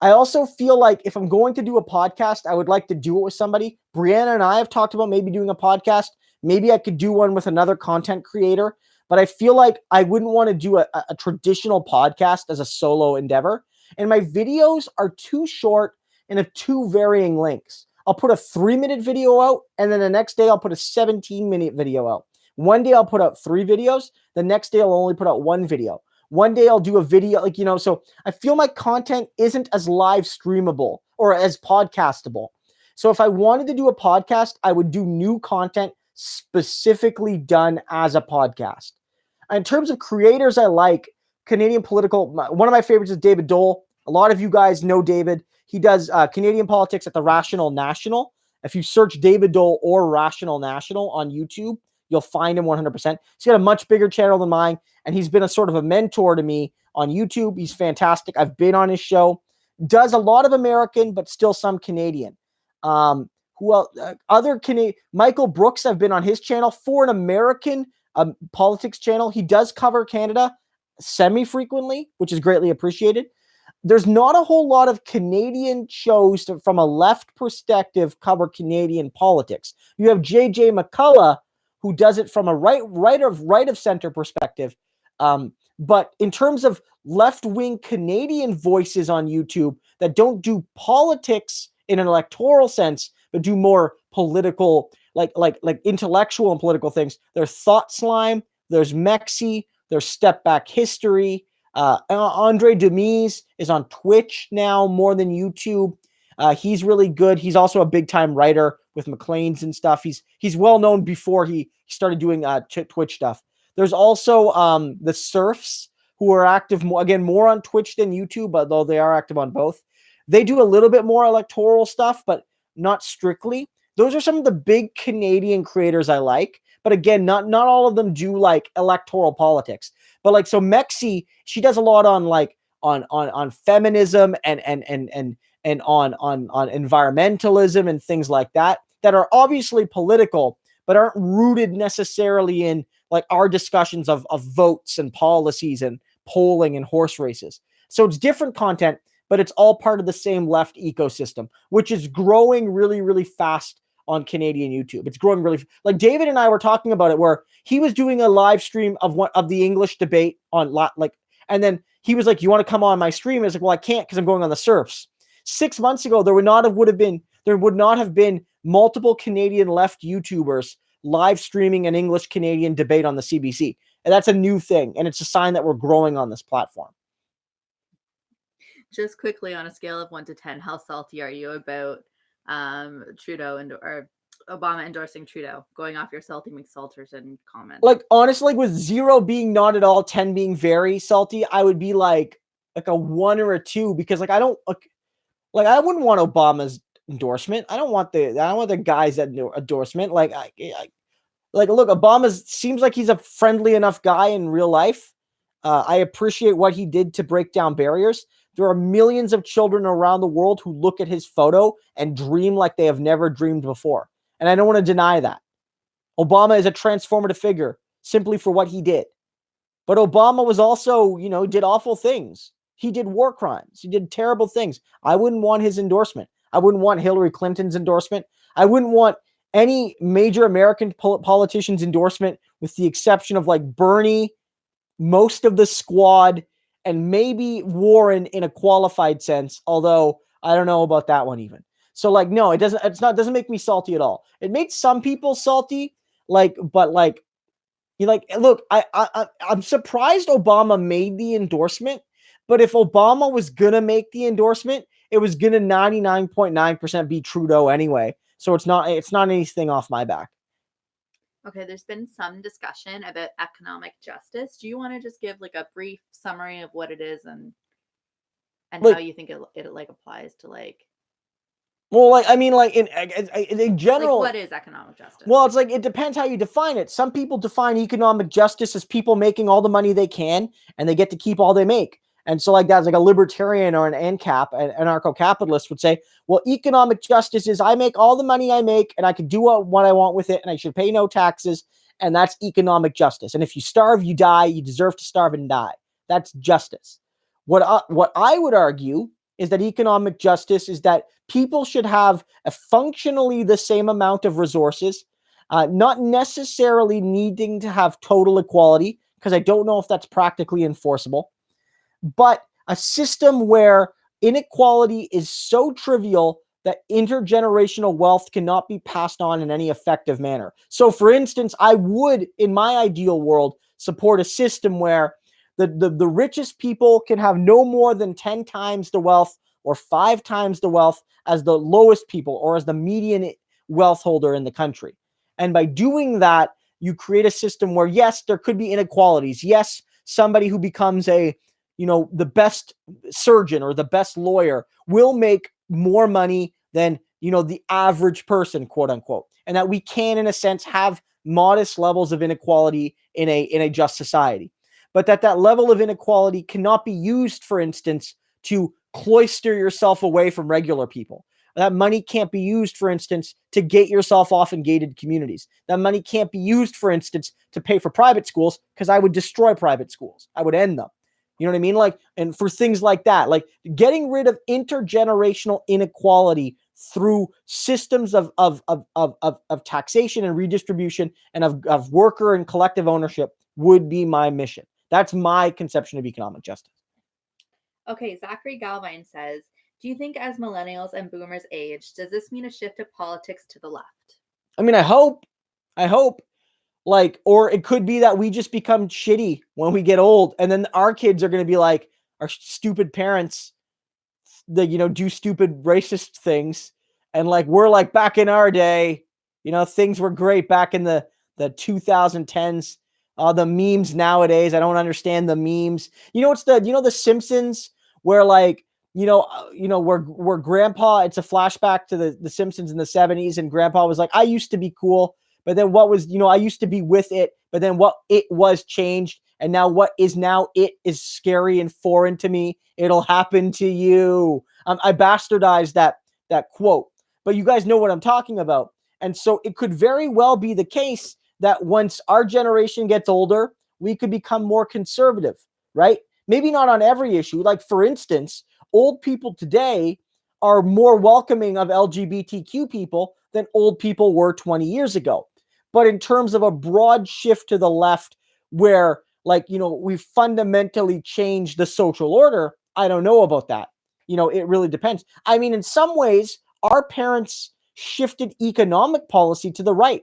I also feel like if I'm going to do a podcast, I would like to do it with somebody. Brianna and I have talked about maybe doing a podcast. Maybe I could do one with another content creator, but I feel like I wouldn't want to do a traditional podcast as a solo endeavor. And my videos are too short and have two varying lengths. I'll put a 3-minute video out, and then the next day I'll put a 17-minute video out. One day I'll put out 3 videos. The next day I'll only put out 1 video. One day I'll do a video, like, so I feel my content isn't as live streamable or as podcastable. So if I wanted to do a podcast, I would do new content specifically done as a podcast. In terms of creators I like, Canadian political, one of my favorites is David Dole. A lot of you guys know David. He does Canadian politics at the Rational National. If you search David Dole or Rational National on YouTube, you'll find him 100%. He's got a much bigger channel than mine, and he's been a sort of a mentor to me on YouTube. He's fantastic. I've been on his show. Does a lot of American, but still some Canadian. Who else? Other Canadian. Michael Brooks, I've been on his channel. For an American politics channel, he does cover Canada semi-frequently, which is greatly appreciated. There's not a whole lot of Canadian shows from a left perspective cover Canadian politics. You have JJ McCullough, who does it from a right of center perspective. But in terms of left-wing Canadian voices on YouTube that don't do politics in an electoral sense, but do more political, like intellectual and political things, there's Thought Slime, there's Mexi, there's Step Back History. Andre Demise is on Twitch now more than YouTube. He's really good. He's also a big-time writer with Maclean's and stuff. He's well known before he started doing Twitch stuff. There's also the Surfs, who are active more on Twitch than YouTube, although they are active on both. They do a little bit more electoral stuff, but not strictly. Those are some of the big Canadian creators I like. But again, not all of them do like electoral politics. But like, so Mexi, she does a lot on like on feminism and on environmentalism and things like that are obviously political, but aren't rooted necessarily in like our discussions of votes and policies and polling and horse races. So it's different content, but it's all part of the same left ecosystem, which is growing really, really fast on Canadian YouTube. It's growing really, like David and I were talking about it, where he was doing a live stream of the English debate on and then he was like, "You want to come on my stream?" I was like, "Well, I can't because I'm going on the Surfs." 6 months ago, there would not have been multiple Canadian left YouTubers live streaming an English Canadian debate on the CBC. And that's a new thing. And it's a sign that we're growing on this platform. Just quickly, on a scale of 1 to 10, how salty are you about Trudeau or Obama endorsing Trudeau? Going off your salty McSalterson comment. Like, honestly, with 0 being not at all, 10 being very salty, I would be like a 1 or a 2, because like I wouldn't want Obama's endorsement. I don't want the guy's endorsement. Like look, Obama seems like he's a friendly enough guy in real life. I appreciate what he did to break down barriers. There are millions of children around the world who look at his photo and dream like they have never dreamed before. And I don't want to deny that. Obama is a transformative figure simply for what he did. But Obama was also, did awful things. He did war crimes. He did terrible things. I wouldn't want his endorsement. I wouldn't want Hillary Clinton's endorsement. I wouldn't want any major American politician's endorsement, with the exception of like Bernie, most of the squad, and maybe Warren in a qualified sense, although I don't know about that one even. So like, no, it doesn't make me salty at all. It made some people salty, but look, I'm surprised Obama made the endorsement, but if Obama was gonna make the endorsement, it was gonna 99.9% be Trudeau anyway. So it's not anything off my back. Okay, there's been some discussion about economic justice. Do you want to just give like a brief summary of what it is? And and Like, how you think it like applies to like well, like, I mean, like in general, what is economic justice? well, it's like it depends how you define it. Some people define economic justice as people making all the money they can and they get to keep all they make. And so, like, that's like a libertarian or an ANCAP, an anarcho-capitalist would say, well, economic justice is I make all the money I make and I can do what I want with it and I should pay no taxes. And that's economic justice. And if you starve, you die. You deserve to starve and die. That's justice. What I would argue is that economic justice is that people should have a functionally the same amount of resources, not necessarily needing to have total equality, because I don't know if that's practically enforceable, but a system where inequality is so trivial that intergenerational wealth cannot be passed on in any effective manner. So, for instance, I would, in my ideal world, support a system where the richest people can have no more than 10 times the wealth or 5 times the wealth as the lowest people or as the median wealth holder in the country. And by doing that, you create a system where, yes, there could be inequalities. Yes, somebody who becomes the best surgeon or the best lawyer will make more money than, the average person, quote unquote. And that we can, in a sense, have modest levels of inequality in a just society. But that level of inequality cannot be used, for instance, to cloister yourself away from regular people. That money can't be used, for instance, to gate yourself off in gated communities. That money can't be used, for instance, to pay for private schools, because I would destroy private schools. I would end them. You know what I mean? Like, and for things like that, like getting rid of intergenerational inequality through systems of taxation and redistribution and of worker and collective ownership would be my mission. That's my conception of economic justice. Okay, Zachary Galvine says, do you think as millennials and boomers age, does this mean a shift of politics to the left? I mean, I hope, like, or it could be that we just become shitty when we get old, and then our kids are going to be like our stupid parents that, do stupid racist things. And like, we're like back in our day, things were great back in the 2010s. The memes nowadays, I don't understand the memes. It's the Simpsons where like, where grandpa, it's a flashback to the Simpsons in the 70s. And grandpa was like, I used to be cool, but then what was, I used to be with it, but then what it was changed. And now what is now it is scary and foreign to me. It'll happen to you. I bastardized that quote, but you guys know what I'm talking about. And so it could very well be the case that once our generation gets older, we could become more conservative, right? Maybe not on every issue. Like, for instance, old people today are more welcoming of LGBTQ people than old people were 20 years ago. But in terms of a broad shift to the left where, like, we fundamentally changed the social order, I don't know about that. It really depends. I mean, in some ways, our parents shifted economic policy to the right.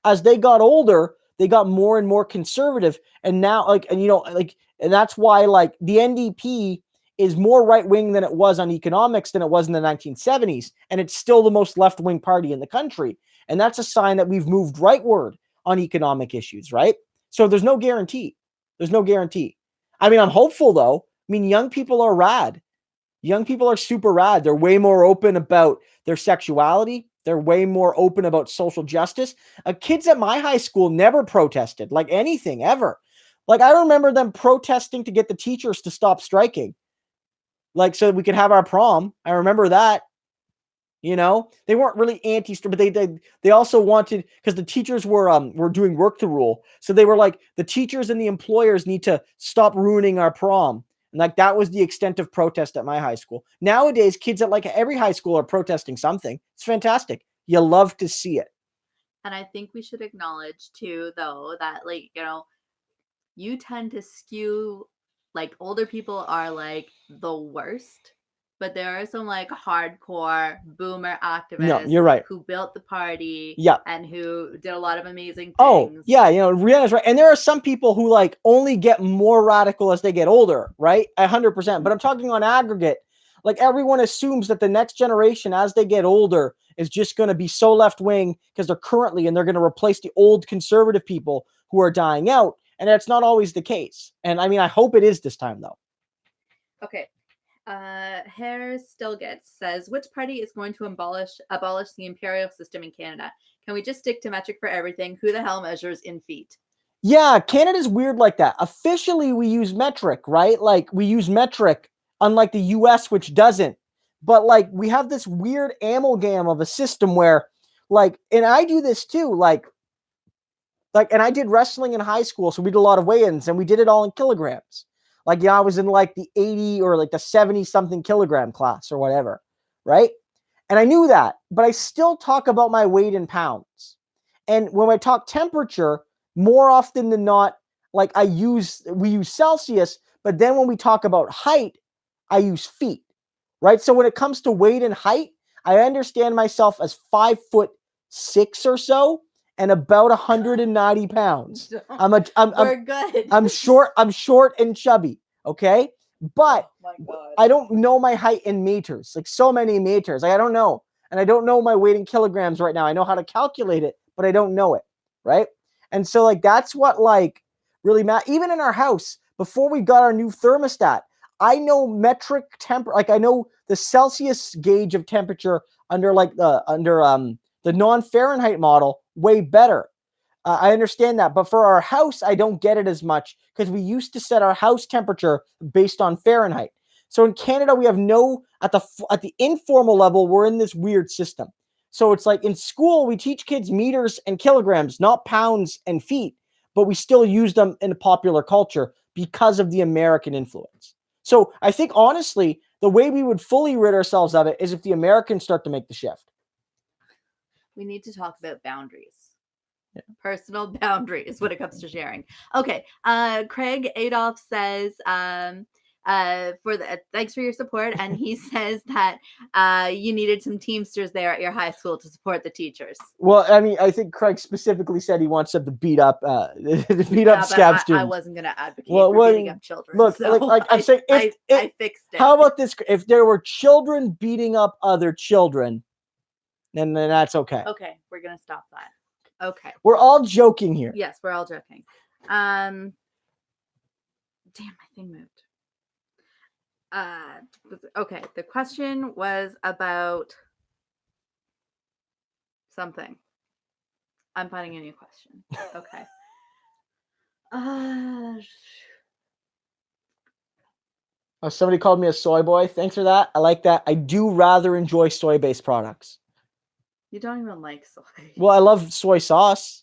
As they got older, they got more and more conservative. And now, and that's why, like, the NDP is more right-wing than it was on economics than it was in the 1970s. And it's still the most left-wing party in the country. And that's a sign that we've moved rightward on economic issues, right? So there's no guarantee. There's no guarantee. I mean, I'm hopeful, though. I mean, young people are rad. Young people are super rad. They're way more open about their sexuality. They're way more open about social justice. Kids at my high school never protested, like, anything, ever. Like, I remember them protesting to get the teachers to stop striking, like, so we could have our prom. I remember that. They weren't really but they also wanted, because the teachers were doing work to rule. So they were like, the teachers and the employers need to stop ruining our prom. And like, that was the extent of protest at my high school. Nowadays, kids at like every high school are protesting something. It's fantastic. You love to see it. And I think we should acknowledge too, though, that like, you tend to skew, like, older people are like the worst. But there are some like hardcore boomer activists, No, you're right, who built the party, yeah, and who did a lot of amazing things. Oh, yeah, Rihanna's right. And there are some people who like only get more radical as they get older, right? 100%. But I'm talking on aggregate. Like, everyone assumes that the next generation, as they get older, is just going to be so left-wing because they're going to replace the old conservative people who are dying out. And that's not always the case. And I mean, I hope it is this time, though. Okay. Hair Stilgets says, which party is going to abolish the imperial system in Canada? Can we just stick to metric for everything? Who the hell measures in feet? Yeah, Canada's weird like that. Officially, we use metric, right? Like we use metric, unlike the US, which doesn't. But like we have this weird amalgam of a system where, like, and I do this too, and I did wrestling in high school, so we did a lot of weigh-ins, and we did it all in kilograms. Like, yeah, I was in like the 80 or like the 70 something kilogram class or whatever, right? And I knew that, but I still talk about my weight in pounds. And when I talk temperature, more often than not, like we use Celsius, but then when we talk about height, I use feet, right? So when it comes to weight and height, I understand myself as 5'6" or so and about 190 pounds. We're good. I'm short and chubby. Okay. But oh my God. I don't know my height in meters, like so many meters. Like I don't know. And I don't know my weight in kilograms right now. I know how to calculate it, but I don't know it. Right. And so like, that's what like really matters. Even in our house, before we got our new thermostat, I know metric temperature. Like I know the Celsius gauge of temperature under the non-Fahrenheit model way better. I understand that, but for our house, I don't get it as much because we used to set our house temperature based on Fahrenheit. So in Canada, we have at the informal level, we're in this weird system. So it's like in school, we teach kids meters and kilograms, not pounds and feet, but we still use them in popular culture because of the American influence. So I think honestly, the way we would fully rid ourselves of it is if the Americans start to make the shift. We need to talk about boundaries. Yeah. Personal boundaries when it comes to sharing. Okay. Craig Adolph says, thanks for your support. And he says that you needed some Teamsters there at your high school to support the teachers. Well, I mean, I think Craig specifically said he wants them to beat up scab students. I wasn't going to advocate for beating up children. Look, so I'm saying, I fixed it. How about this? If there were children beating up other children, then that's okay. Okay, we're going to stop that. Okay. We're all joking here. Yes, we're all joking. Damn, my thing moved. Okay, the question was about something. I'm finding a new question. Okay. Oh, somebody called me a soy boy. Thanks for that. I like that. I do rather enjoy soy-based products. You don't even like soy. Well, I love soy sauce,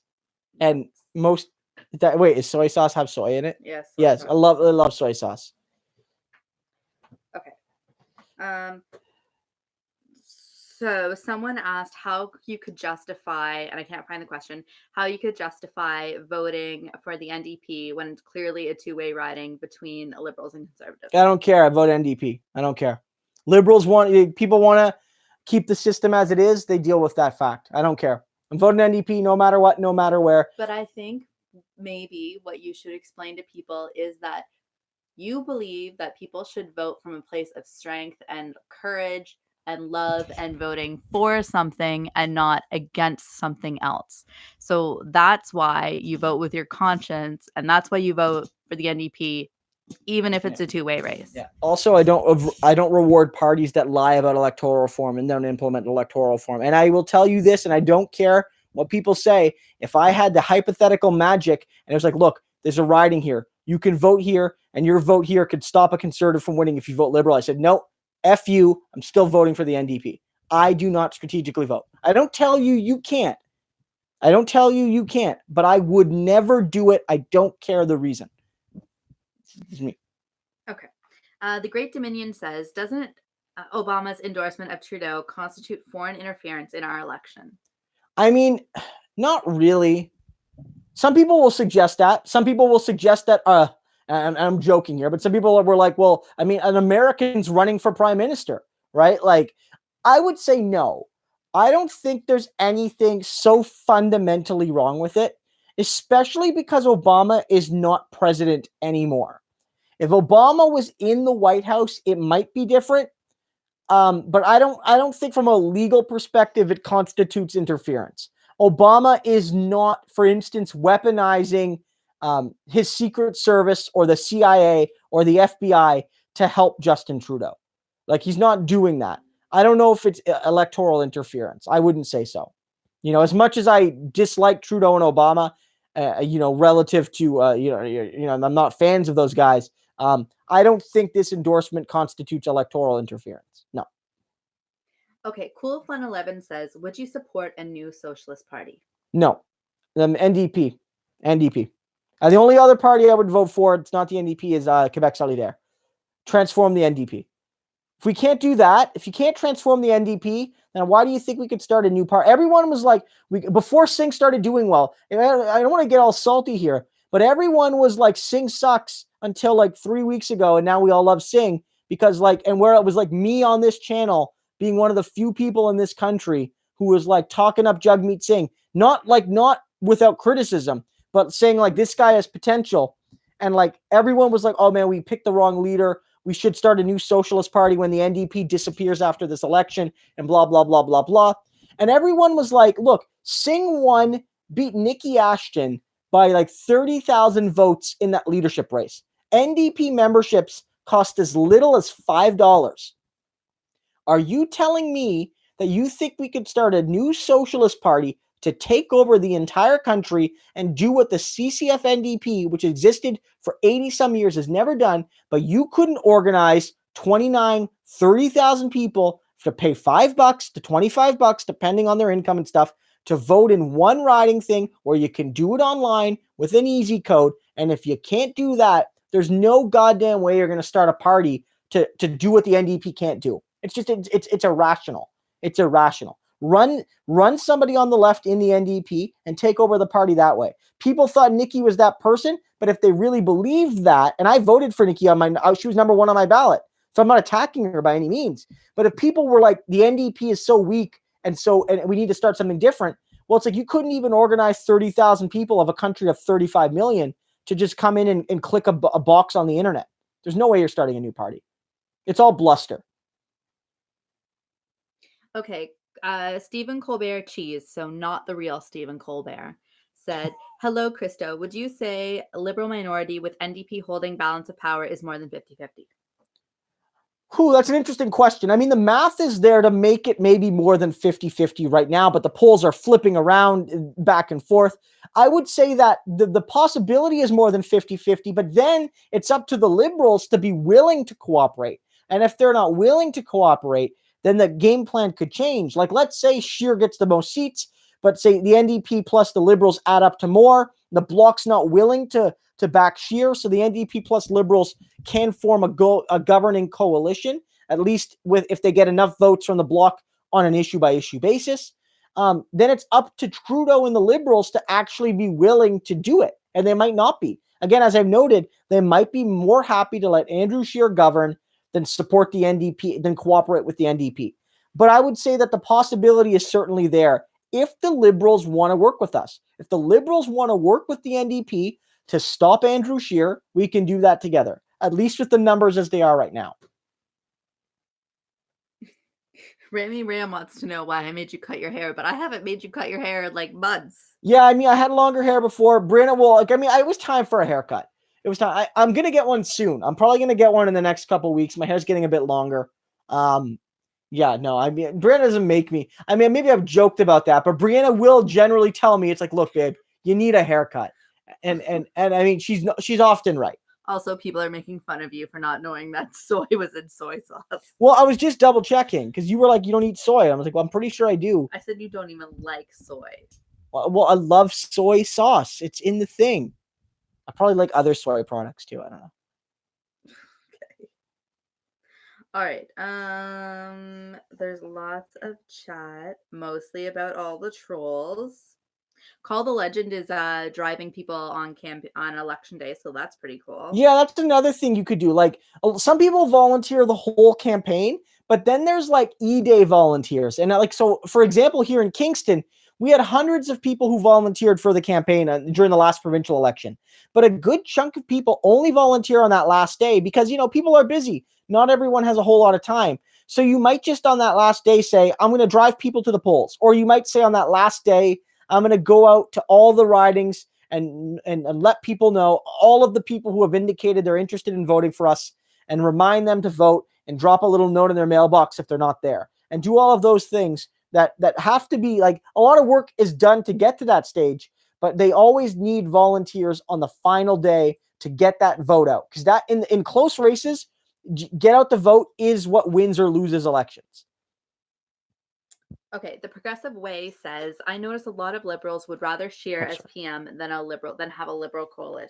and wait, is soy sauce have soy in it? Yes. Yes, I love soy sauce. Okay. So someone asked how you could justify, and I can't find the question, how you could justify voting for the NDP when it's clearly a two-way riding between Liberals and Conservatives. I don't care. I vote people I don't care. Liberals people want to keep the system as it is. They deal with that fact. I don't care. I'm voting NDP no matter what, no matter where. But I think maybe what you should explain to people is that you believe that people should vote from a place of strength and courage and love and voting for something and not against something else. So that's why you vote with your conscience, and that's why you vote for the NDP, even if it's a two-way race. Yeah. Also, I don't reward parties that lie about electoral reform and don't implement electoral reform. And I will tell you this, and I don't care what people say. If I had the hypothetical magic and it was like, look, there's a riding here. You can vote here, and your vote here could stop a conservative from winning if you vote liberal. I said, no, F you. I'm still voting for the NDP. I do not strategically vote. I don't tell you you can't. But I would never do it. I don't care the reason. It's me. Okay. The Great Dominion says, doesn't Obama's endorsement of Trudeau constitute foreign interference in our election? I mean, not really. Some people will suggest that. And I'm joking here, but some people were like, well, I mean, an American's running for prime minister, right? Like, I would say no. I don't think there's anything so fundamentally wrong with it, especially because Obama is not president anymore. If Obama was in the White House, it might be different. But I don't think from a legal perspective it constitutes interference. Obama is not, for instance, weaponizing his Secret Service or the CIA or the FBI to help Justin Trudeau. Like, he's not doing that. I don't know if it's electoral interference. I wouldn't say so. As much as I dislike Trudeau and Obama, relative to, I'm not fans of those guys. I don't think this endorsement constitutes electoral interference. No. Okay, Cool Fun 11 says, would you support a new socialist party? No. NDP. NDP. The only other party I would vote for, it's not the NDP, is Quebec Solidaire. Transform the NDP. If we can't do that, if you can't transform the NDP, then why do you think we could start a new party? Everyone was like, before Singh started doing well, and I don't want to get all salty here, but everyone was like, Singh sucks until like 3 weeks ago, and now we all love Singh because and where it was like me on this channel being one of the few people in this country who was like talking up Jagmeet Singh, not without criticism, but saying like this guy has potential, and like everyone was like, oh man, we picked the wrong leader. We should start a new socialist party when the NDP disappears after this election and blah, blah, blah, blah, blah. And everyone was like, look, Singh won, beat Nikki Ashton by like 30,000 votes in that leadership race. NDP memberships cost as little as $5. Are you telling me that you think we could start a new socialist party to take over the entire country and do what the CCF NDP, which existed for 80 some years, has never done, but you couldn't organize 29, 30,000 people to pay $5 to $25, depending on their income and stuff, to vote in one riding thing where you can do it online with an easy code. And if you can't do that, there's no goddamn way you're going to start a party to do what the NDP can't do. It's just, it's irrational. It's irrational. Run somebody on the left in the NDP and take over the party that way. People thought Nikki was that person, but if they really believed that, and I voted for Nikki she was number one on my ballot, so I'm not attacking her by any means. But if people were like, the NDP is so weak and we need to start something different, well, it's like you couldn't even organize 30,000 people of a country of 35 million to just come in and click a box on the internet. There's no way you're starting a new party. It's all bluster. Okay. Stephen Colbert Cheese, so not the real Stephen Colbert, said, hello, Christo. Would you say a liberal minority with NDP holding balance of power is more than 50-50? That's an interesting question. I mean, the math is there to make it maybe more than 50-50 right now, but the polls are flipping around back and forth. I would say that the possibility is more than 50-50, but then it's up to the Liberals to be willing to cooperate. And if they're not willing to cooperate, then the game plan could change. Like, let's say Scheer gets the most seats, but say the NDP plus the Liberals add up to more. The Bloc's not willing to back Scheer, so the NDP plus Liberals can form a governing coalition, at least if they get enough votes from the Bloc on an issue-by-issue basis. Then it's up to Trudeau and the Liberals to actually be willing to do it, and they might not be. Again, as I've noted, they might be more happy to let Andrew Scheer govern than support the NDP, than cooperate with the NDP. But I would say that the possibility is certainly there if the Liberals want to work with us. If the Liberals want to work with the NDP to stop Andrew Scheer, we can do that together, at least with the numbers as they are right now. Remy Ram wants to know why I made you cut your hair, but I haven't made you cut your hair in like months. Yeah, I mean, I had longer hair before. Brianna, well, it was time for a haircut. It was time. I'm going to get one soon. I'm probably going to get one in the next couple weeks. My hair's getting a bit longer. Yeah, no, I mean, Brianna doesn't make me. I mean, maybe I've joked about that, but Brianna will generally tell me, it's like, look, babe, you need a haircut. And I mean, she's often right. Also, people are making fun of you for not knowing that soy was in soy sauce. Well, I was just double checking because you were like, you don't eat soy. I was like, well, I'm pretty sure I do. I said you don't even like soy. Well, I love soy sauce. It's in the thing. I probably like other soy products too. I don't know. Okay. All right. There's lots of chat, mostly about all the trolls. Call the Legend is driving people on election day, so that's pretty cool. Yeah, that's another thing you could do. Like, some people volunteer the whole campaign, but then there's like E-Day volunteers. And like, so for example, here in Kingston, we had hundreds of people who volunteered for the campaign during the last provincial election. But a good chunk of people only volunteer on that last day because, people are busy. Not everyone has a whole lot of time. So you might just on that last day say, I'm going to drive people to the polls. Or you might say on that last day, I'm going to go out to all the ridings and let people know, all of the people who have indicated they're interested in voting for us, and remind them to vote. and drop a little note in their mailbox if they're not there, and do all of those things that have to be like, a lot of work is done to get to that stage, but they always need volunteers on the final day to get that vote out, because that in close races, get out the vote is what wins or loses elections. Okay, the Progressive Way says, I notice a lot of liberals would rather Scheer as PM than have a liberal coalition.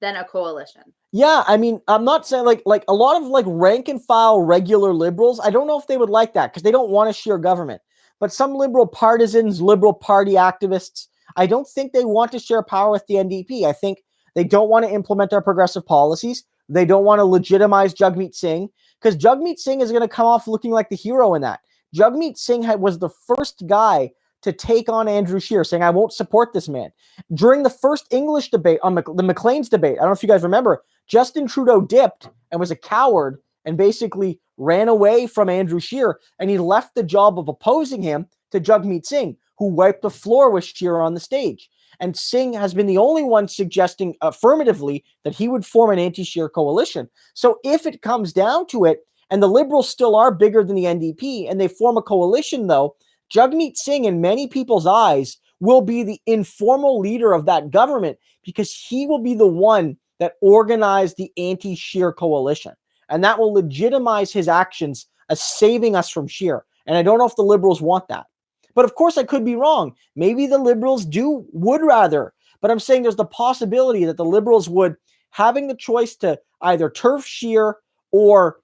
A coalition. Yeah, I mean, I'm not saying like a lot of like rank and file regular liberals, I don't know if they would like that because they don't want a Scheer government. But some liberal partisans, liberal party activists, I don't think they want to share power with the NDP. I think they don't want to implement our progressive policies. They don't want to legitimize Jagmeet Singh, because Jagmeet Singh is going to come off looking like the hero in that. Jagmeet Singh was the first guy to take on Andrew Scheer, saying, I won't support this man. During the first English debate, on the Maclean's debate, I don't know if you guys remember, Justin Trudeau dipped and was a coward and basically ran away from Andrew Scheer, and he left the job of opposing him to Jagmeet Singh, who wiped the floor with Scheer on the stage. And Singh has been the only one suggesting affirmatively that he would form an anti-Scheer coalition. So if it comes down to it, and the Liberals still are bigger than the NDP, and they form a coalition, though, Jagmeet Singh, in many people's eyes, will be the informal leader of that government, because he will be the one that organized the anti-Scheer coalition. And that will legitimize his actions as saving us from Scheer. And I don't know if the Liberals want that. But of course, I could be wrong. Maybe the Liberals would rather. But I'm saying there's the possibility that the Liberals would, having the choice to either turf Scheer or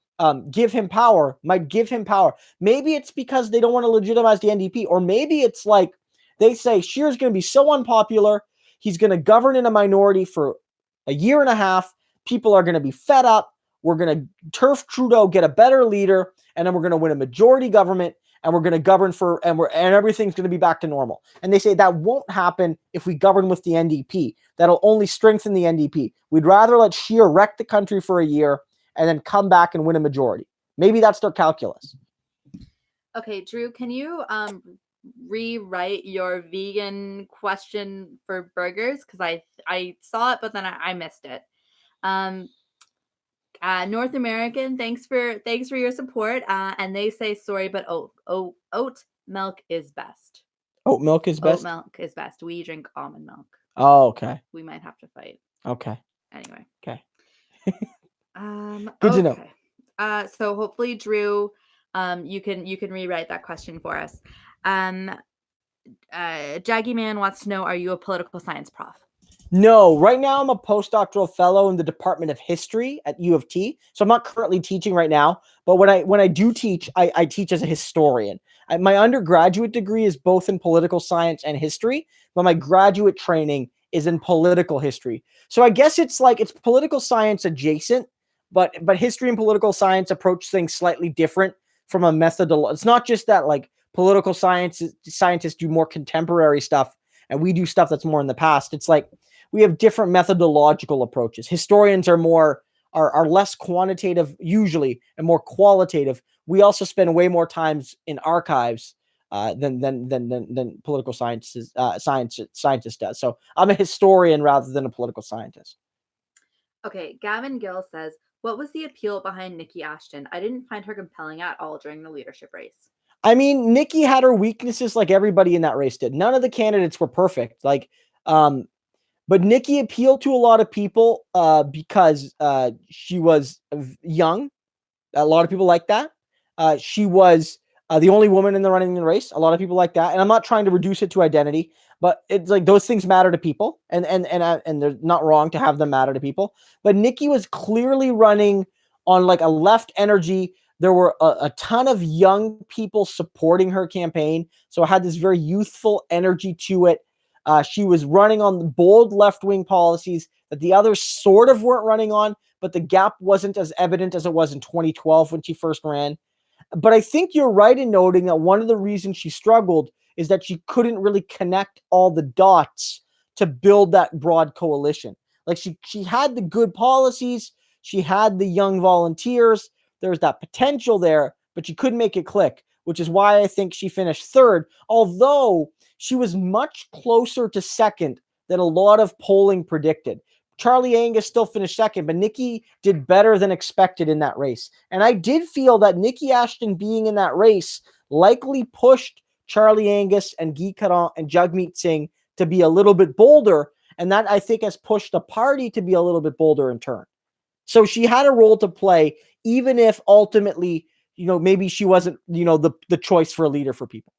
give him power, might give him power. Maybe it's because they don't want to legitimize the NDP, or maybe it's like they say Scheer's going to be so unpopular, he's going to govern in a minority for a year and a half. People are going to be fed up. We're going to turf Trudeau, get a better leader, and then we're going to win a majority government, and we're going to govern and everything's going to be back to normal. And they say that won't happen if we govern with the NDP. That'll only strengthen the NDP. We'd rather let Scheer wreck the country for a year and then come back and win a majority. Maybe that's their calculus. Okay, Drew, can you rewrite your vegan question for burgers? Because I saw it, but then I missed it. North American, thanks for your support. And they say, sorry, but oat milk is best. Oat milk is best? Oat milk is best. We drink almond milk. Oh, okay. We might have to fight. Okay. Anyway. Okay. Good to know. So hopefully, Drew, you can rewrite that question for us. Jaggy Man wants to know, are you a political science prof? No, right now I'm a postdoctoral fellow in the Department of History at U of T. So I'm not currently teaching right now, but when I do teach, I teach as a historian. My undergraduate degree is both in political science and history, but my graduate training is in political history. So I guess it's political science adjacent, but history and political science approach things slightly different from a methodology. It's not just that like political scientists do more contemporary stuff and we do stuff that's more in the past. It's like we have different methodological approaches. Historians are less quantitative usually and more qualitative. We also spend way more times in archives than political scientists does. So I'm a historian rather than a political scientist. Okay, Gavin Gill says, what was the appeal behind Nikki Ashton? I didn't find her compelling at all during the leadership race. I mean, Nikki had her weaknesses like everybody in that race did. None of the candidates were perfect. But Nikki appealed to a lot of people because she was young. A lot of people like that. She was the only woman in the running race. A lot of people like that. And I'm not trying to reduce it to identity, but it's like those things matter to people, and they're not wrong to have them matter to people. But Nikki was clearly running on like a left energy. There were a ton of young people supporting her campaign, so it had this very youthful energy to it. She was running on bold left-wing policies that the others sort of weren't running on, but the gap wasn't as evident as it was in 2012 when she first ran. But I think you're right in noting that one of the reasons she struggled is that she couldn't really connect all the dots to build that broad coalition. Like she had the good policies, she had the young volunteers, there's that potential there, but she couldn't make it click, which is why I think she finished third, although she was much closer to second than a lot of polling predicted. Charlie Angus still finished second, but Nikki did better than expected in that race. And I did feel that Nikki Ashton being in that race likely pushed Charlie Angus and Guy Caron and Jagmeet Singh to be a little bit bolder. And that, I think, has pushed the party to be a little bit bolder in turn. So she had a role to play, even if ultimately, maybe she wasn't, the choice for a leader for people.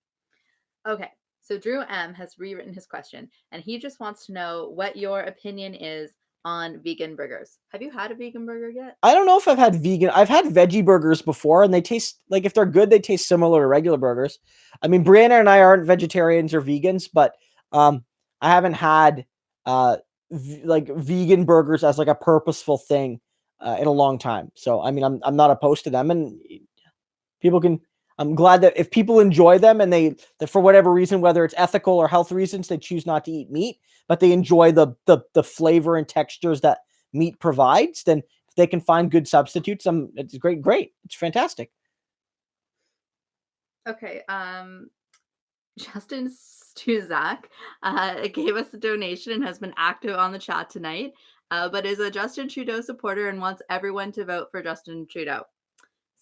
Okay. So Drew M has rewritten his question, and he just wants to know what your opinion is on vegan burgers. Have you had a vegan burger yet? I don't know if I've had vegan. I've had veggie burgers before, and they taste like, if they're good, they taste similar to regular burgers. I mean, Brianna and I aren't vegetarians or vegans, but I haven't had like vegan burgers as like a purposeful thing in a long time. So I mean, I'm not opposed to them, and people can. I'm glad that if people enjoy them and that for whatever reason, whether it's ethical or health reasons, they choose not to eat meat, but they enjoy the flavor and textures that meat provides, then if they can find good substitutes, it's great. It's fantastic. Okay. Justin Stuzak gave us a donation and has been active on the chat tonight, but is a Justin Trudeau supporter and wants everyone to vote for Justin Trudeau.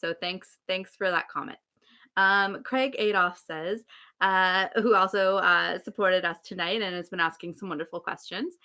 So thanks for that comment. Craig Adolph says, who also supported us tonight and has been asking some wonderful questions,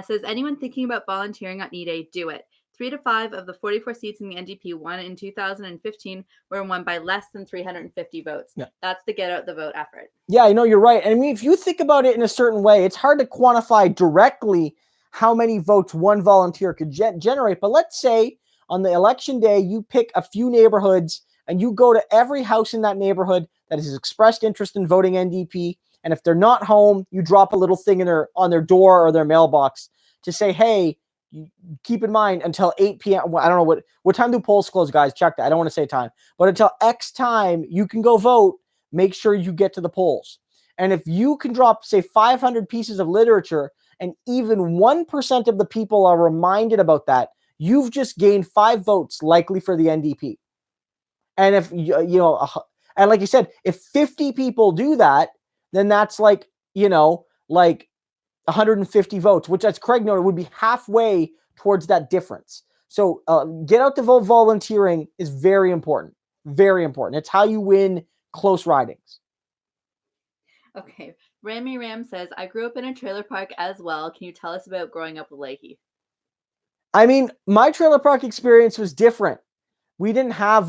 says, anyone thinking about volunteering on E-Day, do it. 3 to 5 of the 44 seats in the NDP won in 2015 were won by less than 350 votes. Yeah. That's the get out the vote effort. Yeah, I know, you're right. I mean, if you think about it in a certain way, it's hard to quantify directly how many votes one volunteer could generate. But let's say on the election day, you pick a few neighborhoods and you go to every house in that neighborhood that has expressed interest in voting NDP. And if they're not home, you drop a little thing on their door or their mailbox to say, hey, keep in mind until 8 p.m. I don't know what time do polls close, guys? Check that. I don't want to say time, but until X time, you can go vote. Make sure you get to the polls. And if you can drop, say, 500 pieces of literature and even 1% of the people are reminded about that, you've just gained 5 votes likely for the NDP. And if, and like you said, if 50 people do that, then that's like 150 votes, which, as Craig noted, would be halfway towards that difference. So get out to vote. Volunteering is very important. Very important. It's how you win close ridings. Okay. Rami Ram says, I grew up in a trailer park as well. Can you tell us about growing up with Leahy? I mean, my trailer park experience was different. We didn't have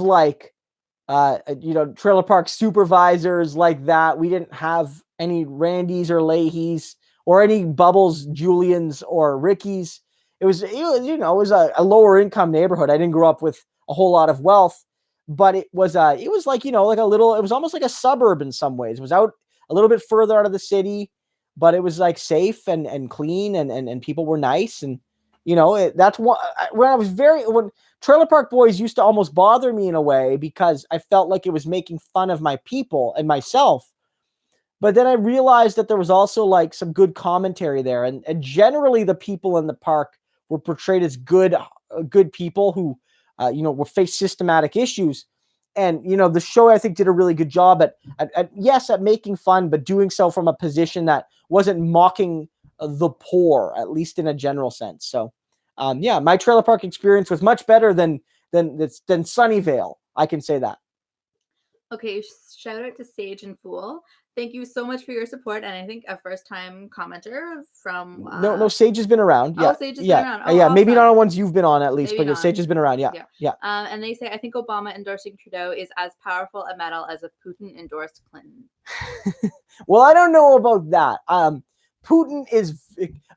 trailer park supervisors like that. We didn't have any Randys or Leahys or any Bubbles, Julians, or Rickies. It was a lower income neighborhood. I didn't grow up with a whole lot of wealth, but it was like it was almost like a suburb in some ways. It was out a little bit further out of the city, but it was like safe and clean and people were nice. And, that's what, when Trailer Park Boys used to almost bother me in a way because I felt like it was making fun of my people and myself. But then I realized that there was also like some good commentary there. And generally the people in the park were portrayed as good people who, were faced systematic issues. And, the show, I think, did a really good job at making fun, but doing so from a position that wasn't mocking the poor, at least in a general sense. So, my trailer park experience was much better than Sunnyvale. I can say that. Okay, shout out to Sage and Fool. Thank you so much for your support, and I think a first-time commenter from no, Sage has been around. Yeah, Sage has been around. Oh, yeah, awesome. Maybe not on ones you've been on at least, maybe but Sage has been around. Yeah. And they say, I think Obama endorsing Trudeau is as powerful a medal as if Putin endorsed Clinton. Well, I don't know about that.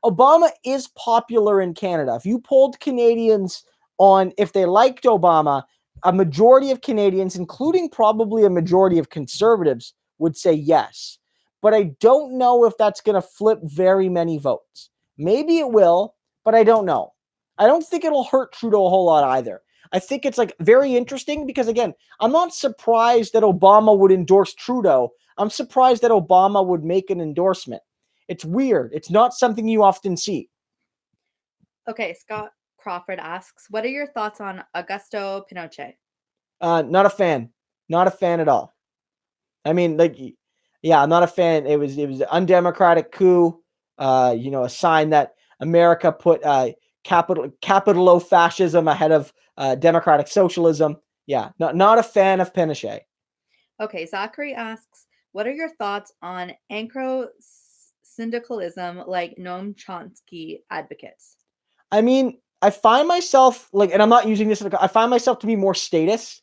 Obama is popular in Canada. If you polled Canadians on if they liked Obama, a majority of Canadians, including probably a majority of conservatives, would say yes. But I don't know if that's going to flip very many votes. Maybe it will, but I don't know. I don't think it'll hurt Trudeau a whole lot either. I think it's like very interesting because, again, I'm not surprised that Obama would endorse Trudeau. I'm surprised that Obama would make an endorsement. It's weird. It's not something you often see. Okay, Scott Crawford asks, what are your thoughts on Augusto Pinochet? Not a fan. Not a fan at all. I mean, I'm not a fan. It was an undemocratic coup. A sign that America put capital O fascism ahead of democratic socialism. Yeah, not a fan of Pinochet. Okay, Zachary asks, what are your thoughts on anarcho-syndicalism like Noam Chomsky advocates? I mean, I find myself like, and I'm not using this. I find myself to be more statist.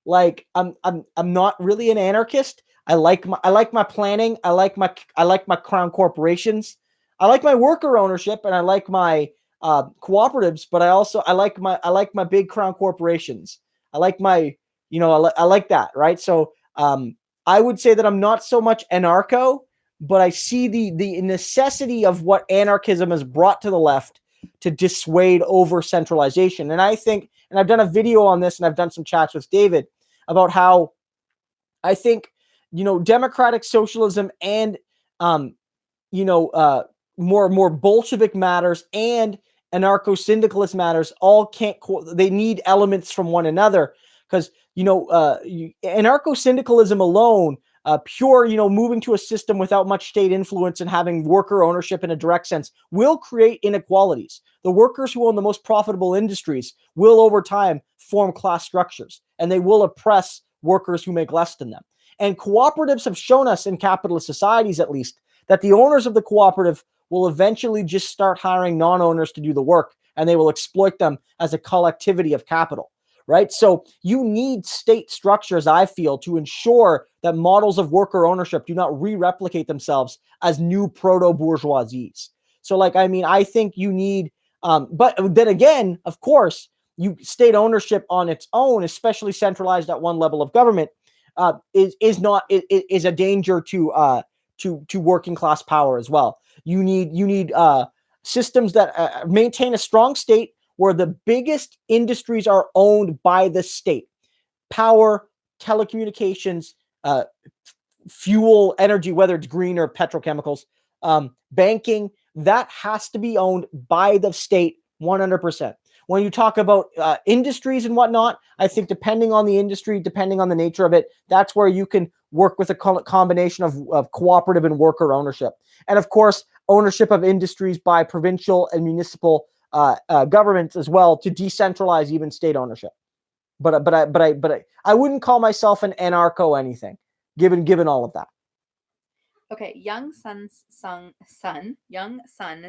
Like I'm not really an anarchist. I like my planning. I like my crown corporations. I like my worker ownership, and I like my cooperatives. But I like my big crown corporations. I like my I like that, right? So I would say that I'm not so much anarcho, but I see the necessity of what anarchism has brought to the left to dissuade over centralization. And I think, and I've done a video on this, and I've done some chats with David about how I think, democratic socialism and, more Bolshevik matters and anarcho-syndicalist matters all can't, they need elements from one another, because, anarcho-syndicalism alone, pure, moving to a system without much state influence and having worker ownership in a direct sense will create inequalities. The workers who own the most profitable industries will over time form class structures, and they will oppress workers who make less than them. And cooperatives have shown us, in capitalist societies at least, that the owners of the cooperative will eventually just start hiring non-owners to do the work, and they will exploit them as a collectivity of capital, right? So you need state structures, I feel, to ensure that models of worker ownership do not re-replicate themselves as new proto-bourgeoisies. So, I think you need, but then again, of course, state ownership on its own, especially centralized at one level of government, is a danger to working class power as well. You need systems that maintain a strong state where the biggest industries are owned by the state: power, telecommunications, fuel, energy, whether it's green or petrochemicals, banking. That has to be owned by the state 100%. When you talk about industries and whatnot, I think depending on the industry, depending on the nature of it, that's where you can work with a combination of cooperative and worker ownership. And of course, ownership of industries by provincial and municipal governments as well, to decentralize even state ownership. But I wouldn't call myself an anarcho anything, given all of that. Okay, young son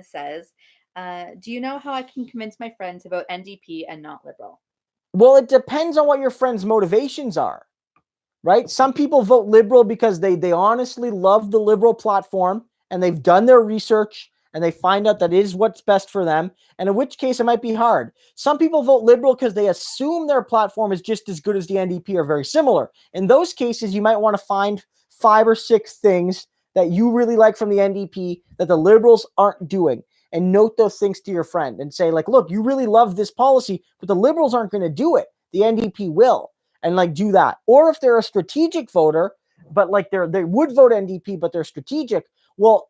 says, do you know how I can convince my friend to vote NDP and not Liberal? Well, it depends on what your friend's motivations are, right? Some people vote Liberal because they honestly love the Liberal platform, and they've done their research, and they find out that it is what's best for them, and in which case it might be hard. Some people vote Liberal because they assume their platform is just as good as the NDP or very similar. In those cases, you might want to find 5 or 6 things that you really like from the NDP that the Liberals aren't doing, and note those things to your friend and say, look, you really love this policy, but the Liberals aren't going to do it. The NDP will. And do that. Or if they're a strategic voter, but they would vote NDP, but they're strategic, well,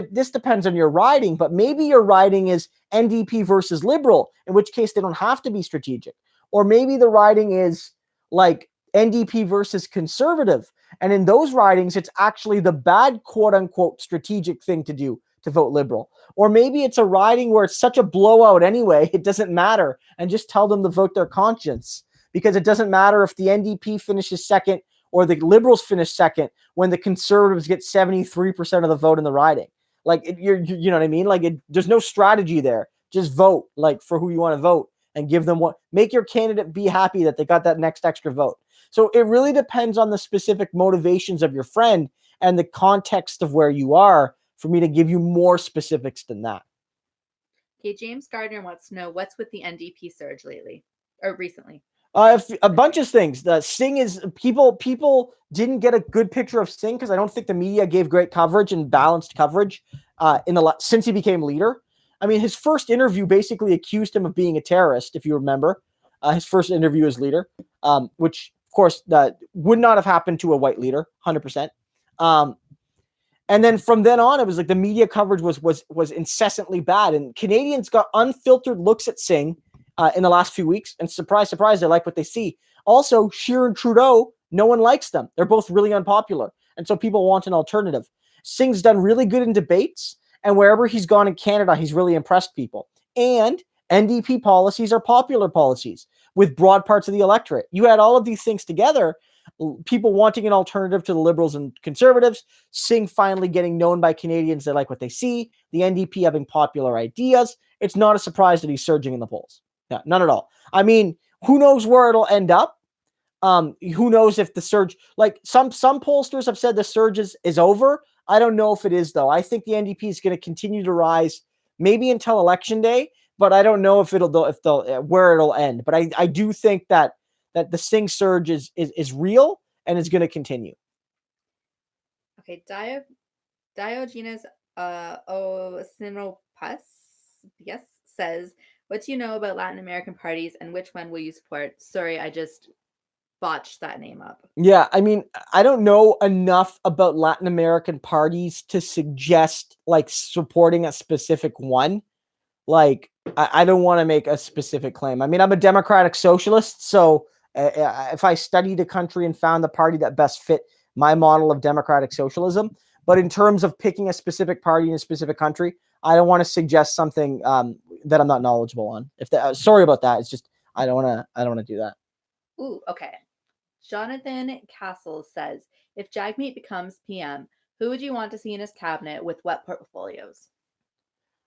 this depends on your riding, but maybe your riding is NDP versus Liberal, in which case they don't have to be strategic. Or maybe the riding is NDP versus Conservative, and in those ridings, it's actually the bad quote-unquote strategic thing to do to vote Liberal. Or maybe it's a riding where it's such a blowout anyway, it doesn't matter, and just tell them to vote their conscience, because it doesn't matter if the NDP finishes second or the Liberals finish second when the Conservatives get 73% of the vote in the riding. You know what I mean? There's no strategy there. Just vote for who you want to vote, and give them make your candidate be happy that they got that next extra vote. So it really depends on the specific motivations of your friend and the context of where you are for me to give you more specifics than that. Okay, James Gardner wants to know what's with the NDP surge lately or recently. A bunch of things. The Singh is people didn't get a good picture of Singh because I don't think the media gave great coverage and balanced coverage since he became leader. I mean, his first interview basically accused him of being a terrorist, if you remember. His first interview as leader, which of course would not have happened to a white leader, 100%. And then from then on, it was the media coverage was incessantly bad, and Canadians got unfiltered looks at Singh in the last few weeks, and surprise, surprise, they like what they see. Also, Scheer and Trudeau, no one likes them. They're both really unpopular, and so people want an alternative. Singh's done really good in debates, and wherever he's gone in Canada, he's really impressed people. And NDP policies are popular policies with broad parts of the electorate. You had all of these things together, people wanting an alternative to the Liberals and Conservatives, Singh finally getting known by Canadians that like what they see, the NDP having popular ideas. It's not a surprise that he's surging in the polls. Yeah, none at all. I mean, who knows where it'll end up? Who knows if the surge, like some pollsters have said the surge is over. I don't know if it is though. I think the NDP is going to continue to rise, maybe until election day, but I don't know if they'll where it'll end. But I do think that the Singh surge is real and is going to continue. Okay, Diogenes Osinopus, yes, says, what do you know about Latin American parties and which one will you support? Sorry, I just botched that name up. Yeah, I mean, I don't know enough about Latin American parties to suggest like supporting a specific one. Like, I don't want to make a specific claim. I mean, I'm a democratic socialist, so if I studied a country and found the party that best fit my model of democratic socialism, but in terms of picking a specific party in a specific country, I don't want to suggest something that I'm not knowledgeable on. Sorry about that. It's just I don't want to do that. Ooh, okay. Jonathan Castle says, if Jagmeet becomes PM, who would you want to see in his cabinet with what portfolios?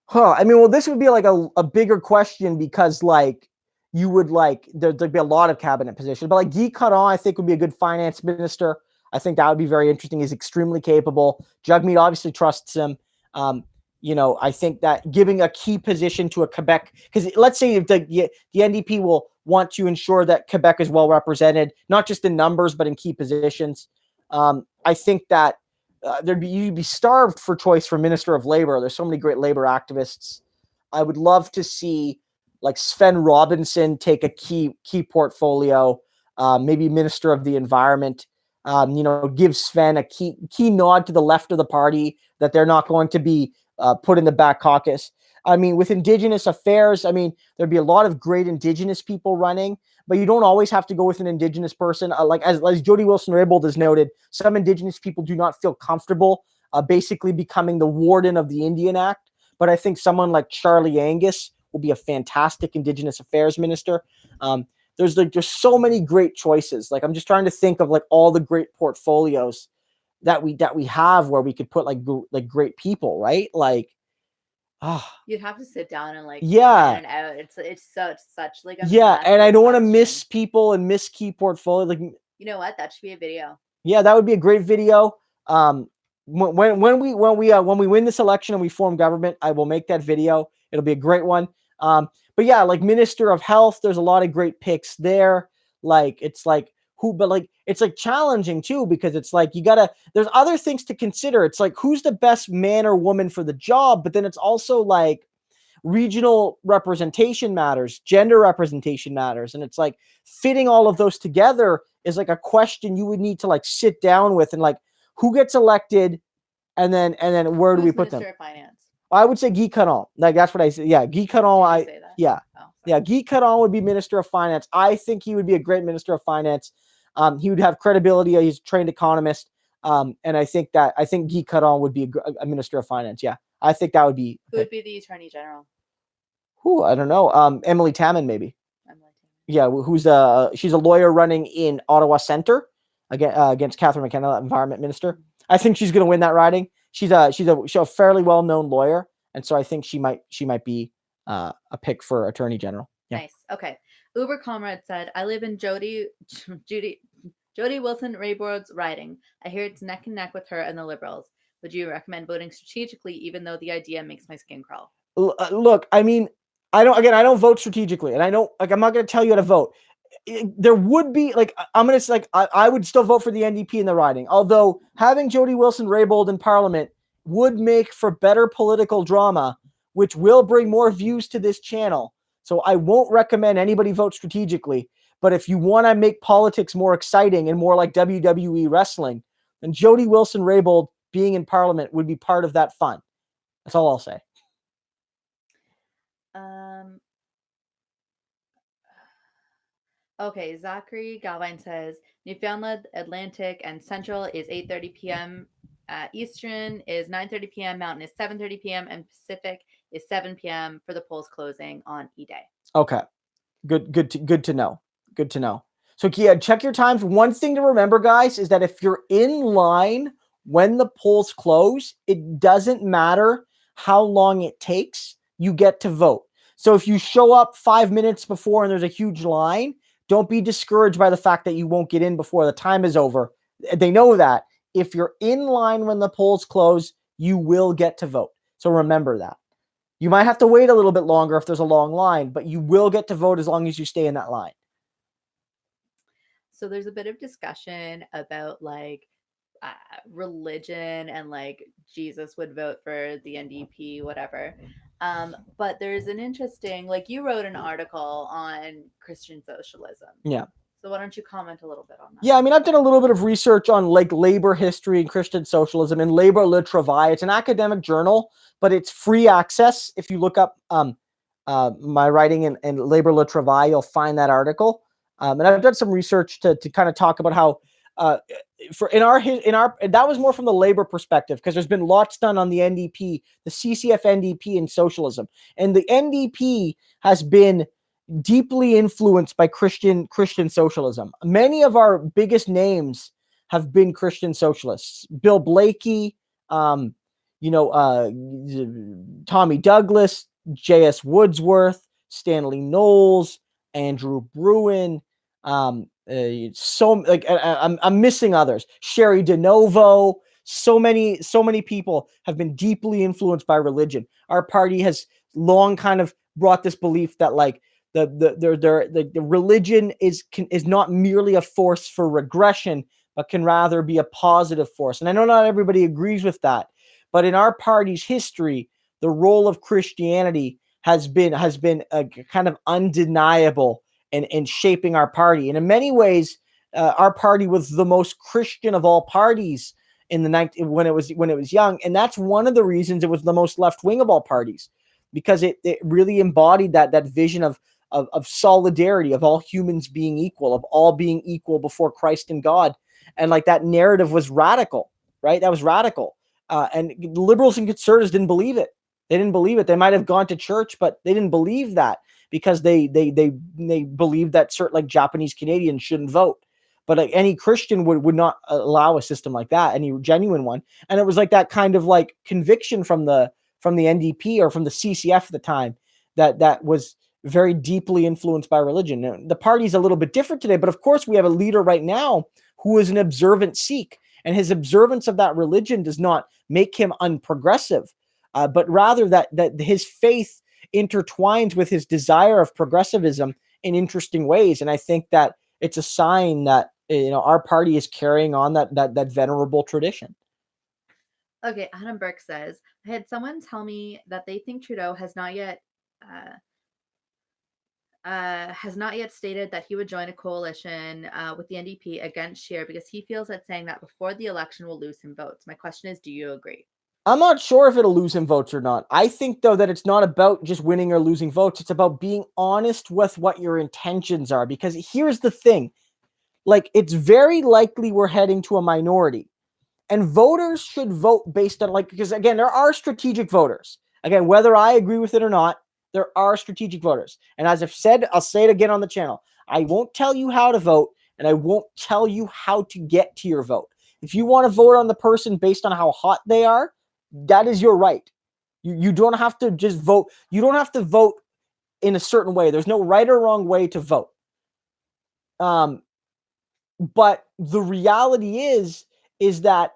Huh. I mean, well, this would be like a bigger question because like you would like there'd be a lot of cabinet positions, but like Guy Caron, I think would be a good finance minister. I think that would be very interesting. He's extremely capable. Jagmeet obviously trusts him. I think that giving a key position to a Quebec, because let's say if the NDP will want to ensure that Quebec is well represented, not just in numbers, but in key positions. I think that you'd be starved for choice for Minister of Labor. There's so many great labor activists. I would love to see like Sven Robinson take a key portfolio, maybe Minister of the Environment. Give Sven a key nod to the left of the party that they're not going to be put in the back caucus. I mean, with Indigenous affairs, I mean, there'd be a lot of great Indigenous people running, but you don't always have to go with an Indigenous person. Like as Jody Wilson-Raybould has noted, some Indigenous people do not feel comfortable basically becoming the warden of the Indian Act. But I think someone like Charlie Angus will be a fantastic Indigenous affairs minister. There's so many great choices. Like I'm just trying to think of like all the great portfolios that we have where we could put like great people, right? Like, you'd have to sit down and like yeah, plan it out. It's such like a yeah, and I massive don't want to question. miss people and miss key portfolio. Like, you know what? That should be a video. Yeah, that would be a great video. When we win this election and we form government, I will make that video. It'll be a great one. But yeah, like Minister of Health, there's a lot of great picks there. Like it's like but like it's like challenging too because it's like there's other things to consider. It's like who's the best man or woman for the job, but then it's also like regional representation matters, gender representation matters, and it's like fitting all of those together is like a question you would need to like sit down with and like who gets elected and then where do we put them? Minister of Finance? I would say Guy Caron. Like that's what I say. Yeah, Guy Caron. Say that? Yeah. Oh, yeah, Guy Caron would be Minister of Finance. I think he would be a great Minister of Finance. He would have credibility. He's a trained economist. And I think Guy Caron would be a Minister of Finance. Yeah, I think that would be. Who would be the Attorney General? Who I don't know. Emily Taman maybe. Emily Taman. Yeah, she's a lawyer running in Ottawa Centre against Catherine McKenna, Environment Minister. I think she's going to win that riding. She's a fairly well known lawyer, and so I think she might be a pick for Attorney General. Yeah. Nice. Okay. Uber Comrade said, "I live in Jody Wilson-Raybould's riding. I hear it's neck and neck with her and the Liberals. Would you recommend voting strategically, even though the idea makes my skin crawl?" Look, I mean, I don't vote strategically, and I'm not going to tell you how to vote. There would be like I would still vote for the NDP in the riding. Although having Jody Wilson-Raybould in Parliament would make for better political drama, which will bring more views to this channel. So I won't recommend anybody vote strategically. But if you want to make politics more exciting and more like WWE wrestling, then Jody Wilson-Raybould being in Parliament would be part of that fun. That's all I'll say. Okay, Zachary Galvine says Newfoundland, Atlantic, and Central is 8:30 p.m. Eastern is 9:30 p.m., Mountain is 7:30 p.m., and Pacific is 7 p.m. for the polls closing on E-Day. Okay. Good to know. Good to know. So yeah, check your times. One thing to remember, guys, is that if you're in line when the polls close, it doesn't matter how long it takes, you get to vote. So if you show up 5 minutes before and there's a huge line, don't be discouraged by the fact that you won't get in before the time is over. They know that. If you're in line when the polls close, you will get to vote. So remember that. You might have to wait a little bit longer if there's a long line, but you will get to vote as long as you stay in that line. So there's a bit of discussion about like religion and like Jesus would vote for the NDP, whatever. But there's an interesting, like you wrote an article on Christian socialism. Yeah. So why don't you comment a little bit on that? Yeah, I mean, I've done a little bit of research on like labor history and Christian socialism and Labor Le Travail. It's an academic journal, but it's free access. If you look up my writing in Labor Le Travail, you'll find that article. And I've done some research to kind of talk about how in our that was more from the labor perspective, because there's been lots done on the NDP, the CCF NDP and socialism, and the NDP has been deeply influenced by Christian socialism. Many of our biggest names have been Christian socialists. Bill Blakey, Tommy Douglas, J.S. Woodsworth, Stanley Knowles, Andrew Bruin. I'm missing others. Sherry DeNovo. So many people have been deeply influenced by religion. Our party has long kind of brought this belief that like the religion is not merely a force for regression, but can rather be a positive force. And I know not everybody agrees with that, but in our party's history, the role of Christianity has been a kind of undeniable in shaping our party. And in many ways, our party was the most Christian of all parties in the when it was young, and that's one of the reasons it was the most left wing of all parties, because it really embodied that vision of solidarity, of all humans being equal, of all being equal before Christ and God. And like that narrative was radical, right? That was radical. And liberals and conservatives didn't believe it. They didn't believe it. They might have gone to church, but they didn't believe that, because they believed that certain like Japanese Canadians shouldn't vote. But like any Christian would not allow a system like that, any genuine one. And it was like that kind of like conviction from the NDP or from the CCF at the time that was very deeply influenced by religion. Now, the party's a little bit different today, but of course we have a leader right now who is an observant Sikh, and his observance of that religion does not make him unprogressive, but rather that his faith intertwines with his desire of progressivism in interesting ways. And I think that it's a sign that our party is carrying on that venerable tradition. Okay, Adam Burke says, I had someone tell me that they think Trudeau has not yet stated that he would join a coalition with the NDP against Scheer, because he feels that saying that before the election will lose him votes. My question is, do you agree? I'm not sure if it'll lose him votes or not. I think, though, that it's not about just winning or losing votes. It's about being honest with what your intentions are. Because here's the thing. Like, it's very likely we're heading to a minority. And voters should vote based on, like, because, again, there are strategic voters. Again, whether I agree with it or not, there are strategic voters. And as I've said, I'll say it again on the channel. I won't tell you how to vote, and I won't tell you how to get to your vote. If you want to vote on the person based on how hot they are, that is your right. You don't have to just vote. You don't have to vote in a certain way. There's no right or wrong way to vote. But the reality is that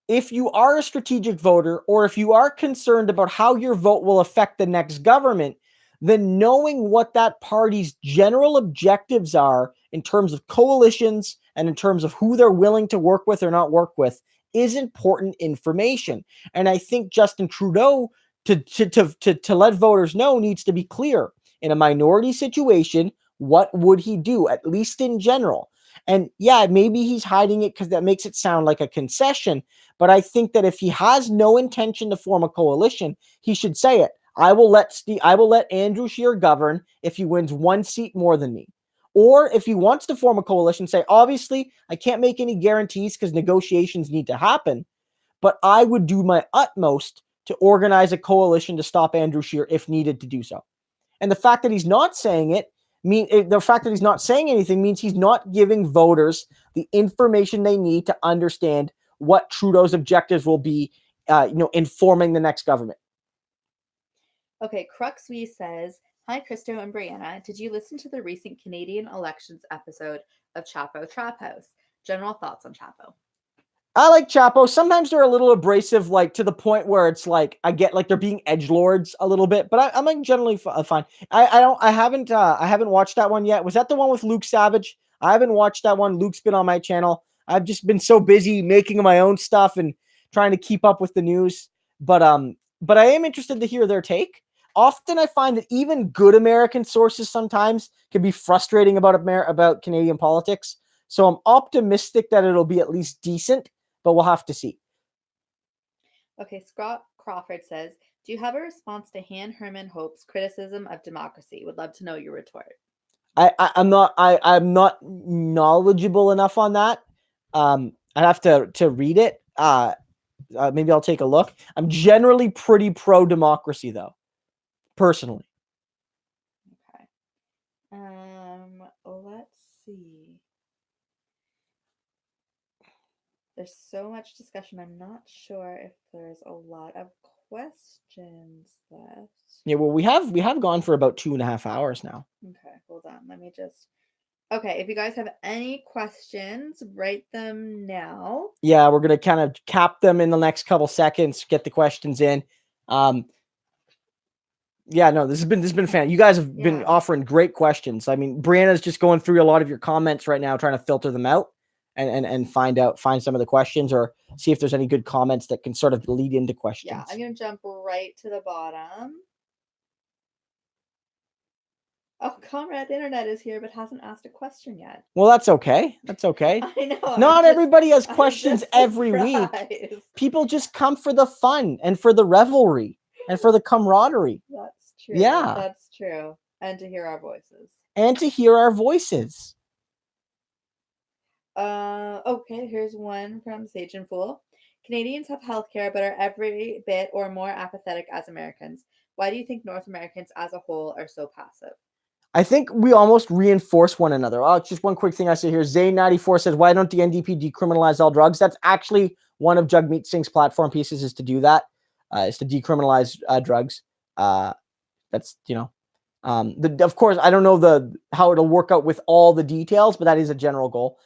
if you are a strategic voter, or if you are concerned about how your vote will affect the next government, then knowing what that party's general objectives are in terms of coalitions and in terms of who they're willing to work with or not work with is important information. And I think Justin Trudeau, to let voters know, needs to be clear. In a minority situation, what would he do, at least in general? And yeah, maybe he's hiding it because that makes it sound like a concession. But I think that if he has no intention to form a coalition, he should say it. I will let Andrew Scheer govern if he wins one seat more than me. Or if he wants to form a coalition, say, obviously, I can't make any guarantees because negotiations need to happen. but I would do my utmost to organize a coalition to stop Andrew Scheer if needed to do so. And the fact that he's not saying it, the fact that he's not saying anything means he's not giving voters the information they need to understand what Trudeau's objectives will be, informing the next government. Okay, Cruxwe says, hi, Christo and Brianna. Did you listen to the recent Canadian elections episode of Chapo Trap House? General thoughts on Chapo? I like Chapo. Sometimes they're a little abrasive, like to the point where it's like I get like they're being edgelords a little bit, but I'm like generally fine. I haven't watched that one yet. Was that the one with Luke Savage? I haven't watched that one. Luke's been on my channel. I've just been so busy making my own stuff and trying to keep up with the news. But I am interested to hear their take. Often I find that even good American sources sometimes can be frustrating about Canadian politics. So I'm optimistic that it'll be at least decent, but we'll have to see. Okay, Scott Crawford says, do you have a response to Han Herman Hope's criticism of democracy? Would love to know your retort. I'm not knowledgeable enough on that. I'd have to read it. Maybe I'll take a look. I'm generally pretty pro democracy though, personally. Okay. Let's see. There's so much discussion. I'm not sure if there's a lot of questions left. Yeah, well, we have gone for about 2.5 hours now. Okay, hold on. Let me just. Okay, if you guys have any questions, write them now. Yeah, we're gonna kind of cap them in the next couple seconds. Get the questions in. Yeah, no, this has been fan. You guys have been offering great questions. I mean, Brianna's just going through a lot of your comments right now, trying to filter them out and find some of the questions or see if there's any good comments that can sort of lead into questions. Yeah, I'm gonna jump right to the bottom. Oh, Comrade Internet is here, but hasn't asked a question yet. Well, that's okay. That's okay. I know. Not everybody has questions every week. People just come for the fun and for the revelry and for the camaraderie. That's true. Yeah. That's true. And to hear our voices. Okay, here's one from Sage and Fool. Canadians have healthcare but are every bit or more apathetic as Americans. Why do you think North Americans as a whole are so passive? I think we almost reinforce one another. Oh, just one quick thing I say here. Zane94 says, why don't the NDP decriminalize all drugs? That's actually one of Jagmeet Singh's platform pieces is to do that, is to decriminalize drugs. That's, of course, I don't know how it'll work out with all the details, but that is a general goal.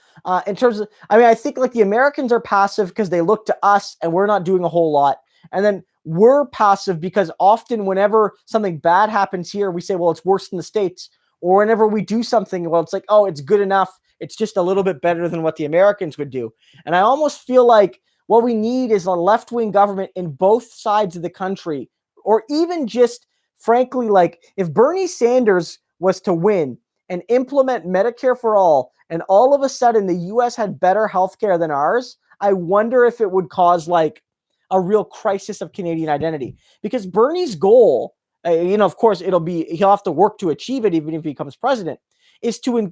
In terms of, I think like the Americans are passive because they look to us and we're not doing a whole lot. And then we're passive because often whenever something bad happens here, we say, well, it's worse in the States. Or whenever we do something, well, it's like, oh, it's good enough. It's just a little bit better than what the Americans would do. And I almost feel like what we need is a left-wing government in both sides of the country, or even just, frankly, like if Bernie Sanders was to win and implement Medicare for all, and all of a sudden the U.S. had better healthcare than ours, I wonder if it would cause like a real crisis of Canadian identity. Because Bernie's goal, of course, he'll have to work to achieve it even if he becomes president, is to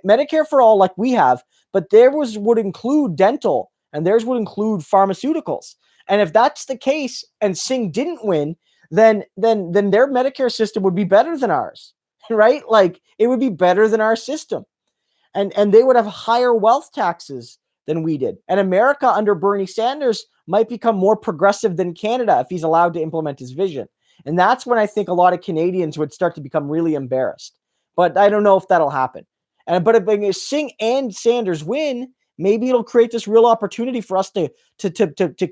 Medicare for all like we have, but theirs would include dental and theirs would include pharmaceuticals. And if that's the case and Singh didn't win, then their Medicare system would be better than ours, right? Like it would be better than our system. And they would have higher wealth taxes than we did. And America under Bernie Sanders might become more progressive than Canada if he's allowed to implement his vision. And that's when I think a lot of Canadians would start to become really embarrassed. But I don't know if that'll happen. But if Singh and Sanders win, maybe it'll create this real opportunity for us to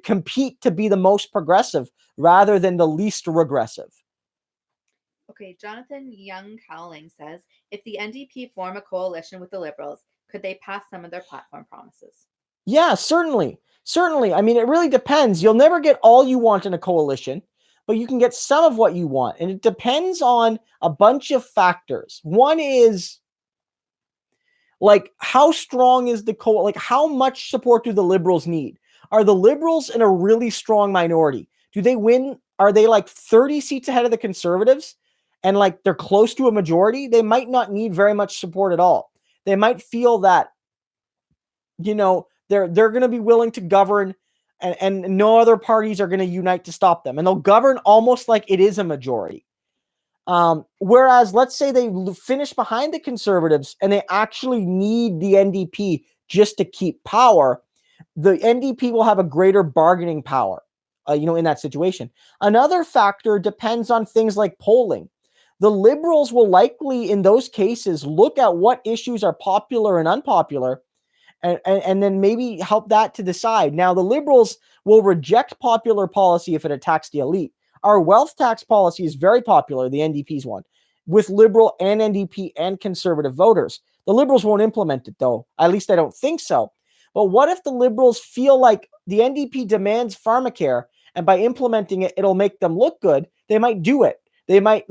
compete to be the most progressive rather than the least regressive. Okay, Jonathan Young Cowling says, if the NDP form a coalition with the Liberals, could they pass some of their platform promises? Yeah, certainly. Certainly. I mean, it really depends. You'll never get all you want in a coalition, but you can get some of what you want. And it depends on a bunch of factors. One is like, how strong is the like how much support do the Liberals need? Are the Liberals in a really strong minority? Do they win? Are they like 30 seats ahead of the Conservatives? And like they're close to a majority? They might not need very much support at all. They might feel that, they're going to be willing to govern and no other parties are going to unite to stop them. And they'll govern almost like it is a majority. Whereas, let's say they finish behind the Conservatives and they actually need the NDP just to keep power, the NDP will have a greater bargaining power, in that situation. Another factor depends on things like polling. The Liberals will likely, in those cases, look at what issues are popular and unpopular, and then maybe help that to decide. Now, the Liberals will reject popular policy if it attacks the elite. Our wealth tax policy is very popular, the NDP's one, with Liberal and NDP and Conservative voters. The Liberals won't implement it, though. At least I don't think so. But what if the Liberals feel like the NDP demands pharmacare, and by implementing it, it'll make them look good? They might do it. They might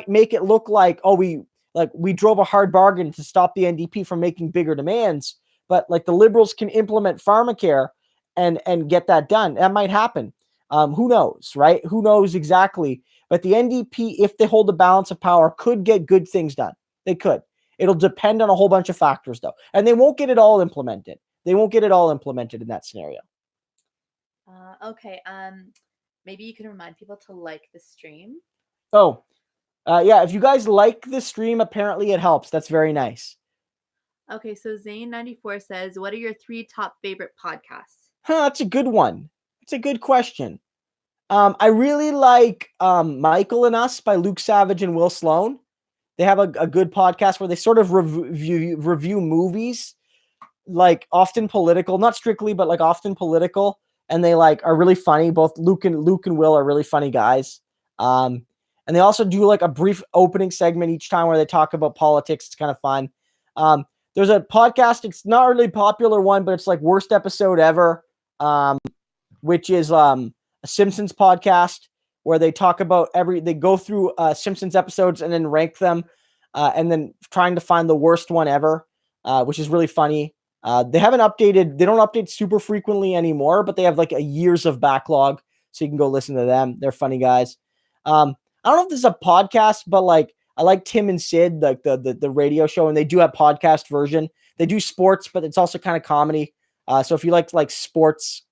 make it look like, we drove a hard bargain to stop the NDP from making bigger demands. But like the Liberals can implement pharmacare and get that done. That might happen. Who knows, right? Who knows exactly? But the NDP, if they hold the balance of power, could get good things done. They could. It'll depend on a whole bunch of factors, though. And they won't get it all implemented. They won't get it all implemented in that scenario. Okay. Maybe you can remind people to like the stream. Oh, yeah. If you guys like the stream, apparently it helps. That's very nice. Okay, so Zane94 says, what are your 3 top favorite podcasts? That's a good one. It's a good question. I really like Michael and Us by Luke Savage and Will Sloan. They have a good podcast where they sort of review movies, like often political, not strictly, but like often political. And they are really funny. Both Luke and Will are really funny guys. And they also do like a brief opening segment each time where they talk about politics. It's kind of fun. There's a podcast. It's not a really popular one, but it's like worst episode ever, which is a Simpsons podcast where they talk about they go through Simpsons episodes and then rank them, and then trying to find the worst one ever, which is really funny. They don't update super frequently anymore, but they have like a years of backlog, so you can go listen to them. They're funny guys. I don't know if this is a podcast, but like I like Tim and Sid, like the radio show, and they do have podcast version. They do sports, but it's also kind of comedy. So if you like sports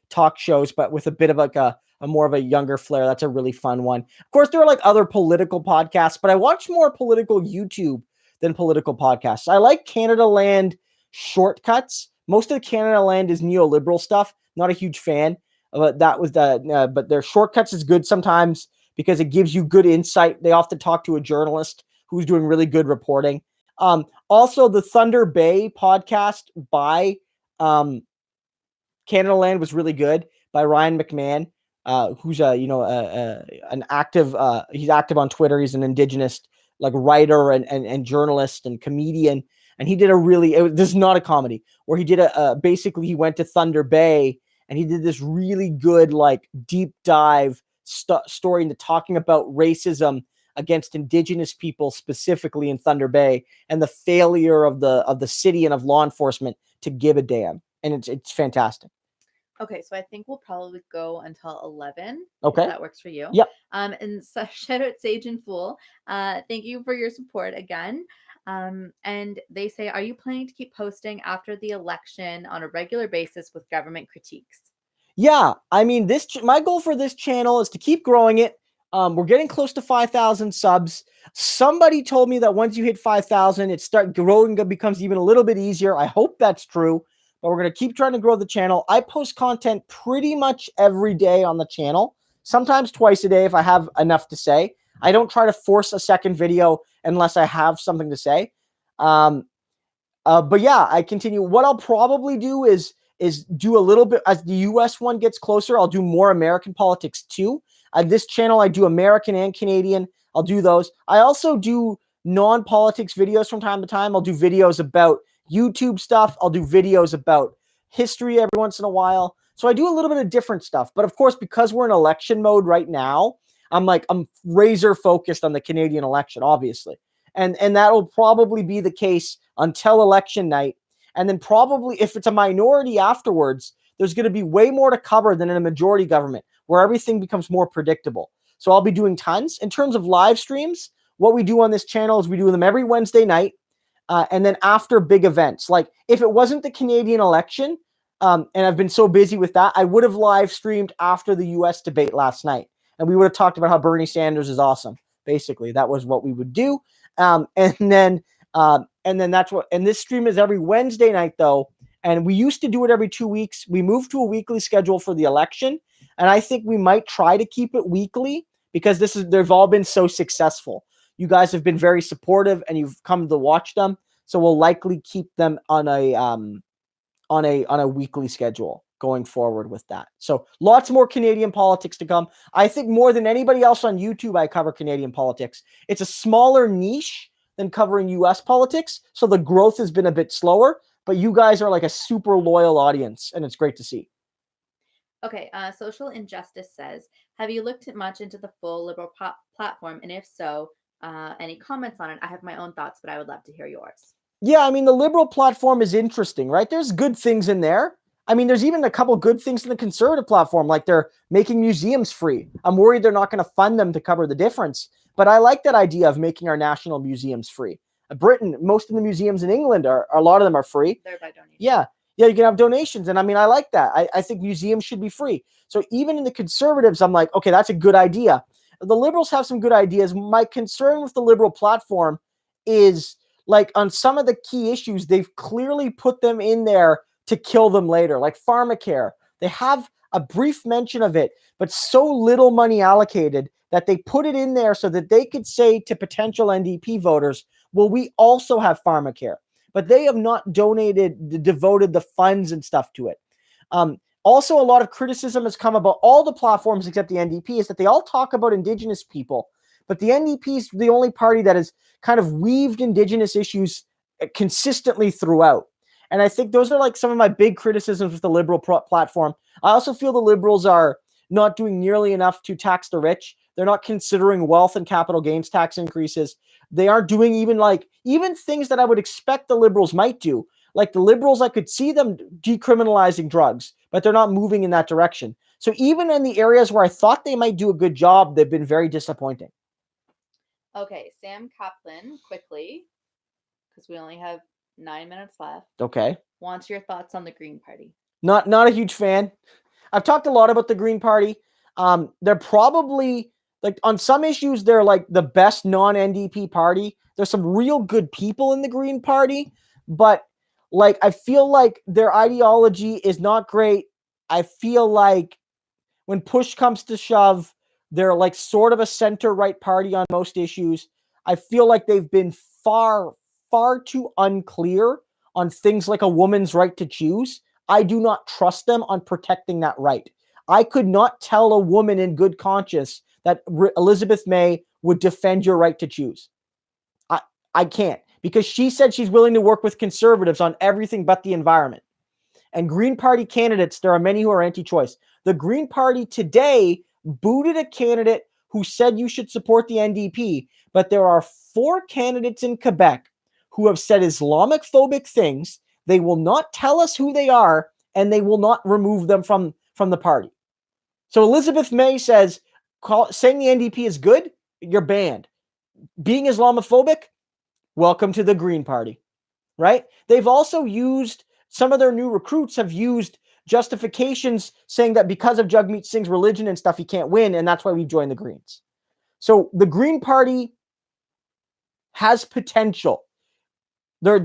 talk shows, but with a bit of like a more of a younger flair, that's a really fun one. Of course, there are like other political podcasts, but I watch more political YouTube than political podcasts. I like Canada Land Shortcuts. Most of the Canada Land is neoliberal stuff. Not a huge fan, but but their Shortcuts is good sometimes because it gives you good insight. They often talk to a journalist who's doing really good reporting. Also, the Thunder Bay podcast by Canada Land was really good, by Ryan McMahon, who's an active. He's active on Twitter. He's an Indigenous writer and journalist and comedian. And he did this is not a comedy, where he did basically he went to Thunder Bay and he did this really good deep dive story into talking about racism against Indigenous people, specifically in Thunder Bay, and the failure of the city and of law enforcement to give a damn. And it's fantastic. Okay, so I think we'll probably go until 11. Okay. If that works for you. Yep. And so shout out Sage and Fool. Thank you for your support again. And they say, are you planning to keep posting after the election on a regular basis with government critiques? Yeah, I mean, my goal for this channel is to keep growing it. We're getting close to 5,000 subs. Somebody told me that once you hit 5,000, growing becomes even a little bit easier. I hope that's true, but we're going to keep trying to grow the channel. I post content pretty much every day on the channel, sometimes twice a day if I have enough to say. I don't try to force a second video unless I have something to say. But yeah, I continue. What I'll probably do is do a little bit as the US one gets closer. I'll do more American politics too. This channel, I do American and Canadian. I'll do those. I also do non-politics videos from time to time. I'll do videos about YouTube stuff. I'll do videos about history every once in a while. So I do a little bit of different stuff. But of course, because we're in election mode right now, I'm razor focused on the Canadian election, obviously. And that'll probably be the case until election night. And then probably if it's a minority afterwards, there's going to be way more to cover than in a majority government where everything becomes more predictable. So I'll be doing tons. In terms of live streams, what we do on this channel is we do them every Wednesday night. And then after big events, like if it wasn't the Canadian election, And I've been so busy with that. I would have live streamed after the US debate last night, and we would have talked about how Bernie Sanders is awesome. Basically, that was what we would do. And then that's what. And this stream is every Wednesday night, though. And we used to do it every 2 weeks. We moved to a weekly schedule for the election, and I think we might try to keep it weekly because they've all been so successful. You guys have been very supportive, and you've come to watch them. So we'll likely keep them on a weekly schedule going forward with that. So lots more Canadian politics to come. I think more than anybody else on YouTube, I cover Canadian politics. It's a smaller niche than covering US politics, so the growth has been a bit slower, but you guys are like a super loyal audience, and it's great to see. Okay, Social Injustice says, have you looked much into the full Liberal platform? And if so, any comments on it? I have my own thoughts, but I would love to hear yours. Yeah, I mean, the Liberal platform is interesting, right? There's good things in there. I mean, there's even a couple good things in the Conservative platform, like they're making museums free. I'm worried they're not going to fund them to cover the difference, but I like that idea of making our national museums free. Britain, most of the museums in England a lot of them are free. They're by donation. Yeah, you can have donations, and I mean, I like that. I think museums should be free. So even in the Conservatives, I'm like, okay, that's a good idea. The Liberals have some good ideas. My concern with the Liberal platform is, like, on some of the key issues, they've clearly put them in there to kill them later, like pharmacare. They have a brief mention of it, but so little money allocated that they put it in there so that they could say to potential NDP voters, well, we also have pharmacare. But they have not devoted the funds and stuff to it. Also, a lot of criticism has come about all the platforms except the NDP is that they all talk about Indigenous people, but the NDP is the only party that has kind of weaved Indigenous issues consistently throughout. And I think those are like some of my big criticisms with the Liberal platform. I also feel the Liberals are not doing nearly enough to tax the rich. They're not considering wealth and capital gains tax increases. They aren't doing even things that I would expect the Liberals might do. Like the Liberals, I could see them decriminalizing drugs, but they're not moving in that direction. So even in the areas where I thought they might do a good job, they've been very disappointing. Okay, Sam Kaplan, quickly, because we only have 9 minutes left. Okay. Wants your thoughts on the Green Party. Not a huge fan. I've talked a lot about the Green Party. They're probably, like, on some issues, they're like the best non-NDP party. There's some real good people in the Green Party, but like I feel like their ideology is not great. I feel like when push comes to shove, they're like sort of a center-right party on most issues. I feel like they've been far too unclear on things like a woman's right to choose. I do not trust them on protecting that right. I could not tell a woman in good conscience that Elizabeth May would defend your right to choose. I can't, because she said she's willing to work with conservatives on everything but the environment. And Green Party candidates, there are many who are anti-choice. The Green Party today booted a candidate who said you should support the NDP, but there are 4 candidates in Quebec who have said Islamophobic things. They will not tell us who they are, and they will not remove them from the party. So Elizabeth May says, saying the NDP is good, you're banned. Being Islamophobic, welcome to the Green Party, right? They've also used, some of their new recruits have used justifications saying that because of Jagmeet Singh's religion and stuff, he can't win, and that's why we joined the Greens. So the Green Party has potential. They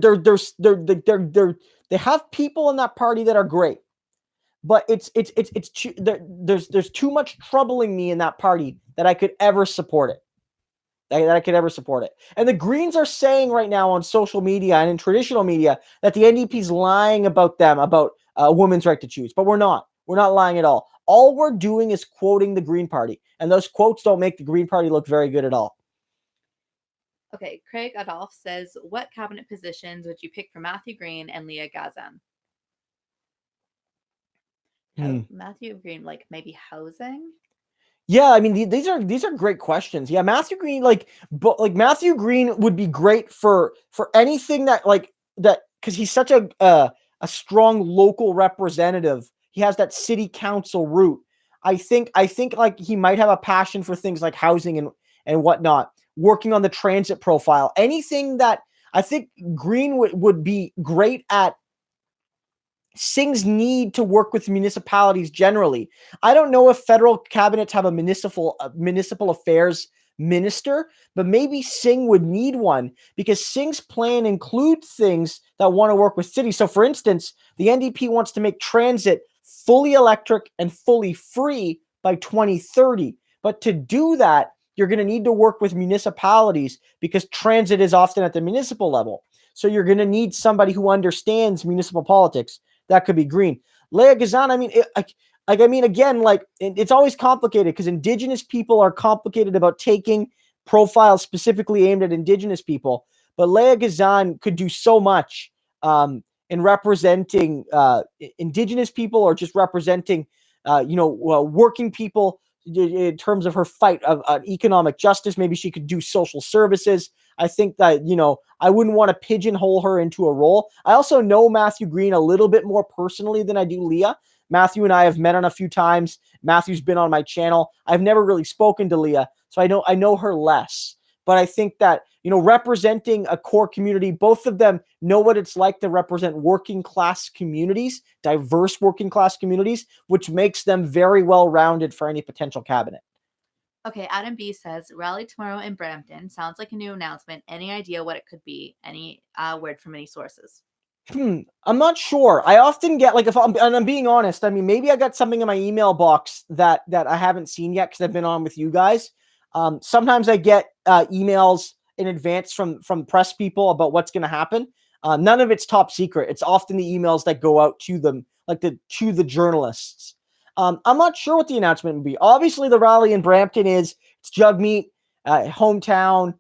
have people in that party that are great, but there's too much troubling me in that party that I could ever support it. And the Greens are saying right now on social media and in traditional media that the NDP's lying about them, about a woman's right to choose. But we're not. We're not lying at all. All we're doing is quoting the Green Party. And those quotes don't make the Green Party look very good at all. Okay, Craig Adolph says, what cabinet positions would you pick for Matthew Green and Leah Gazan? Matthew Green, like maybe housing? Yeah, I mean, these are great questions. Yeah, Matthew Green, Matthew Green would be great for anything that because he's such a strong local representative. He has that city council route. I think like he might have a passion for things like housing and whatnot, working on the transit profile. Anything that I think Green would be great at Singh's need to work with municipalities generally. I don't know if federal cabinets have a municipal affairs minister, but maybe Singh would need one because Singh's plan includes things that want to work with cities. So, for instance, the NDP wants to make transit fully electric and fully free by 2030. But to do that, you're going to need to work with municipalities because transit is often at the municipal level. So you're going to need somebody who understands municipal politics. That could be Green. Leah Gazan, I mean, it's always complicated because Indigenous people are complicated about taking profiles specifically aimed at Indigenous people. But Leah Gazan could do so much in representing Indigenous people or just representing, working people in terms of her fight of economic justice. Maybe she could do social services. I think that, I wouldn't want to pigeonhole her into a role. I also know Matthew Green a little bit more personally than I do Leah. Matthew and I have met on a few times. Matthew's been on my channel. I've never really spoken to Leah, so I know her less. But I think that, representing a core community, both of them know what it's like to represent working class communities, diverse working class communities, which makes them very well rounded for any potential cabinet. Okay, Adam B says, rally tomorrow in Brampton. Sounds like a new announcement. Any idea what it could be? Any word from any sources? I'm not sure. I often get, like, and I'm being honest, I mean, maybe I got something in my email box that I haven't seen yet because I've been on with you guys. Sometimes I get emails in advance from press people about what's going to happen. None of it's top secret. It's often the emails that go out to them, to the journalists. I'm not sure what the announcement would be. Obviously, the rally in Brampton it's Jagmeet, hometown,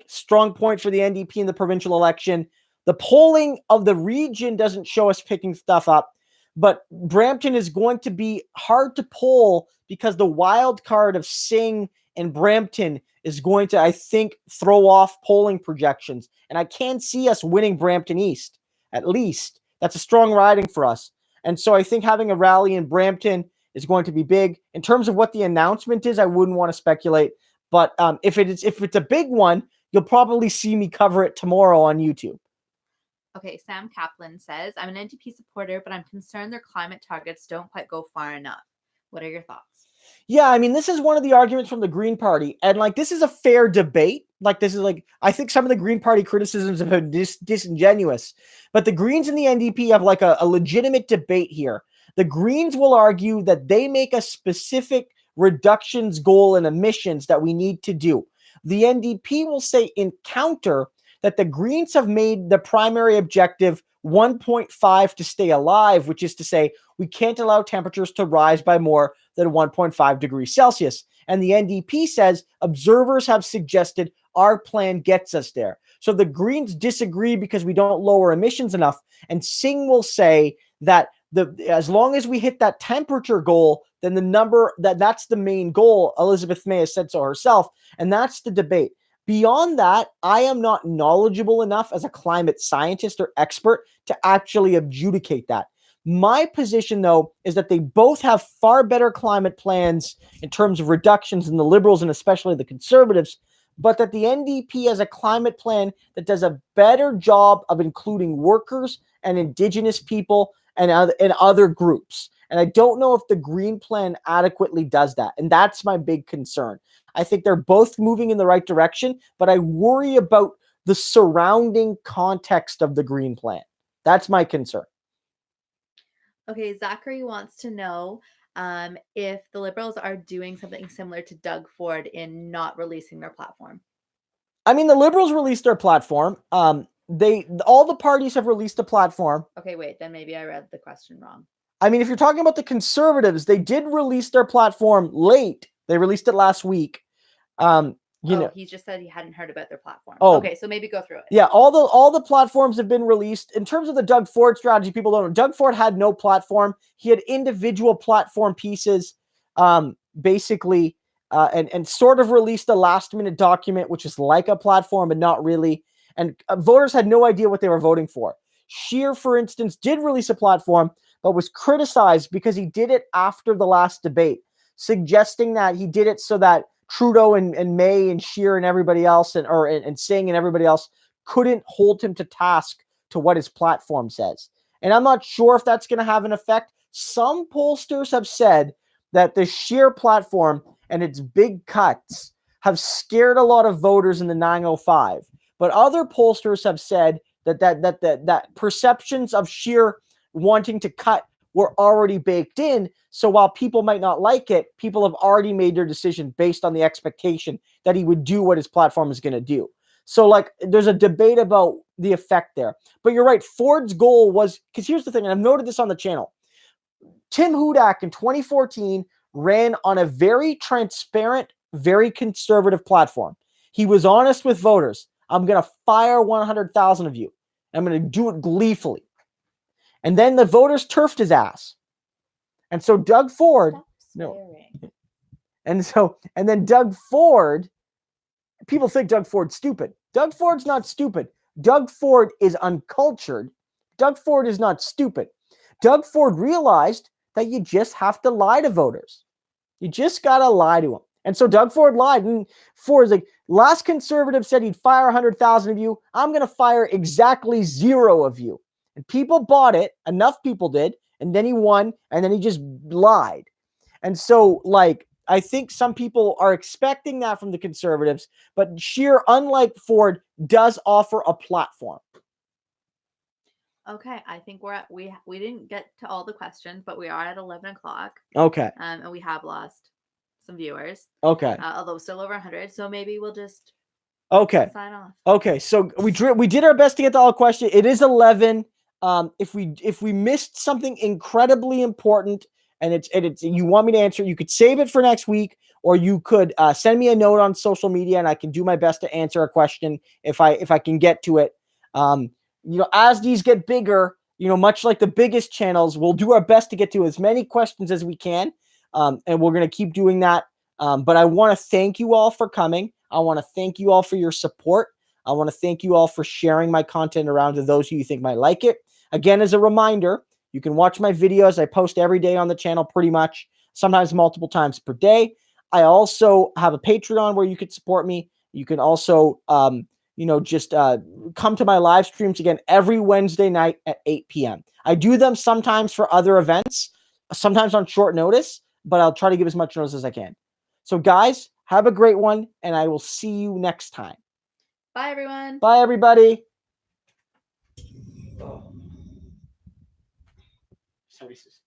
strong point for the NDP in the provincial election. The polling of the region doesn't show us picking stuff up, but Brampton is going to be hard to poll because the wild card of Singh and Brampton is going to, I think, throw off polling projections. And I can see us winning Brampton East, at least. That's a strong riding for us. And so I think having a rally in Brampton is going to be big. In terms of what the announcement is, I wouldn't want to speculate. But if it's a big one, you'll probably see me cover it tomorrow on YouTube. Okay, Sam Kaplan says, I'm an NDP supporter, but I'm concerned their climate targets don't quite go far enough. What are your thoughts? Yeah, I mean, this is one of the arguments from the Green Party. And this is a fair debate. I think some of the Green Party criticisms have been disingenuous. But the Greens and the NDP have a legitimate debate here. The Greens will argue that they make a specific reductions goal in emissions that we need to do. The NDP will say in counter that the Greens have made the primary objective 1.5 to stay alive, which is to say we can't allow temperatures to rise by more than 1.5 degrees Celsius. And the NDP says observers have suggested our plan gets us there. So the Greens disagree because we don't lower emissions enough. And Singh will say that as long as we hit that temperature goal, then that's the main goal. Elizabeth May has said so herself. And that's the debate. Beyond that, I am not knowledgeable enough as a climate scientist or expert to actually adjudicate that. My position, though, is that they both have far better climate plans in terms of reductions than the Liberals and especially the Conservatives, but that the NDP has a climate plan that does a better job of including workers and Indigenous people and other groups. And I don't know if the Green Plan adequately does that. And that's my big concern. I think they're both moving in the right direction, but I worry about the surrounding context of the Green Plan. That's my concern. Okay, Zachary wants to know if the Liberals are doing something similar to Doug Ford in not releasing their platform. I mean, the Liberals released their platform. All the parties have released a platform. Okay, wait, then maybe I read the question wrong. I mean, if you're talking about the Conservatives, they did release their platform late. They released it last week. He just said he hadn't heard about their platform. Oh, okay, so maybe go through it. Yeah, all the platforms have been released. In terms of the Doug Ford strategy, people don't know. Doug Ford had no platform. He had individual platform pieces, basically, and sort of released a last-minute document, which is like a platform, but not really. And voters had no idea what they were voting for. Scheer, for instance, did release a platform, but was criticized because he did it after the last debate, suggesting that he did it so that Trudeau and May and Scheer and everybody else and Singh and everybody else couldn't hold him to task to what his platform says. And I'm not sure if that's going to have an effect. Some pollsters have said that the sheer platform and its big cuts have scared a lot of voters in the 905. But other pollsters have said that perceptions of sheer wanting to cut were already baked in. So while people might not like it, people have already made their decision based on the expectation that he would do what his platform is going to do. So like there's a debate about the effect there. But you're right. Ford's goal was, because here's the thing, and I've noted this on the channel. Tim Hudak in 2014 ran on a very transparent, very conservative platform. He was honest with voters. I'm going to fire 100,000 of you. I'm going to do it gleefully. And then the voters turfed his ass. And so Doug Ford, and then Doug Ford, people think Doug Ford's stupid. Doug Ford's not stupid. Doug Ford is uncultured. Doug Ford is not stupid. Doug Ford realized that you just have to lie to voters. You just got to lie to them. And so Doug Ford lied. And Ford's like, last conservative said he'd fire 100,000 of you. I'm going to fire exactly 0 of you. And people bought it. Enough people did. And then he won. And then he just lied. And so, like, I think some people are expecting that from the conservatives. But Scheer, unlike Ford, does offer a platform. Okay, I think we didn't get to all the questions, but we are at 11 o'clock. Okay. And we have lost some viewers. Okay. Although still over 100, so maybe we'll just sign off. Okay, so we did our best to get to all questions. It is 11. If we missed something incredibly important and it's you want me to answer, you could save it for next week, or you could send me a note on social media, and I can do my best to answer a question if I can get to it. As these get bigger, much like the biggest channels, we'll do our best to get to as many questions as we can. And we're going to keep doing that. But I want to thank you all for coming. I want to thank you all for your support. I want to thank you all for sharing my content around to those who you think might like it. Again, as a reminder, you can watch my videos. I post every day on the channel pretty much, sometimes multiple times per day. I also have a Patreon where you can support me. You can also just come to my live streams again every Wednesday night at 8 p.m. I do them sometimes for other events, sometimes on short notice, but I'll try to give as much notice as I can. So guys, have a great one, and I will see you next time. Bye, everyone. Bye, everybody. Services.